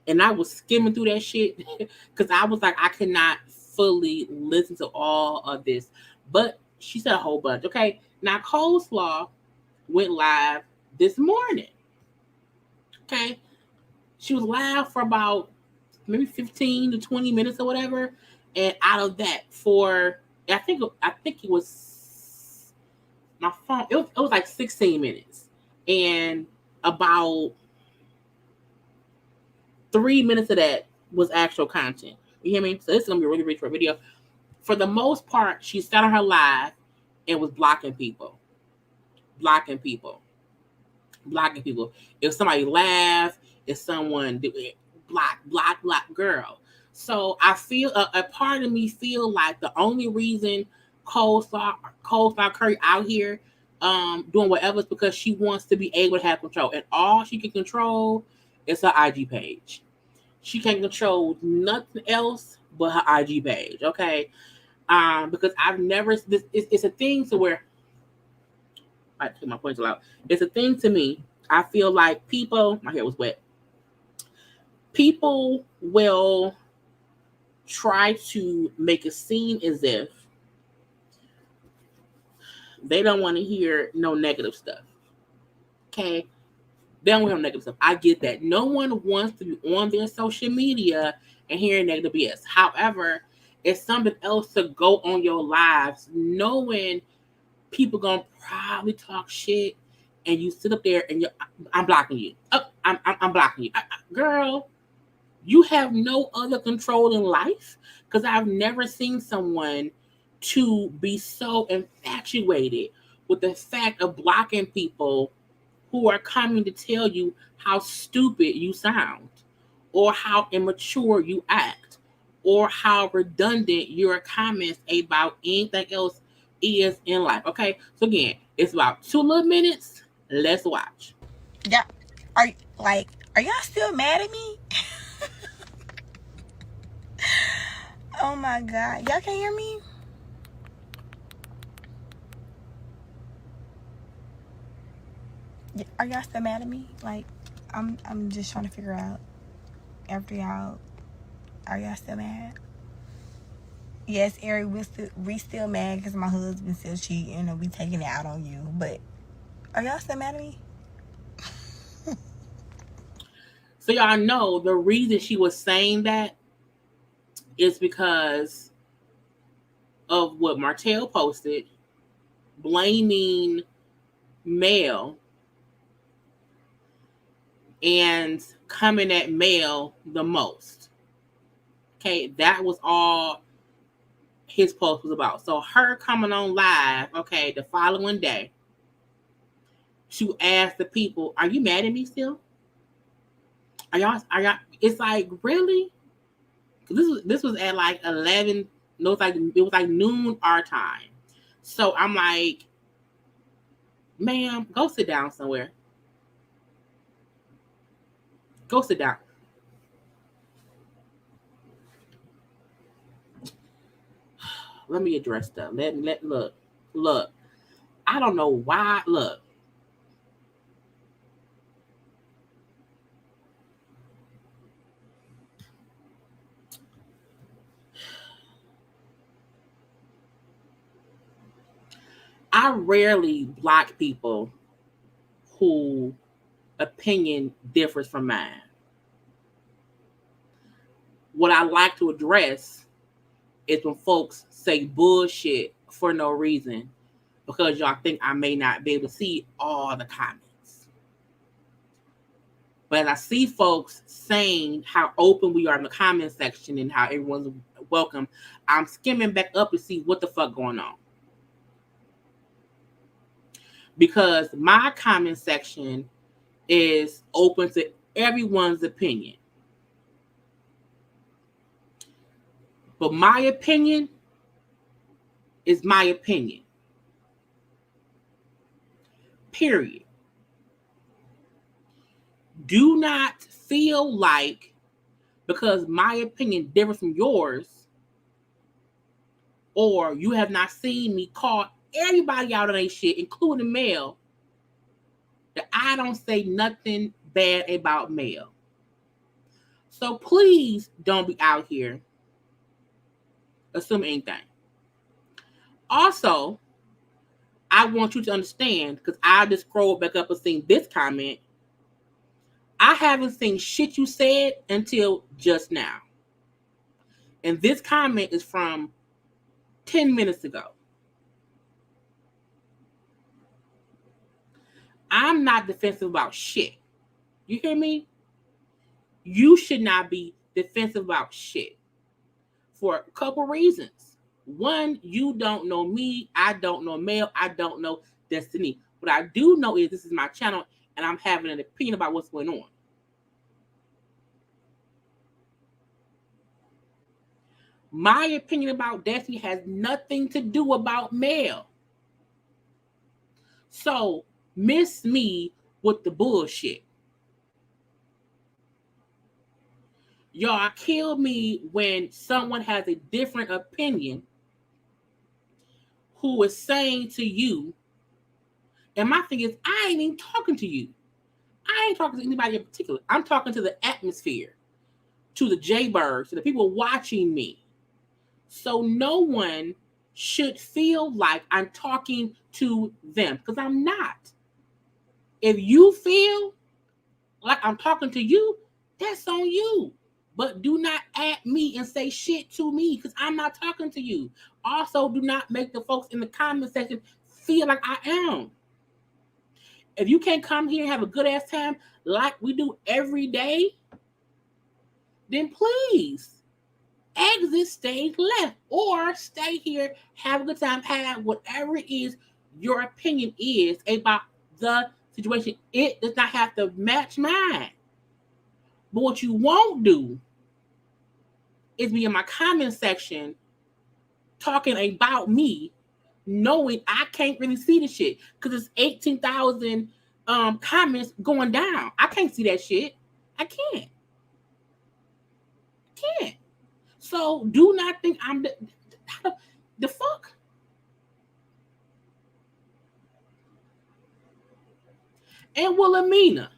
Speaker 1: And I was skimming through that shit because I was like, I cannot fully listen to all of this. But she said a whole bunch. Okay. Now, Coleslaw went live this morning. Okay. She was live for about maybe 15 to 20 minutes or whatever. And out of that, for think it was my phone. It was like 16 minutes, and about 3 minutes of that was actual content. You hear me? So this is gonna be a really short video. For the most part, she sat on her live and was blocking people, blocking people, blocking people. If somebody laughed, if someone did block, girl. So I feel a part of me feel like the only reason Coleslaw Curry out here doing whatever is because she wants to be able to have control, and all she can control is her IG page. She can't control nothing else but her IG page. Okay, because I've never it's a thing to where I take my points out. It's a thing to me. I feel like people. My hair was wet. People will try to make a scene as if they don't want to hear no negative stuff. Okay? They don't want to hear negative stuff. I get that. No one wants to be on their social media and hearing negative BS. However, it's something else to go on your lives knowing people gonna probably talk shit and you sit up there and I'm blocking you. I'm blocking you. Girl, you have no other control in life, because I've never seen someone to be so infatuated with the fact of blocking people who are coming to tell you how stupid you sound, or how immature you act, or how redundant your comments about anything else is in life. Okay, so again, it's about 2 little minutes. Let's watch.
Speaker 5: Yeah, are y'all still mad at me? Oh my God, y'all can't hear me? Are y'all still mad at me? Like, I'm just trying to figure out, after y'all, are y'all still mad? Yes, Aries, we still mad because my husband still cheating and we taking it out on you. But are y'all still mad at me?
Speaker 1: So y'all know the reason she was saying that is because of what Martell posted, blaming Mel and coming at Mel the most. Okay, that was all his post was about. So her coming on live, okay, the following day, she asked the people, "Are you mad at me still? Are y'all? It's like, really?" This was at like 11. No, it was like noon our time. So I'm like, ma'am, go sit down somewhere. Go sit down. Let me address that. Look. I don't know why. Look. I rarely block people who opinion differs from mine. What I like to address is when folks say bullshit for no reason because y'all think I may not be able to see all the comments. But I see folks saying how open we are in the comment section and how everyone's welcome, I'm skimming back up to see what the fuck going on. Because my comment section is open to everyone's opinion. But my opinion is my opinion. Period. Do not feel like because my opinion differs from yours, or you have not seen me call everybody out on their shit, including Mel, that I don't say nothing bad about Mel. So please don't be out here assuming anything. Also, I want you to understand, because I just scrolled back up and seen this comment. I haven't seen shit you said until just now. And this comment is from 10 minutes ago. I'm not defensive about shit. You hear me? You should not be defensive about shit for a couple reasons. One, you don't know me. I don't know Mel. I don't know Destiny. What I do know is this is my channel and I'm having an opinion about what's going on. My opinion about Destiny has nothing to do about Mel. So, miss me with the bullshit. Y'all kill me when someone has a different opinion who is saying to you, and my thing is, I ain't even talking to you. I ain't talking to anybody in particular. I'm talking to the atmosphere, to the JayBirds, to the people watching me. So no one should feel like I'm talking to them, because I'm not. If you feel like I'm talking to you, that's on you. But do not at me and say shit to me, because I'm not talking to you. Also, do not make the folks in the comment section feel like I am. If you can't come here and have a good ass time like we do every day, then please exit stage left or stay here, have a good time, have whatever it is your opinion is about the situation. It does not have to match mine. But what you won't do is be in my comment section talking about me, knowing I can't really see the shit because it's 18,000 comments going down. I can't see that shit. I can't. So do not think I'm the fuck. And Wilhelmina,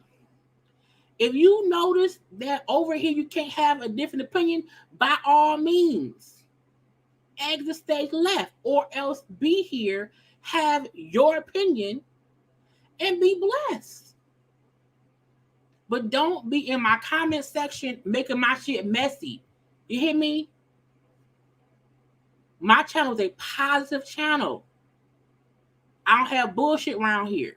Speaker 1: if you notice that over here you can't have a different opinion, by all means, exit stage left or else be here, have your opinion, and be blessed. But don't be in my comment section making my shit messy. You hear me? My channel is a positive channel. I don't have bullshit around here.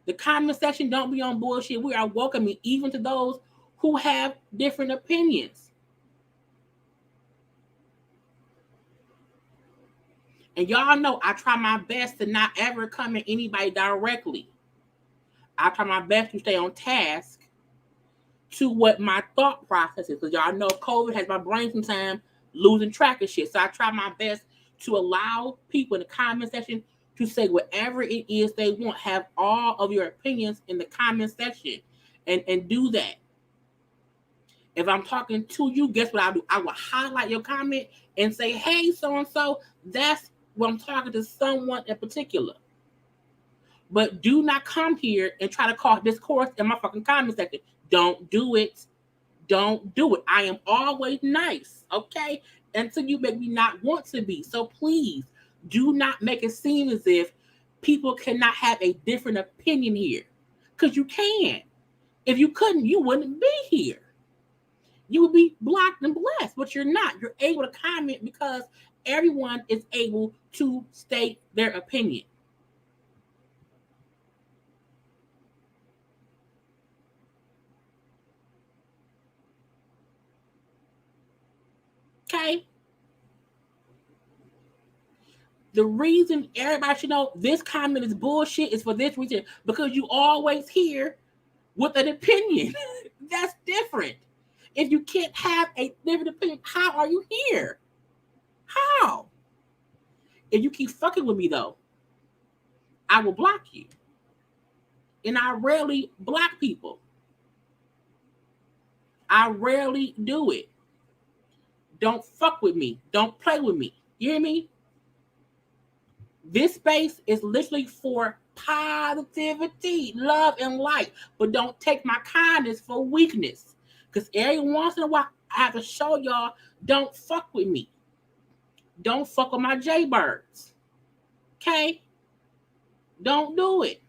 Speaker 1: The comment section don't be on bullshit. We are welcoming even to those who have different opinions. And y'all know I try my best to not ever come at anybody directly. I try my best to stay on task to what my thought process is. Because y'all know COVID has my brain sometimes losing track of shit. So I try my best to allow people in the comment section to say whatever it is they want. Have all of your opinions in the comment section and do that. If I'm talking to you, guess what I'll do? I will highlight your comment and say, hey, so-and-so, that's what I'm talking to someone in particular. But do not come here and try to cause discourse in my fucking comment section. Don't do it. Don't do it. I am always nice, okay? Until you make me not want to be. So please, do not make it seem as if people cannot have a different opinion here. Because you can. If you couldn't, you wouldn't be here. You would be blocked and blessed, but you're not. You're able to comment because everyone is able to state their opinion. Okay? The reason everybody should know this comment is bullshit is for this reason, because you always here with an opinion. That's different. If you can't have a different opinion, how are you here? How? If you keep fucking with me, though, I will block you. And I rarely block people. I rarely do it. Don't fuck with me. Don't play with me. You hear me? This space is literally for positivity, love, and light. But don't take my kindness for weakness. Because every once in a while, I have to show y'all, don't fuck with me. Don't fuck with my JayBirds. Okay? Don't do it.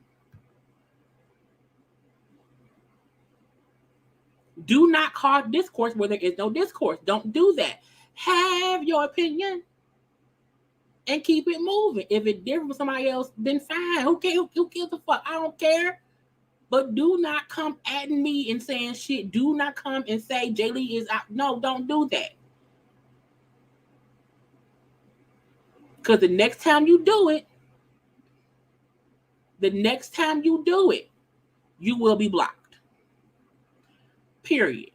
Speaker 1: Do not cause discourse where there is no discourse. Don't do that. Have your opinion, and keep it moving. If it's different from somebody else, then fine. Who cares? Who gives a fuck? I don't care. But do not come at me and saying shit. Do not come and say Jaylee is out. No, don't do that. Because the next time you do it, you will be blocked. Period.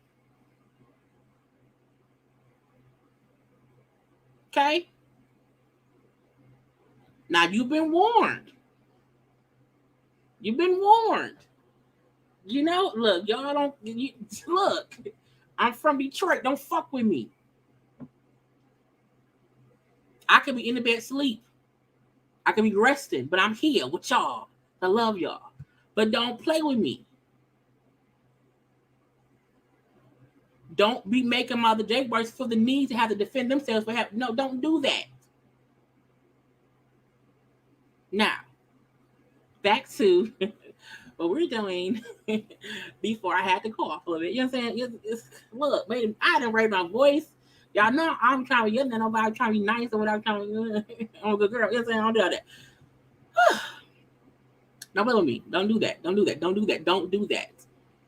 Speaker 1: Okay? Now you've been warned. You've been warned. You know, look, y'all don't look. I'm from Detroit. Don't fuck with me. I could be in the bed sleep. I could be resting, but I'm here with y'all. I love y'all. But don't play with me. Don't be making my other JayBirds feel the need to have to defend themselves for having. No, don't do that. Now, back to what we're doing before I had to cough a little bit. You know what I'm saying? Look, baby, I didn't raise my voice. Y'all know I'm trying to yell at nobody. I'm trying to be nice or whatever. I'm a good girl. You know what I'm saying? I don't do all that. Don't play with me. Don't do that. Don't do that. Don't do that. Don't do that.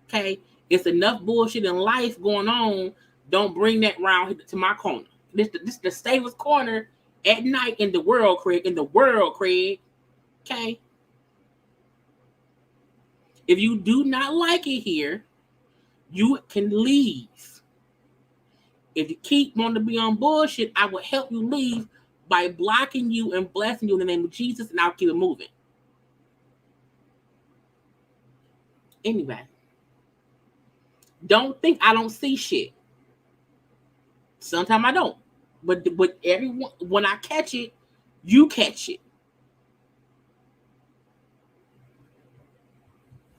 Speaker 1: Okay? It's enough bullshit in life going on. Don't bring that round to my corner. This the safest corner at night in the world, Craig. In the world, Craig. Okay? If you do not like it here, you can leave. If you keep wanting to be on bullshit, I will help you leave by blocking you and blessing you in the name of Jesus, and I'll keep it moving. Anyway, don't think I don't see shit. Sometimes I don't. But everyone, when I catch it, you catch it.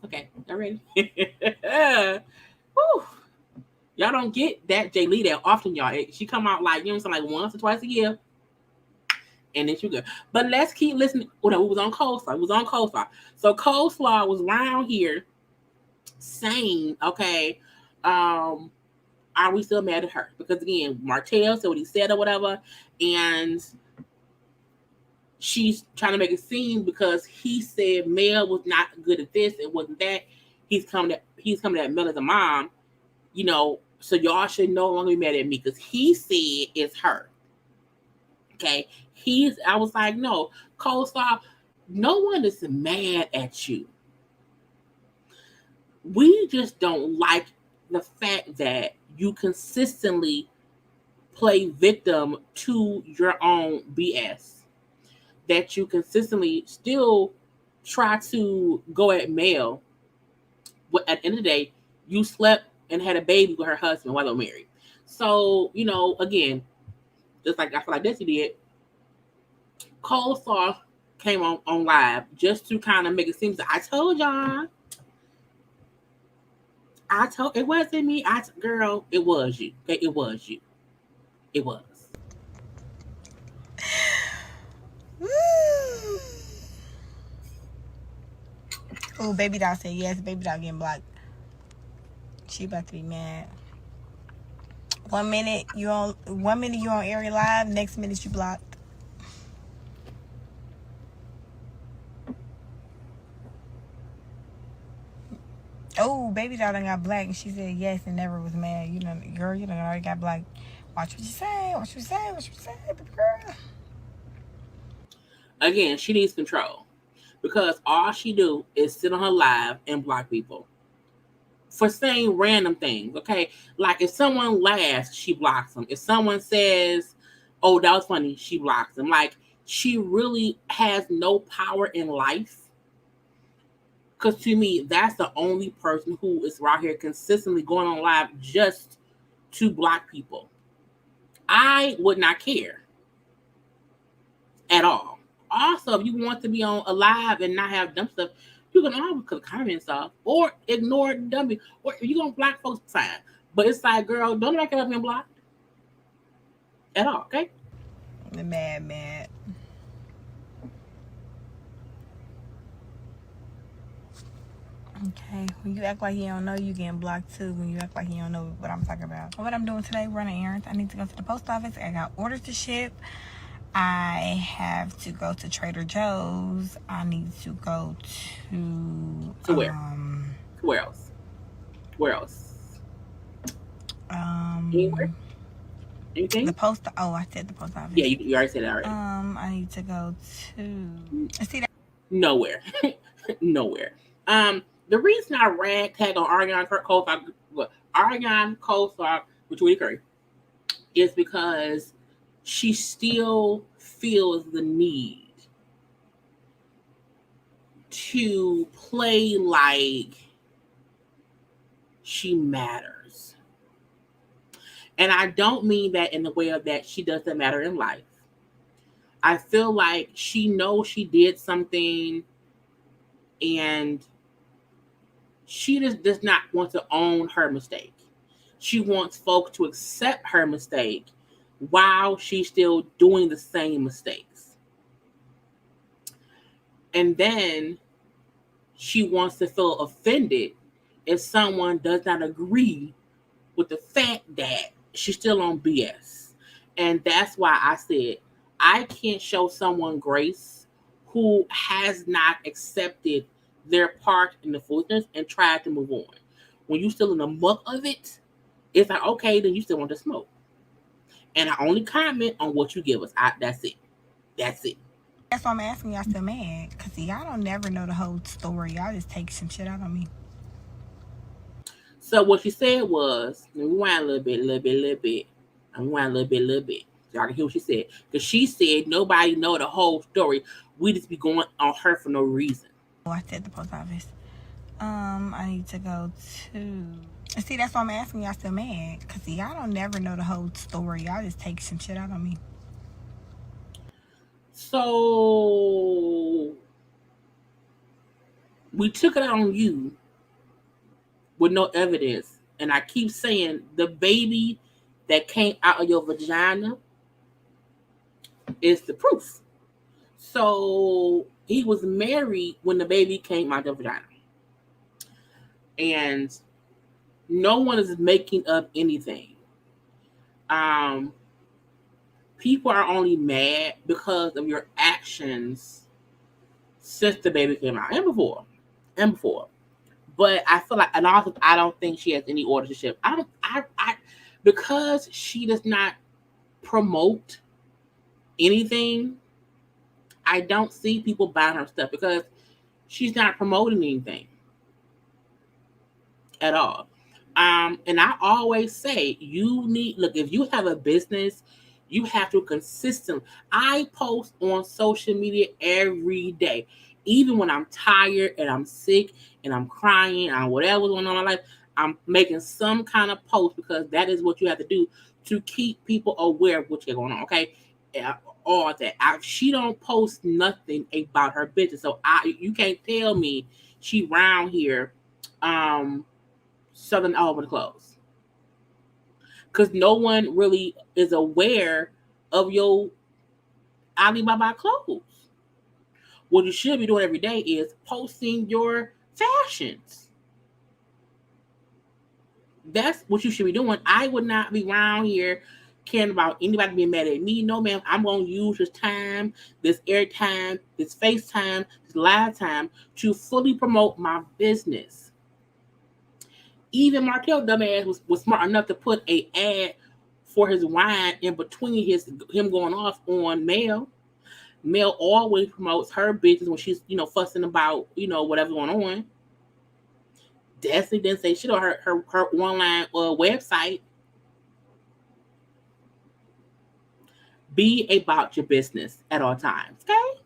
Speaker 1: Okay, y'all ready? Whew. Y'all don't get that Jaylee that often, y'all. She come out like, you know what I'm saying, like once or twice a year. And then she good. But let's keep listening. Oh, no, we was on Coleslaw. So Coleslaw was around here saying, okay, are we still mad at her? Because again, Martell said what he said or whatever, and she's trying to make it seem because he said Mel was not good at this, it wasn't that. He's coming at Mel as a mom, you know. So y'all should no longer be mad at me because he said it's her. Okay, I was like, no, Coleslaw, no one is mad at you. We just don't like the fact that you consistently play victim to your own BS. That you consistently still try to go at Mel. But at the end of the day, you slept and had a baby with her husband while they were married. So, you know, again, just like I feel like this he did, Coleslaw came on live just to kind of make it seem like I told y'all. It wasn't me. Girl, it was you. Okay, it was you. It was.
Speaker 5: Oh, baby doll said yes. Baby doll getting blocked. She about to be mad. 1 minute you on Aries live. Next minute you blocked. Oh, baby doll done got black, and she said yes and never was mad. You know, girl, you done already got black. Watch what you say. Watch what you say. Watch what you say, baby girl.
Speaker 1: Again, she needs control because all she do is sit on her live and block people for saying random things. Okay, like if someone laughs, she blocks them. If someone says, "Oh, that was funny," she blocks them. Like she really has no power in life. Because to me, that's the only person who is right here consistently going on live just to block people. I would not care at all. Also, if you want to be on alive and not have dumb stuff, you can always comment stuff or ignore dummy. Or if you're going to block folks, fine. But it's like, girl, don't make it up being blocked at all, okay?
Speaker 5: The mad. Okay, when you act like you don't know, you getting blocked too. When you act like you don't know what I'm talking about. What I'm doing today, running errands. I need to go to the post office. I got orders to ship. I have to go to Trader Joe's. I need to go to
Speaker 1: So where? Where else? Where else? Anywhere? Anything?
Speaker 5: The post. Oh, I said the post office.
Speaker 1: Yeah, you already said that already.
Speaker 5: I need to go to. See that?
Speaker 1: Nowhere. Nowhere. The reason I ragtag on Ariana Coulthard with Tweety Curry is because she still feels the need to play like she matters. And I don't mean that in the way of that she doesn't matter in life. I feel like she knows she did something and she just does not want to own her mistake. She wants folks to accept her mistake while she's still doing the same mistakes. And then she wants to feel offended if someone does not agree with the fact that she's still on BS. And that's why I said I can't show someone grace who has not accepted their part in the foolishness and tried to move on. When you're still in the muck of it, it's like, okay, then you still want to smoke. And I only comment on what you give us. That's it. That's it.
Speaker 5: That's why I'm asking y'all still mad. Because y'all don't never know the whole story. Y'all just take some shit out on me.
Speaker 1: So what she said was, we rewind a little bit. I'm rewind a little bit. Y'all can hear what she said. Because she said nobody know the whole story. We just be going on her for no reason.
Speaker 5: Oh, I said the post office. I need to go to. See, that's why I'm asking y'all still mad. Because y'all don't never know the whole story. Y'all just take some shit out on me.
Speaker 1: So we took it out on you with no evidence. And I keep saying the baby that came out of your vagina is the proof. So he was married when the baby came out of the vagina. And no one is making up anything. People are only mad because of your actions since the baby came out and before. But I feel like, and also I don't think she has any authorship. Because she does not promote anything. I don't see people buying her stuff because she's not promoting anything at all. And I always say, if you have a business, you have to consistently. I post on social media every day, even when I'm tired and I'm sick and I'm crying and whatever's going on in my life. I'm making some kind of post because that is what you have to do to keep people aware of what's going on. Okay, all that. She don't post nothing about her business, so you can't tell me she round here, selling all over the clothes, because no one really is aware of your Alibaba clothes. What you should be doing every day is posting your fashions. That's what you should be doing. I would not be around here caring about anybody being mad at me. No, ma'am. I'm going to use this time, this airtime, this FaceTime, this live time to fully promote my business. Even Martell dumbass was smart enough to put a ad for his wine in between him going off on Mel. Mel always promotes her business when she's, fussing about, whatever's going on. Destiny didn't say shit on her online website. Be about your business at all times, okay?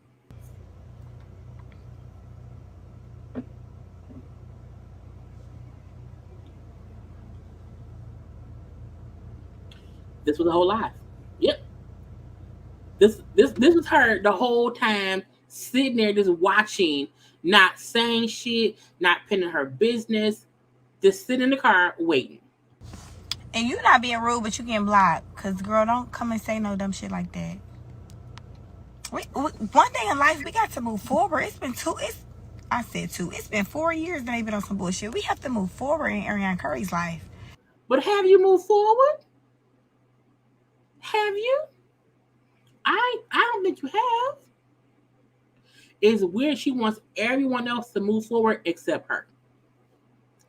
Speaker 1: This was a whole life. Yep. This was her the whole time, sitting there just watching, not saying shit, not pinning her business, just sitting in the car waiting.
Speaker 5: And you not being rude, but you getting blocked. Because, girl, don't come and say no dumb shit like that. One thing in life, we got to move forward. It's been 4 years that they've been on some bullshit. We have to move forward in Ariana Curry's life.
Speaker 1: But have you moved forward? Have you? I don't think you have. It's weird. She wants everyone else to move forward except her.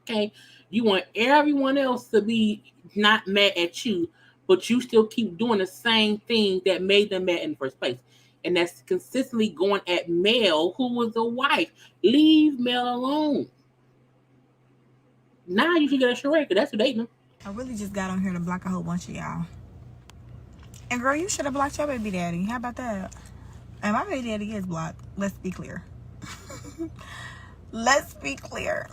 Speaker 1: Okay, you want everyone else to be not mad at you, but you still keep doing the same thing that made them mad in the first place. And that's consistently going at Mel, who was the wife. Leave Mel alone. Now you should get a charade, because that's who dating him.
Speaker 7: I really just got on here to block a whole bunch of y'all. And girl, you should have blocked your baby daddy. How about that? And my baby daddy is blocked. Let's be clear. Let's be clear.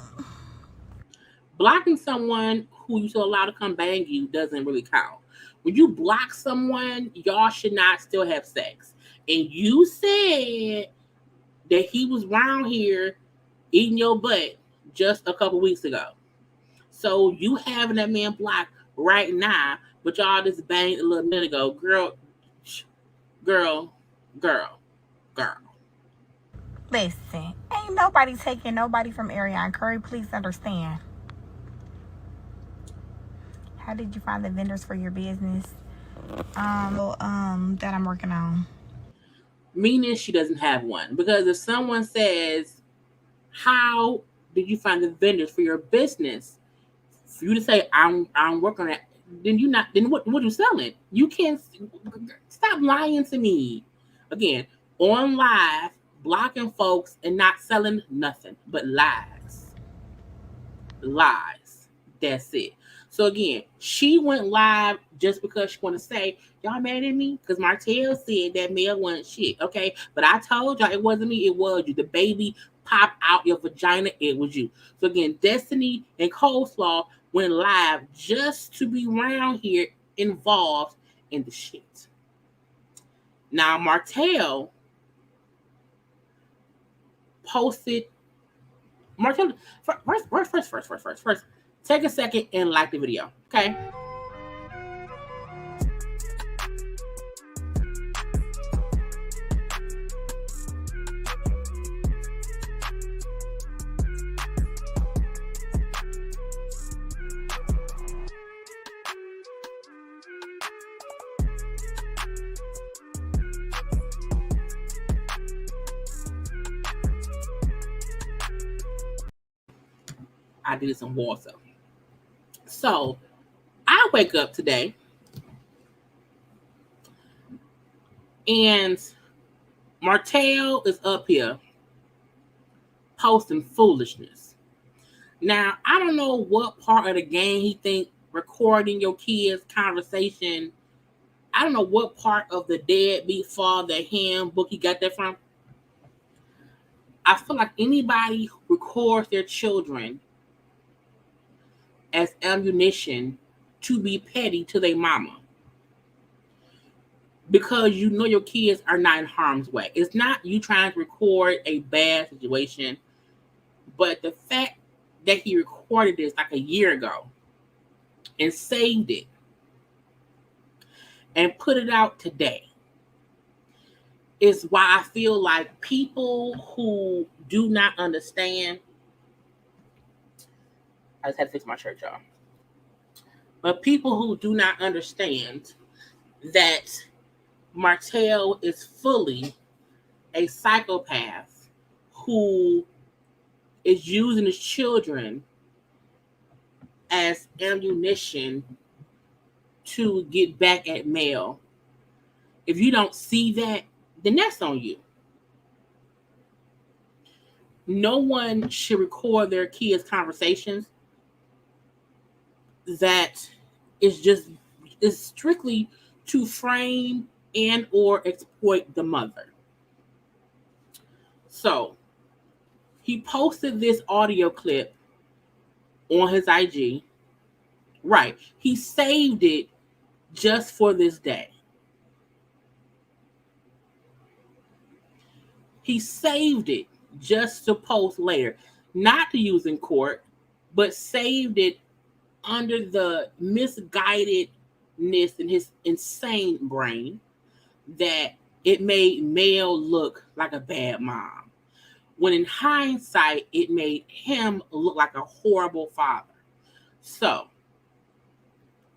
Speaker 1: Blocking someone who you still allow to come bang you doesn't really count. When you block someone, y'all should not still have sex. And you said that he was around here eating your butt just a couple weeks ago. So you having that man blocked right now, but y'all just banged a little minute ago. Girl.
Speaker 7: Listen, ain't nobody taking nobody from Ariana Curry. Please understand. How did you find the vendors for your business? That I'm working on.
Speaker 1: Meaning she doesn't have one. Because if someone says, how did you find the vendors for your business? For you to say, I'm working on it, then what you selling? You can't stop lying to me. Again, on live, blocking folks and not selling nothing but lies. Lies. That's it. So again, she went live just because she want to say, y'all mad at me? Because Martell said that Mel wasn't shit. Okay. But I told y'all it wasn't me, it was you. The baby popped out your vagina, it was you. So again, Destiny and Coleslaw went live just to be around here involved in the shit. Now Martell posted first. Take a second and like the video, okay? I did some water. So I wake up today and Martell is up here posting foolishness. Now, I don't know what part of the game he think recording your kids' conversation. I don't know what part of the deadbeat father handbook he got that from. I feel like anybody who records their children as ammunition to be petty to their mama, because you know your kids are not in harm's way. It's not you trying to record a bad situation, but the fact that he recorded this like a year ago and saved it and put it out today is why I feel like people who do not understand. I just had to fix my shirt, y'all. But people who do not understand that Martell is fully a psychopath who is using his children as ammunition to get back at Mel. If you don't see that, then that's on you. No one should record their kids' conversations. That is strictly to frame and or exploit the mother. So he posted this audio clip on his IG. Right. He saved it just for this day. He saved it just to post later, not to use in court, but saved it under the misguidedness in his insane brain that it made Mel look like a bad mom, when in hindsight, it made him look like a horrible father. So,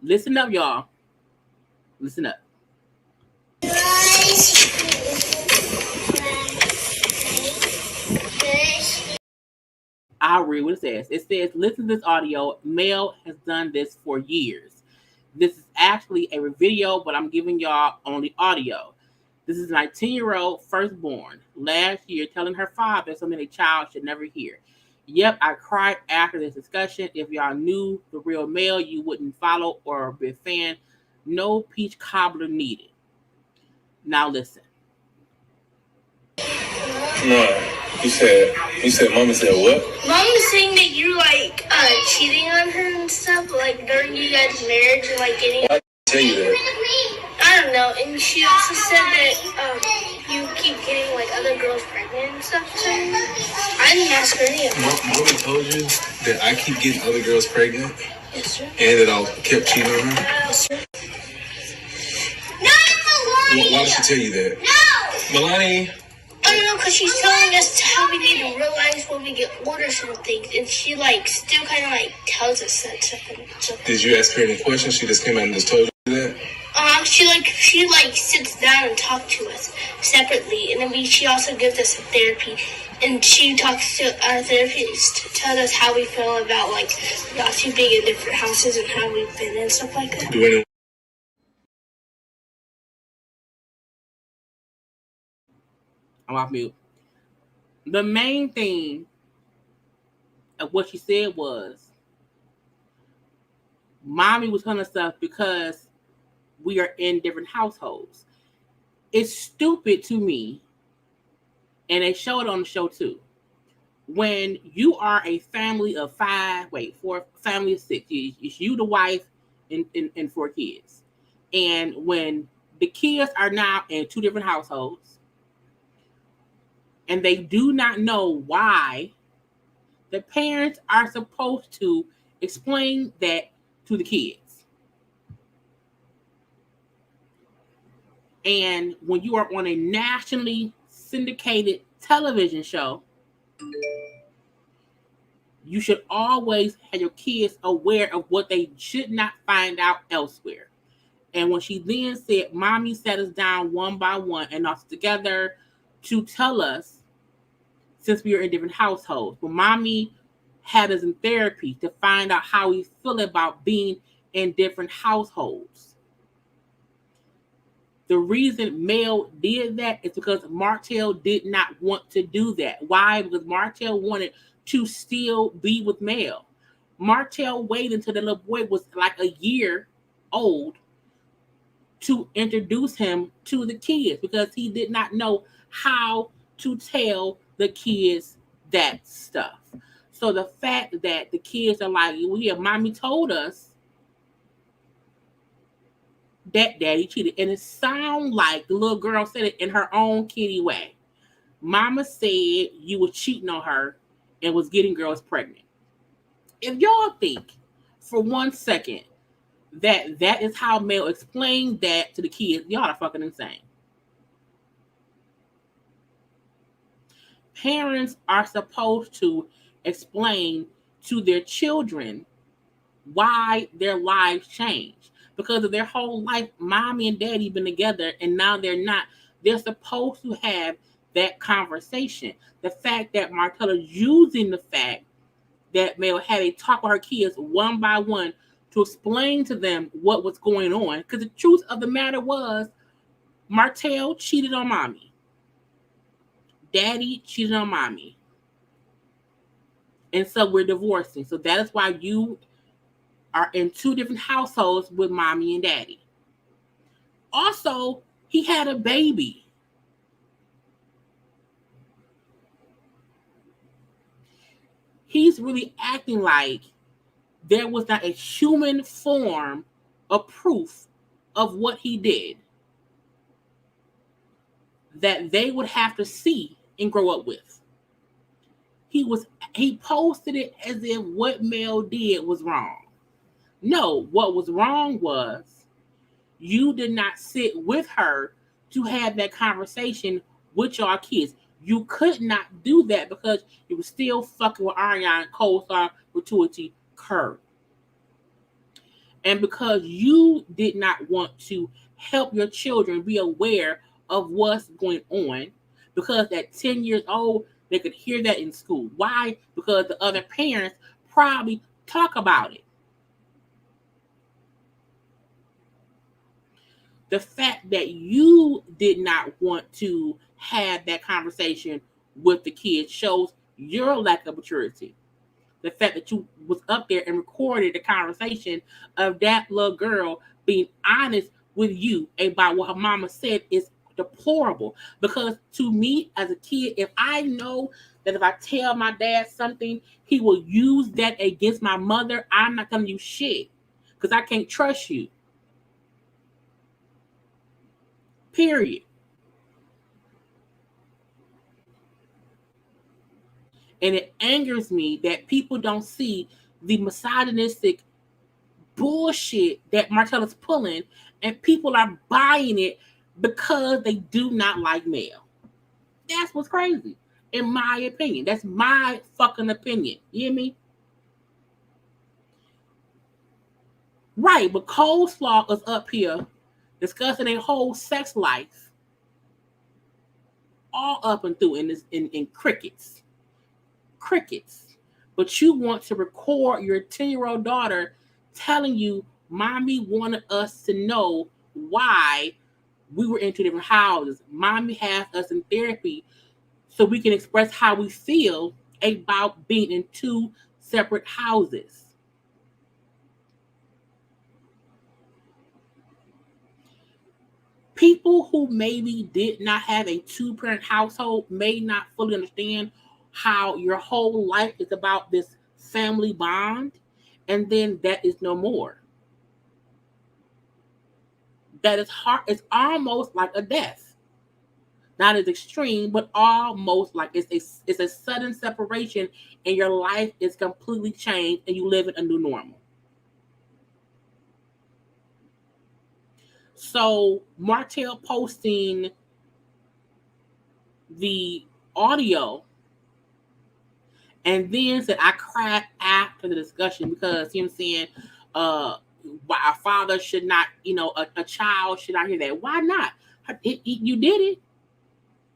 Speaker 1: listen up, y'all. Listen up. I'll read what it says. It says, listen to this audio. Mel has done this for years. This is actually a video, but I'm giving y'all only audio. This is my 10-year-old firstborn last year telling her father something a child should never hear. Yep, I cried after this discussion. If y'all knew the real Mel, you wouldn't follow or be a fan. No peach cobbler needed. Now listen.
Speaker 8: No, you said, Mama said what?
Speaker 9: Mom was saying that you're like cheating on her and stuff, like during you guys' marriage and like getting.
Speaker 8: Why did I tell you that?
Speaker 9: I don't know. And she also said that you keep getting like other girls pregnant and stuff. So I didn't ask her any of that.
Speaker 8: Mama told you that I keep getting other girls pregnant?
Speaker 9: Yes, sir.
Speaker 8: And that I kept cheating on her?
Speaker 9: Yes, sir.
Speaker 8: Why did she tell you that?
Speaker 9: No!
Speaker 8: Milani?
Speaker 9: I don't know, because she's telling us how we need to realize when we get orders and things, and she like still kind of like tells us that stuff.
Speaker 8: Did you ask her any questions? She just came out and just told you that?
Speaker 9: She sits down and talks to us separately, and then she also gives us a therapy, and she talks to our therapist to tell us how we feel about like us being in different houses and how we've been and stuff like that.
Speaker 8: Do anyone?
Speaker 1: I'm off mute. The main thing of what she said was, Mommy was telling us stuff because we are in different households. It's stupid to me, and they show it on the show too. When you are a family of family of 6, it's you, the wife, and 4 kids. And when the kids are now in 2 different households, and they do not know why, the parents are supposed to explain that to the kids. And when you are on a nationally syndicated television show, you should always have your kids aware of what they should not find out elsewhere. And when she then said, Mommy sat us down one by one and us together to tell us, since we are in different households, but Mommy had us in therapy to find out how we feel about being in different households. The reason Mel did that is because Martell did not want to do that. Why? Because Martell wanted to still be with Mel. Martell waited until the little boy was like a year old to introduce him to the kids because he did not know how to tell the kids that stuff. So the fact that the kids are like, well, yeah, Mommy told us that Daddy cheated. And it sounds like the little girl said it in her own kiddie way. Mama said you were cheating on her and was getting girls pregnant. If y'all think for 1 second that is how Mel explained that to the kids, y'all are fucking insane. Parents are supposed to explain to their children why their lives change. Because of their whole life, Mommy and Daddy been together and now they're not. They're supposed to have that conversation. The fact that Martell is using the fact that Mel had a talk with her kids one by one to explain to them what was going on. Because the truth of the matter was, Martell cheated on Mommy. Daddy cheated on Mommy. And so we're divorcing. So that is why you are in 2 different households with Mommy and Daddy. Also, he had a baby. He's really acting like there was not a human form of proof of what he did that they would have to see and grow up with. He posted it as if what Mel did was wrong. No, what was wrong was you did not sit with her to have that conversation with your kids. You could not do that because you were still fucking with Ariana, co-star, gratuity, Curry. And because you did not want to help your children be aware of what's going on, because at 10 years old, They could hear that in school. Why? Because the other parents probably talk about it. The fact that you did not want to have that conversation with the kids shows your lack of maturity. The fact that you was up there and recorded the conversation of that little girl being honest with you about what her mama said is deplorable. Because to me as a kid, if I know that if I tell my dad something, he will use that against my mother, I'm not telling you shit because I can't trust you. Period. And it angers me that people don't see the misogynistic bullshit that Martell is pulling, and people are buying it because they do not like male. That's what's crazy, in my opinion. That's my fucking opinion. You hear me? Right, but Coleslaw is up here discussing a whole sex life, all up and through in crickets. Crickets. But you want to record your 10-year-old daughter telling you, mommy wanted us to know why we were in two different houses. Mommy has us in therapy so we can express how we feel about being in two separate houses. People who maybe did not have a two-parent household may not fully understand how your whole life is about this family bond, and then that is no more. That is hard. It's almost like a death. Not as extreme, but almost like it's a sudden separation, and your life is completely changed, and you live in a new normal. So Martell posting the audio and then said, I cried after the discussion because him saying, why a father should not, a child should not hear that. Why not? You did it.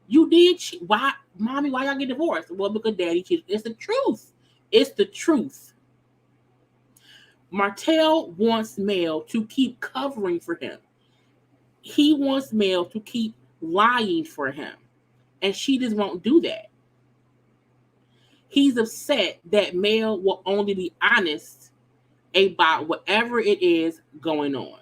Speaker 1: You did. Why, mommy, why y'all get divorced? Well, because daddy cheated. It's the truth. It's the truth. Martell wants Mel to keep covering for him. He wants Mel to keep lying for him. And she just won't do that. He's upset that Mel will only be honest about whatever it is going on.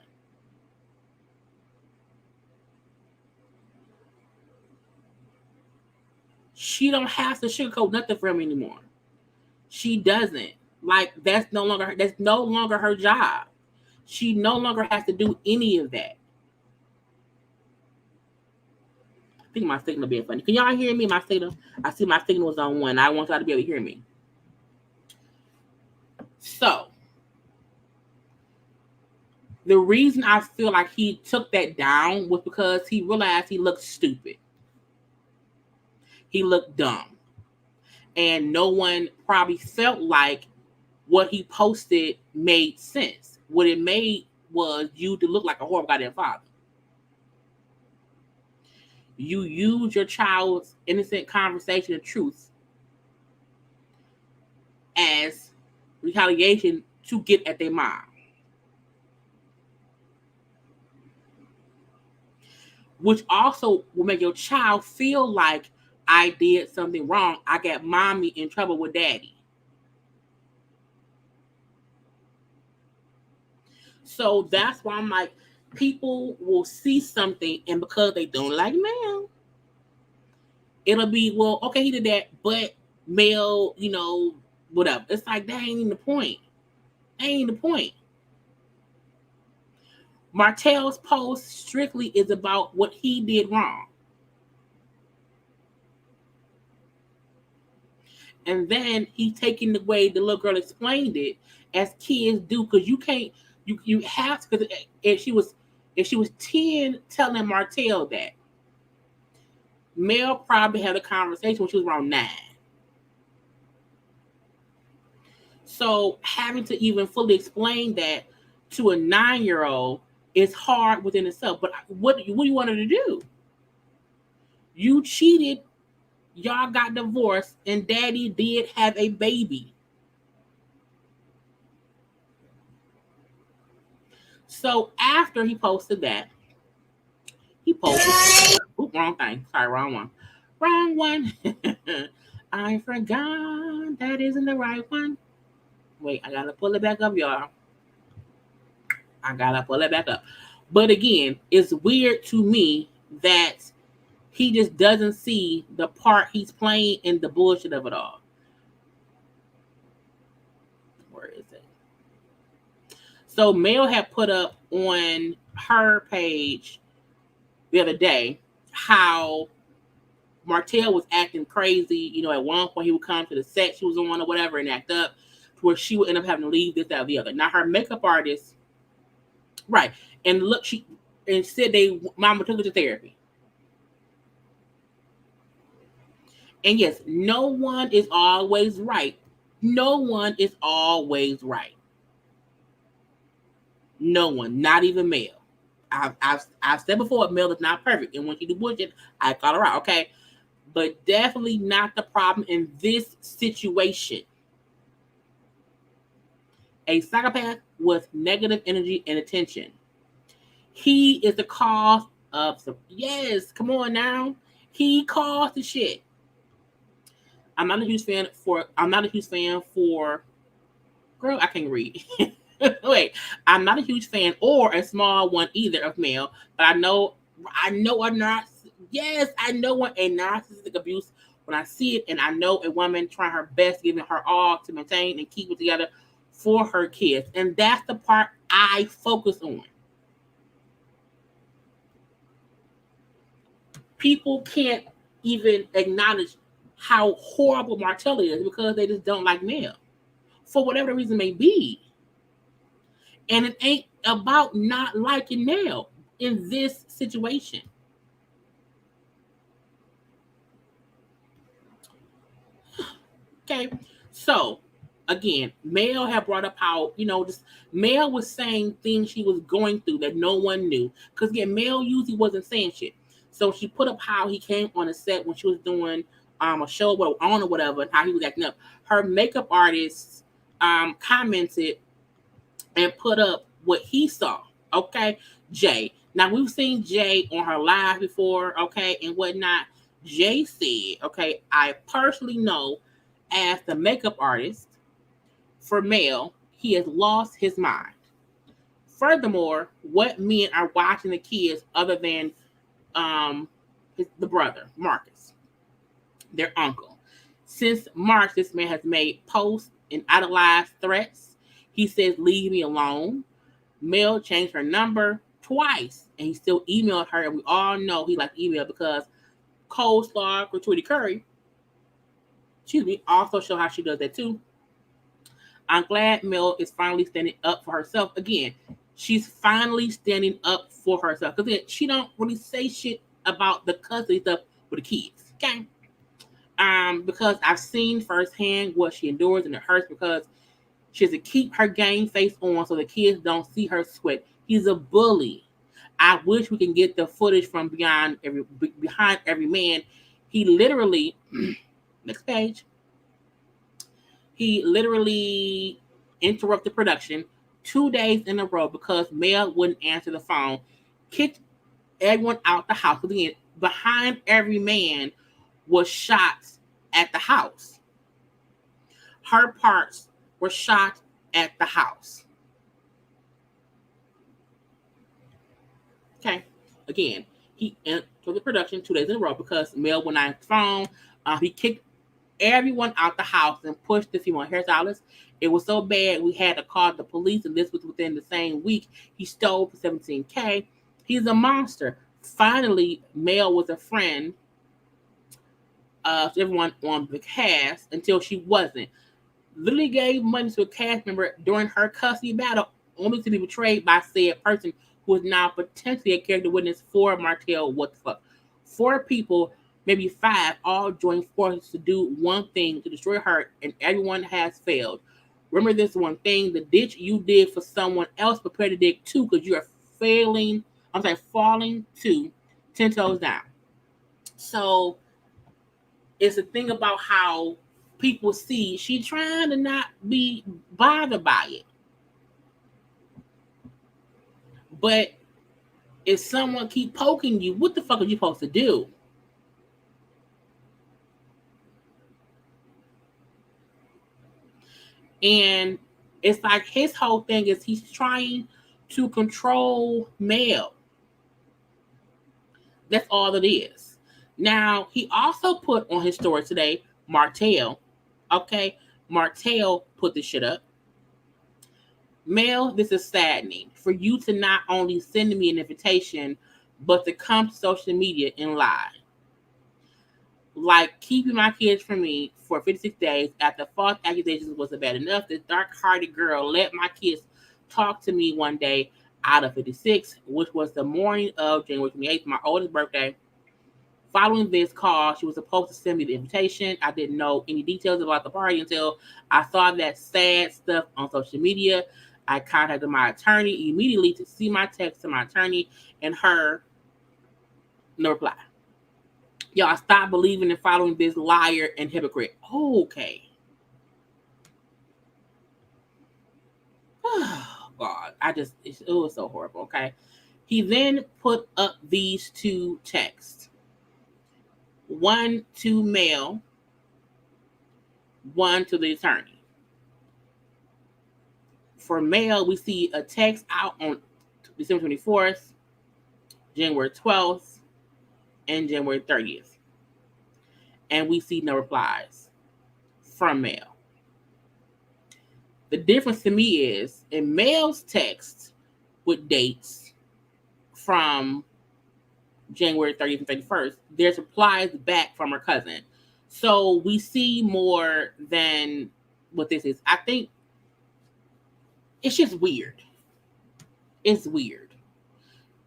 Speaker 1: She don't have to sugarcoat nothing for him anymore. She doesn't. Like that's no longer her job. She no longer has to do any of that. I think my signal being funny. Can y'all hear me? My signal. I see my signal is on 1. I want y'all to be able to hear me. So the reason I feel like he took that down was because he realized he looked stupid. He looked dumb. And no one probably felt like what he posted made sense. What it made was you to look like a horrible goddamn father. You use your child's innocent conversation of truth as retaliation to get at their mom. Which also will make your child feel like I did something wrong. I got mommy in trouble with daddy. So that's why I'm like, people will see something, and because they don't like Mel, it'll be, well, okay, he did that, but Mel, whatever. It's like, that ain't even the point. That ain't the point. Martell's post strictly is about what he did wrong. And then he taking the way the little girl explained it, as kids do, because you can't, you have to, because if she was 10 telling Martell that, Mel probably had a conversation when she was around 9. So having to even fully explain that to a 9-year-old is hard within itself. But what do you want her to do? You cheated y'all got divorced and daddy did have a baby. So after he posted that, he posted, oop, wrong thing. Sorry, wrong one. Wrong one. I forgot that isn't the right one. Wait, I gotta pull it back up, y'all. I gotta pull it back up. But again, it's weird to me that he just doesn't see the part he's playing in the bullshit of it all. Where is it? So Mel had put up on her page the other day how Martell was acting crazy. You know, at one point he would come to the set she was on or whatever and act up to where she would end up having to leave this, that, or the other. Now her makeup artist, right, and look, she and said mama took her to therapy. And yes, no one is always right. No one is always right. No one, not even Mel. I've said before, Mel is not perfect, and when she do bullshit, I call her out, okay? But definitely not the problem in this situation. A psychopath with negative energy and attention. He is the cause of some. Yes, come on now. He caused the shit. I'm not a huge fan for. Girl, I can't read. Wait, I'm not a huge fan or a small one either of Mel, but I know a narcissist. Yes, I know a narcissistic abuse when I see it, and I know a woman trying her best, giving her all to maintain and keep it together for her kids, and that's the part I focus on. People can't even acknowledge how horrible Martell is because they just don't like Mel, for whatever the reason may be. And it ain't about not liking Mel in this situation. Okay, so again, Mel had brought up how, just Mel was saying things she was going through that no one knew. Because again, Mel usually wasn't saying shit. So she put up how he came on a set when she was doing a show on or whatever, and how he was acting up. Her makeup artist commented and put up what he saw. Okay, Jay. Now we've seen Jay on her live before, okay, and whatnot. Jay said, okay, I personally know as the makeup artist for Mel, he has lost his mind. Furthermore, what men are watching the kids other than the brother, Marcus, their uncle? Since March, this man has made posts and idolized threats. He says, leave me alone. Mel changed her number twice, and he still emailed her, and we all know he liked email because Coleslaw Gratuity Curry, also show how she does that too. I'm glad Mel is finally standing up for herself. Again, she's finally standing up for herself. Because she don't really say shit about the custody stuff with the kids. Okay? Because I've seen firsthand what she endures, and it hurts because she has to keep her game face on so the kids don't see her sweat. He's a bully. I wish we can get the footage from behind every man. He literally, next page. He literally interrupted production 2 days in a row because Mel wouldn't answer the phone, kicked everyone out the house. Again, behind every man was shots at the house. Her parts were shot at the house. Okay. Again, he entered the production 2 days in a row because Mel went on the phone. He kicked everyone out the house and pushed the female hairstylist. It was so bad we had to call the police, and this was within the same week. He stole for $17K. He's a monster. Finally, Mel was a friend of everyone on the cast until she wasn't. Literally gave money to a cast member during her custody battle, only to be betrayed by said person who is now potentially a character witness for Martell. What the fuck? 4 people, maybe 5, all joined forces to do one thing to destroy her, and everyone has failed. Remember this one thing: the ditch you dig for someone else, prepare to dig too, because you are falling to 10 toes down. So it's a thing about how people see she trying to not be bothered by it. But if someone keep poking you, what the fuck are you supposed to do? And it's like his whole thing is he's trying to control Mel. That's all it is. Now, he also put on his story today, Martell. Okay, Martell put this shit up. Mel, this is saddening for you to not only send me an invitation, but to come to social media and lie. Like keeping my kids from me for 56 days after false accusations wasn't bad enough. This dark-hearted girl let my kids talk to me one day out of 56, which was the morning of January 28th, my oldest birthday. Following this call, she was supposed to send me the invitation. I didn't know any details about the party until I saw that sad stuff on social media. I contacted my attorney immediately to see my text to my attorney and her no reply. Y'all stop believing and following this liar and hypocrite. Okay. Oh, God. It was so horrible, okay? He then put up these two texts. One to Mel, one to the attorney. For Mel, we see a text out on December 24th, January 12th, and January 30th. And we see no replies from Mel. The difference to me is in Mel's text with dates from January 30th and 31st, there's replies back from her cousin. So we see more than what this is. I think it's just weird. It's weird.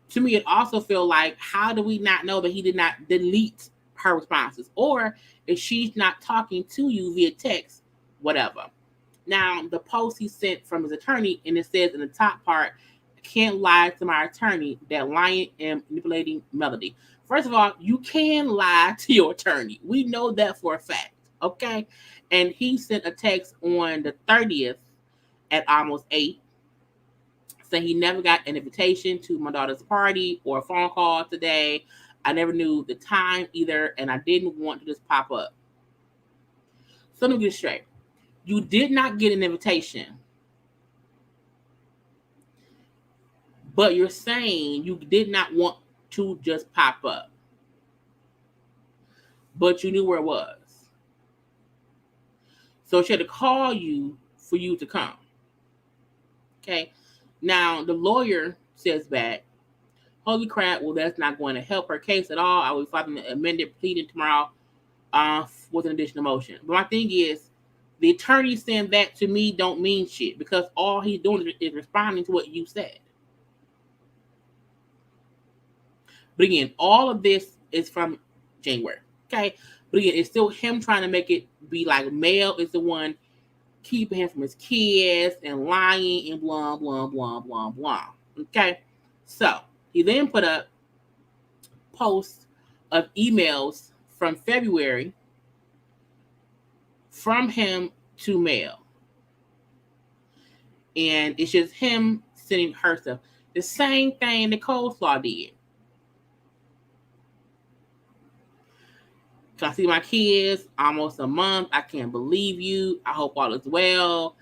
Speaker 1: To me, it also feels like, how do we not know that he did not delete her responses? Or if she's not talking to you via text, whatever. Now, the post he sent from his attorney, and it says in the top part, I can't lie to my attorney that lying and manipulating Melody. First of all, you can lie to your attorney. We know that for a fact, okay? And he sent a text on the 30th at almost 8, saying he never got an invitation to my daughter's party or a phone call today. I never knew the time either, and I didn't want to just pop up. So let me get it straight. You did not get an invitation, but you're saying you did not want to just pop up, but you knew where it was. So she had to call you for you to come. Okay. Now, the lawyer says back, holy crap, well, that's not going to help her case at all. I will file an amended pleading tomorrow with an additional motion. But my thing is, the attorney saying that to me don't mean shit, because all he's doing is responding to what you said. But again, all of this is from January. Okay. But again, it's still him trying to make it be like Mel is the one keeping him from his kids and lying and blah, blah, blah, blah, blah. Okay. So he then put up posts of emails from February from him to Mel. And it's just him sending her stuff. The same thing the Coleslaw did. Can I see my kids? Almost a month. I can't believe you. I hope all is well.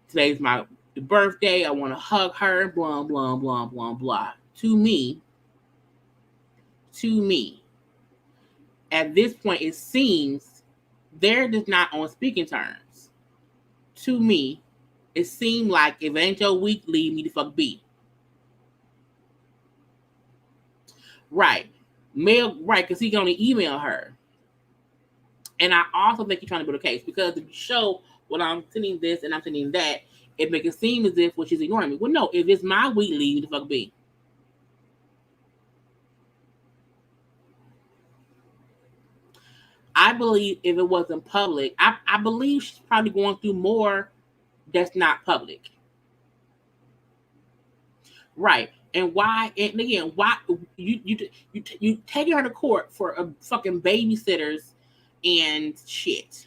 Speaker 1: Today's my birthday. I want to hug her. Blah, blah, blah, blah, blah. To me, at this point, it seems they're just not on speaking terms. To me, it seemed like if it ain't your week, leave me the fuck be. Right. Mel, right, because he can only email her. And I also think he's trying to build a case, because if you show, well, I'm sending this and I'm sending that, it makes it seem as if she's ignoring me. Well, no, if it's my week, leave me the fuck be. I believe if it wasn't public, I believe she's probably going through more that's not public. Right. And why? And again, why you taking her to court for a fucking babysitters and shit.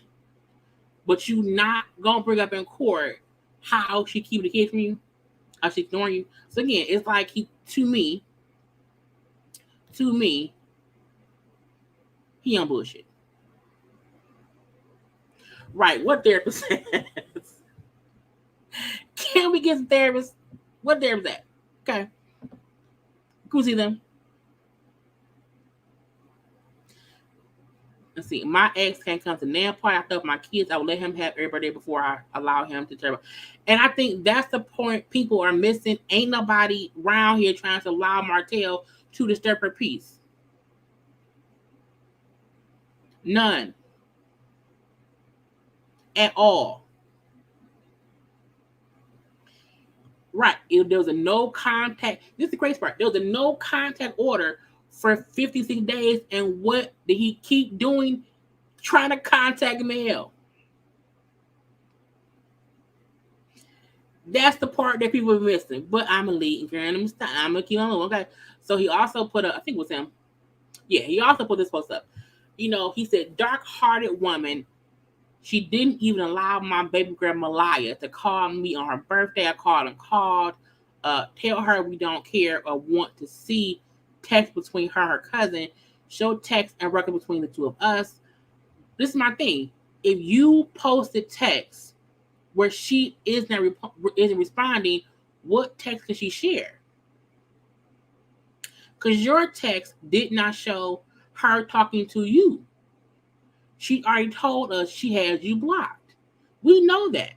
Speaker 1: But you not gonna bring up in court how she keep the kids from you, how she ignoring you. So again, it's like to me, he on bullshit. Right, what therapist says? Can we get some therapists? What therapist at? Okay. Can we see them? Let's see. My ex can't come to nail party. I thought my kids, I would let him have every birthday before I allow him to travel. And I think that's the point people are missing. Ain't nobody around here trying to allow Martell to disturb her peace. None. At all. Right. There was a no contact. This is the crazy part. There was a no contact order for 56 days. And what did he keep doing? Trying to contact Mel. That's the part that people are missing. But I'm a lead and I'm gonna keep on moving. Okay. So he also put up, I think it was him. Yeah, he also put this post up. You know, he said, dark-hearted woman. She didn't even allow my baby girl Malaya to call me on her birthday. I called and called. Tell her we don't care or want to see text between her and her cousin. Show text and record between the two of us. This is my thing. If you posted text where she isn't responding, what text can she share? Because your text did not show her talking to you. She already told us she has you blocked. We know that.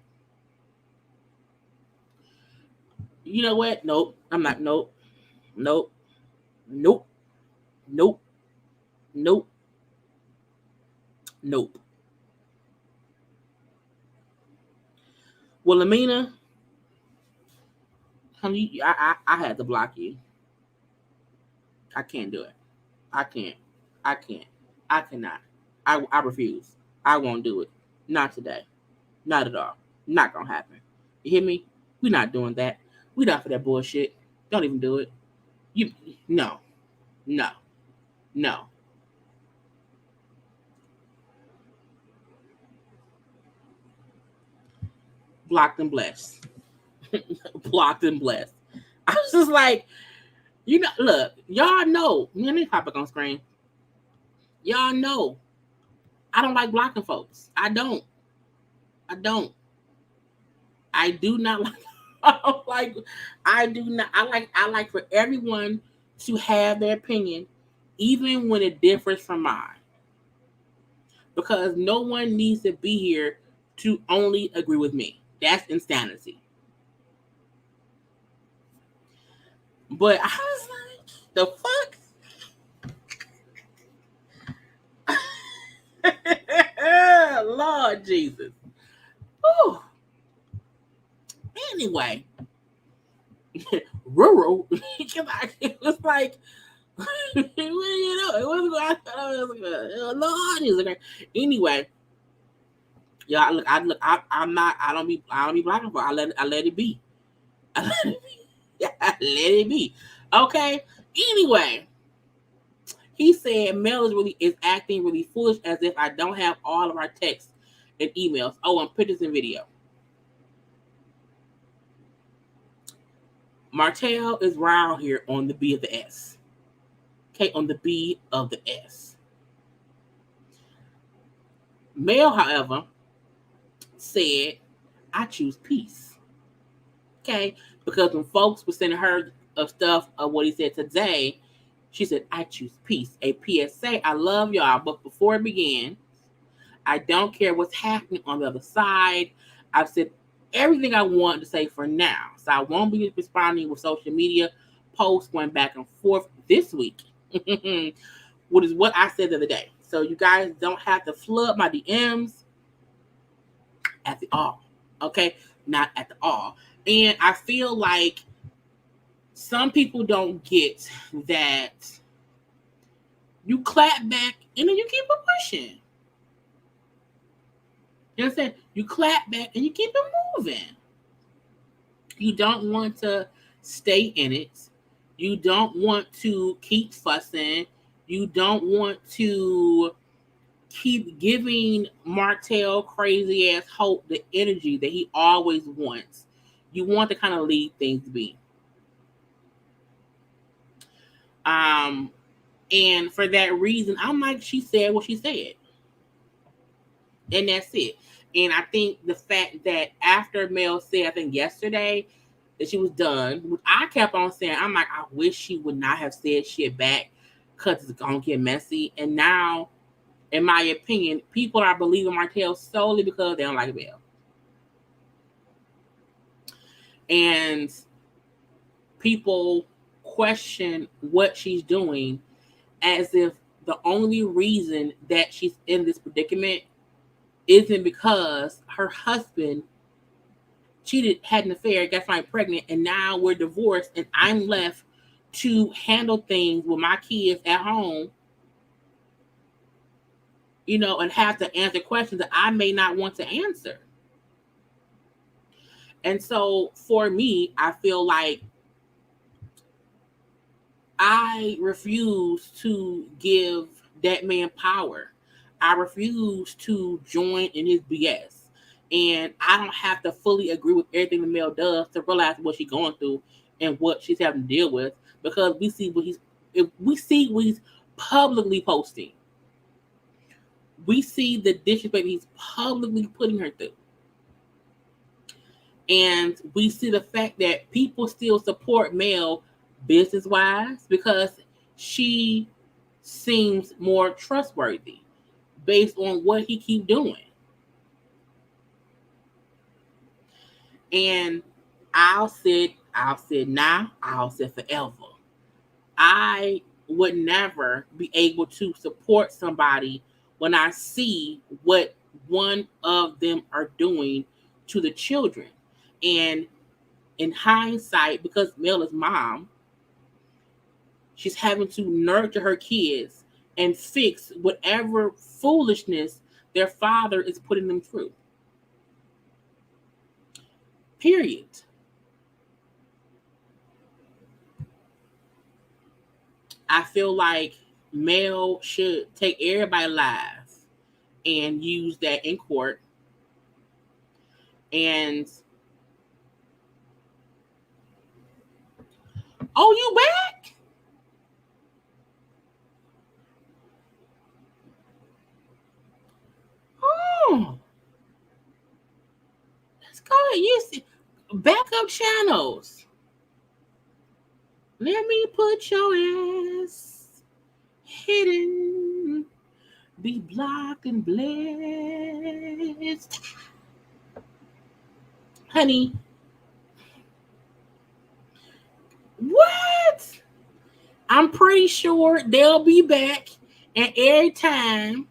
Speaker 1: You know what? Nope. I'm not. Nope. Nope. Nope. Nope. Nope. Nope. Well, Amina, honey, I had to block you. I can't do it. I can't. I can't. I cannot. I refuse. I won't do it. Not today. Not at all. Not gonna happen. You hear me? We're not doing that. We're not for that bullshit. Don't even do it. No. Blocked and blessed. Blocked and blessed. I was just like, look, y'all know. Let me pop up on screen. Y'all know I don't like blocking folks. I don't. I do not like I do not I like for everyone to have their opinion, even when it differs from mine. Because no one needs to be here to only agree with me. That's insanity. But I was like, the fuck? Lord Jesus. Whew. Anyway. Rural. It was like, it was Lord. Anyway, yeah. Look, I don't be blocking for. I let it be. I let it be. Okay. Anyway, he said Mel is acting really foolish, as if I don't have all of our texts and emails. Oh, and pictures and video. Martell is around here on the B of the S. Okay, on the B of the S. Mel, however, said, I choose peace. Okay, because when folks were sending her stuff of what he said today, she said, I choose peace. A PSA, I love y'all, but before it began, I don't care what's happening on the other side. I've said everything I want to say for now. So I won't be responding with social media posts going back and forth this week. What is what I said the other day. So you guys don't have to flood my DMs at the all. Okay? Not at the all. And I feel like some people don't get that you clap back and then you keep it pushing. You understand? You clap back and you keep it moving. You don't want to stay in it. You don't want to keep fussing. You don't want to keep giving Martell crazy ass Hope the energy that he always wants. You want to kind of leave things be. And for that reason, I'm like, she said what she said. And that's it. And I think the fact that after Mel said, I think yesterday, that she was done, I kept on saying, I'm like, I wish she would not have said shit back because it's going to get messy. And now, in my opinion, people are believing Martell solely because they don't like Mel. And people question what she's doing as if the only reason that she's in this predicament isn't because her husband cheated, had an affair, got found pregnant, and now we're divorced, and I'm left to handle things with my kids at home, and have to answer questions that I may not want to answer. And so for me, I feel like I refuse to give that man power. I refuse to join in his BS. And I don't have to fully agree with everything the male does to realize what she's going through and what she's having to deal with, because we see what he's publicly posting. We see the disrespect he's publicly putting her through. And we see the fact that people still support Mel business-wise because she seems more trustworthy based on what he keep doing. And I'll say now, I'll say forever. I would never be able to support somebody when I see what one of them are doing to the children. And in hindsight, because Mel is mom, she's having to nurture her kids and fix whatever foolishness their father is putting them through. Period. I feel like Mel should take everybody live and use that in court. And oh, you back? Oh, let's go ahead. You see, backup channels. Let me put your ass hidden, be blocked and blessed. Honey, what? I'm pretty sure they'll be back, and every time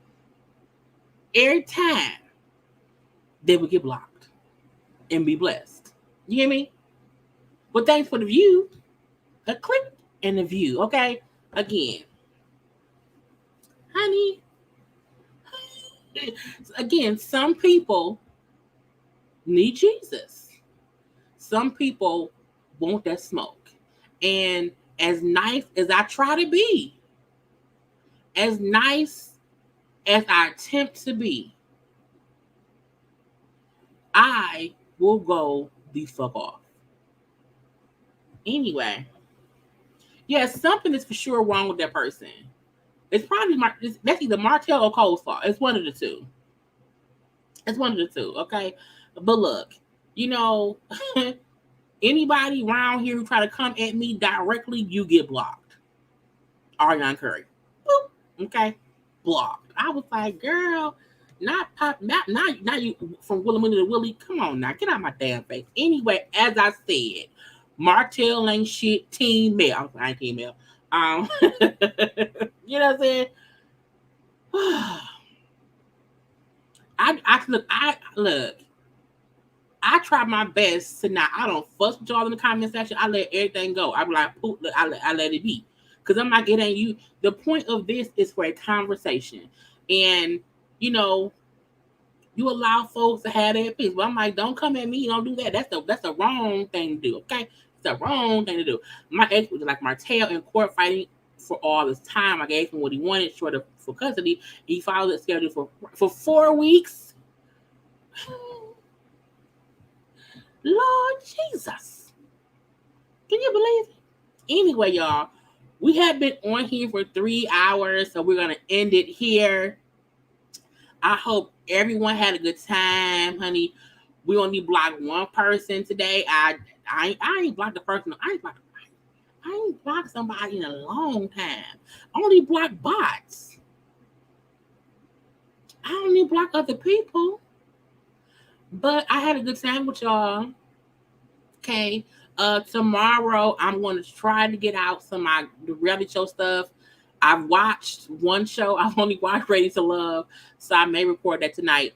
Speaker 1: they will get blocked and be blessed. You hear me? But thanks for the view. A click and a view, okay? Again. Honey. Again, some people need Jesus. Some people want that smoke. And as nice as I try to be, as nice as I attempt to be, I will go the fuck off. Anyway, yes, something is for sure wrong with that person. It's probably that's either Martell or Cole's fault. It's one of the two. Okay? But look, anybody around here who try to come at me directly, you get blocked. Ariana Curry. Boop. Okay? Blocked. I was like, girl, not you from Willie Money to Willie. Come on now, get out my damn face. Anyway, as I said, Martell ain't shit. Team Mel. I ain't Team Mel. You know what I'm saying? I try my best to not. I don't fuss with y'all in the comment section. I let everything go. I be like, poop. I let it be. Because I'm like, it ain't you. The point of this is for a conversation. And, you allow folks to have their peace. But I'm like, don't come at me. Don't do that. That's the wrong thing to do. Okay? It's the wrong thing to do. My ex was like Martell in court fighting for all this time. I gave him what he wanted, short of for custody. He filed it scheduled for 4 weeks. Lord Jesus. Can you believe it? Anyway, y'all, we have been on here for 3 hours, so we're going to end it here. I hope everyone had a good time, honey. We only blocked one person today. I ain't blocked the person. I ain't blocked somebody in a long time. I only block bots. I don't need to block other people. But I had a good time with y'all. Okay. Tomorrow I'm going to try to get out some of the reality show stuff. I've watched one show. I've only watched Ready to Love, so I may record that tonight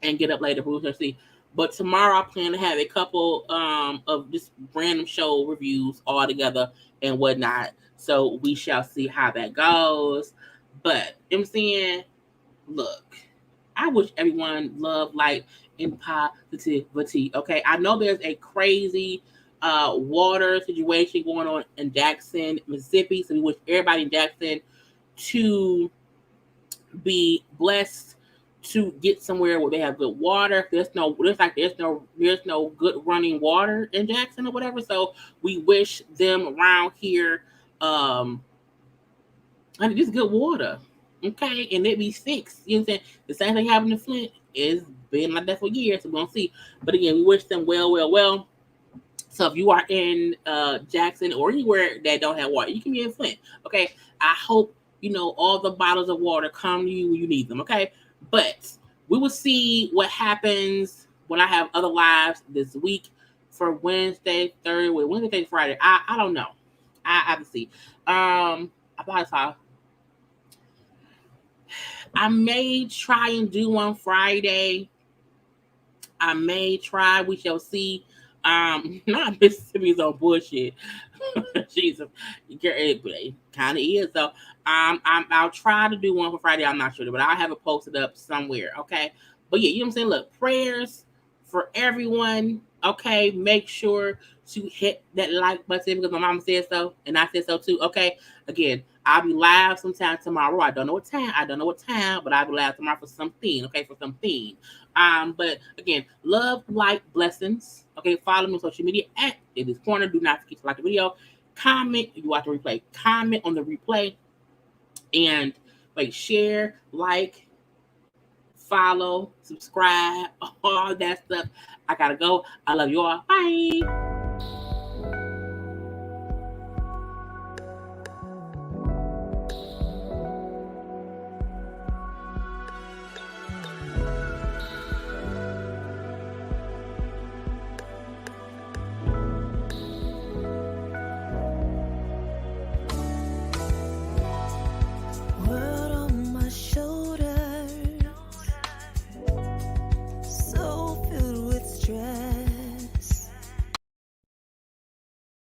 Speaker 1: and get up later. But we'll see. But tomorrow I plan to have a couple of just random show reviews all together and whatnot. So we shall see how that goes. But you know what I'm saying, look, I wish everyone love, light, and positivity. Okay, I know there's a crazy water situation going on in Jackson, Mississippi. So we wish everybody in Jackson to be blessed to get somewhere where they have good water. There's no good running water in Jackson or whatever. So we wish them around here just good water. Okay, and it be fixed. You know what I'm saying? The same thing happened in Flint. It's been like that for years, so we're gonna see. But again, we wish them well. So if you are in Jackson or anywhere that don't have water, you can be in Flint. Okay. I hope all the bottles of water come to you when you need them. Okay. But we will see what happens when I have other lives this week for Wednesday, Friday. I don't know. I have to see. I may try and do one Friday. I may try. We shall see. Not Mississippi's on bullshit. Jesus, it kind of is. So, I'll try to do one for Friday. I'm not sure, but I'll have it posted up somewhere. Okay, but yeah, you know what I'm saying. Look, prayers for everyone. Okay, make sure to hit that like button because my mama said so, and I said so too. Okay, again, I'll be live sometime tomorrow. I don't know what time, but I'll be live tomorrow for something. Okay, for something. But again, love, light, blessings. Okay, follow me on social media at JayLeesCorner. Do not forget to like the video, comment if you watch the replay, comment on the replay, and share, like, follow, subscribe, all that stuff. I gotta go. I love you all. Bye.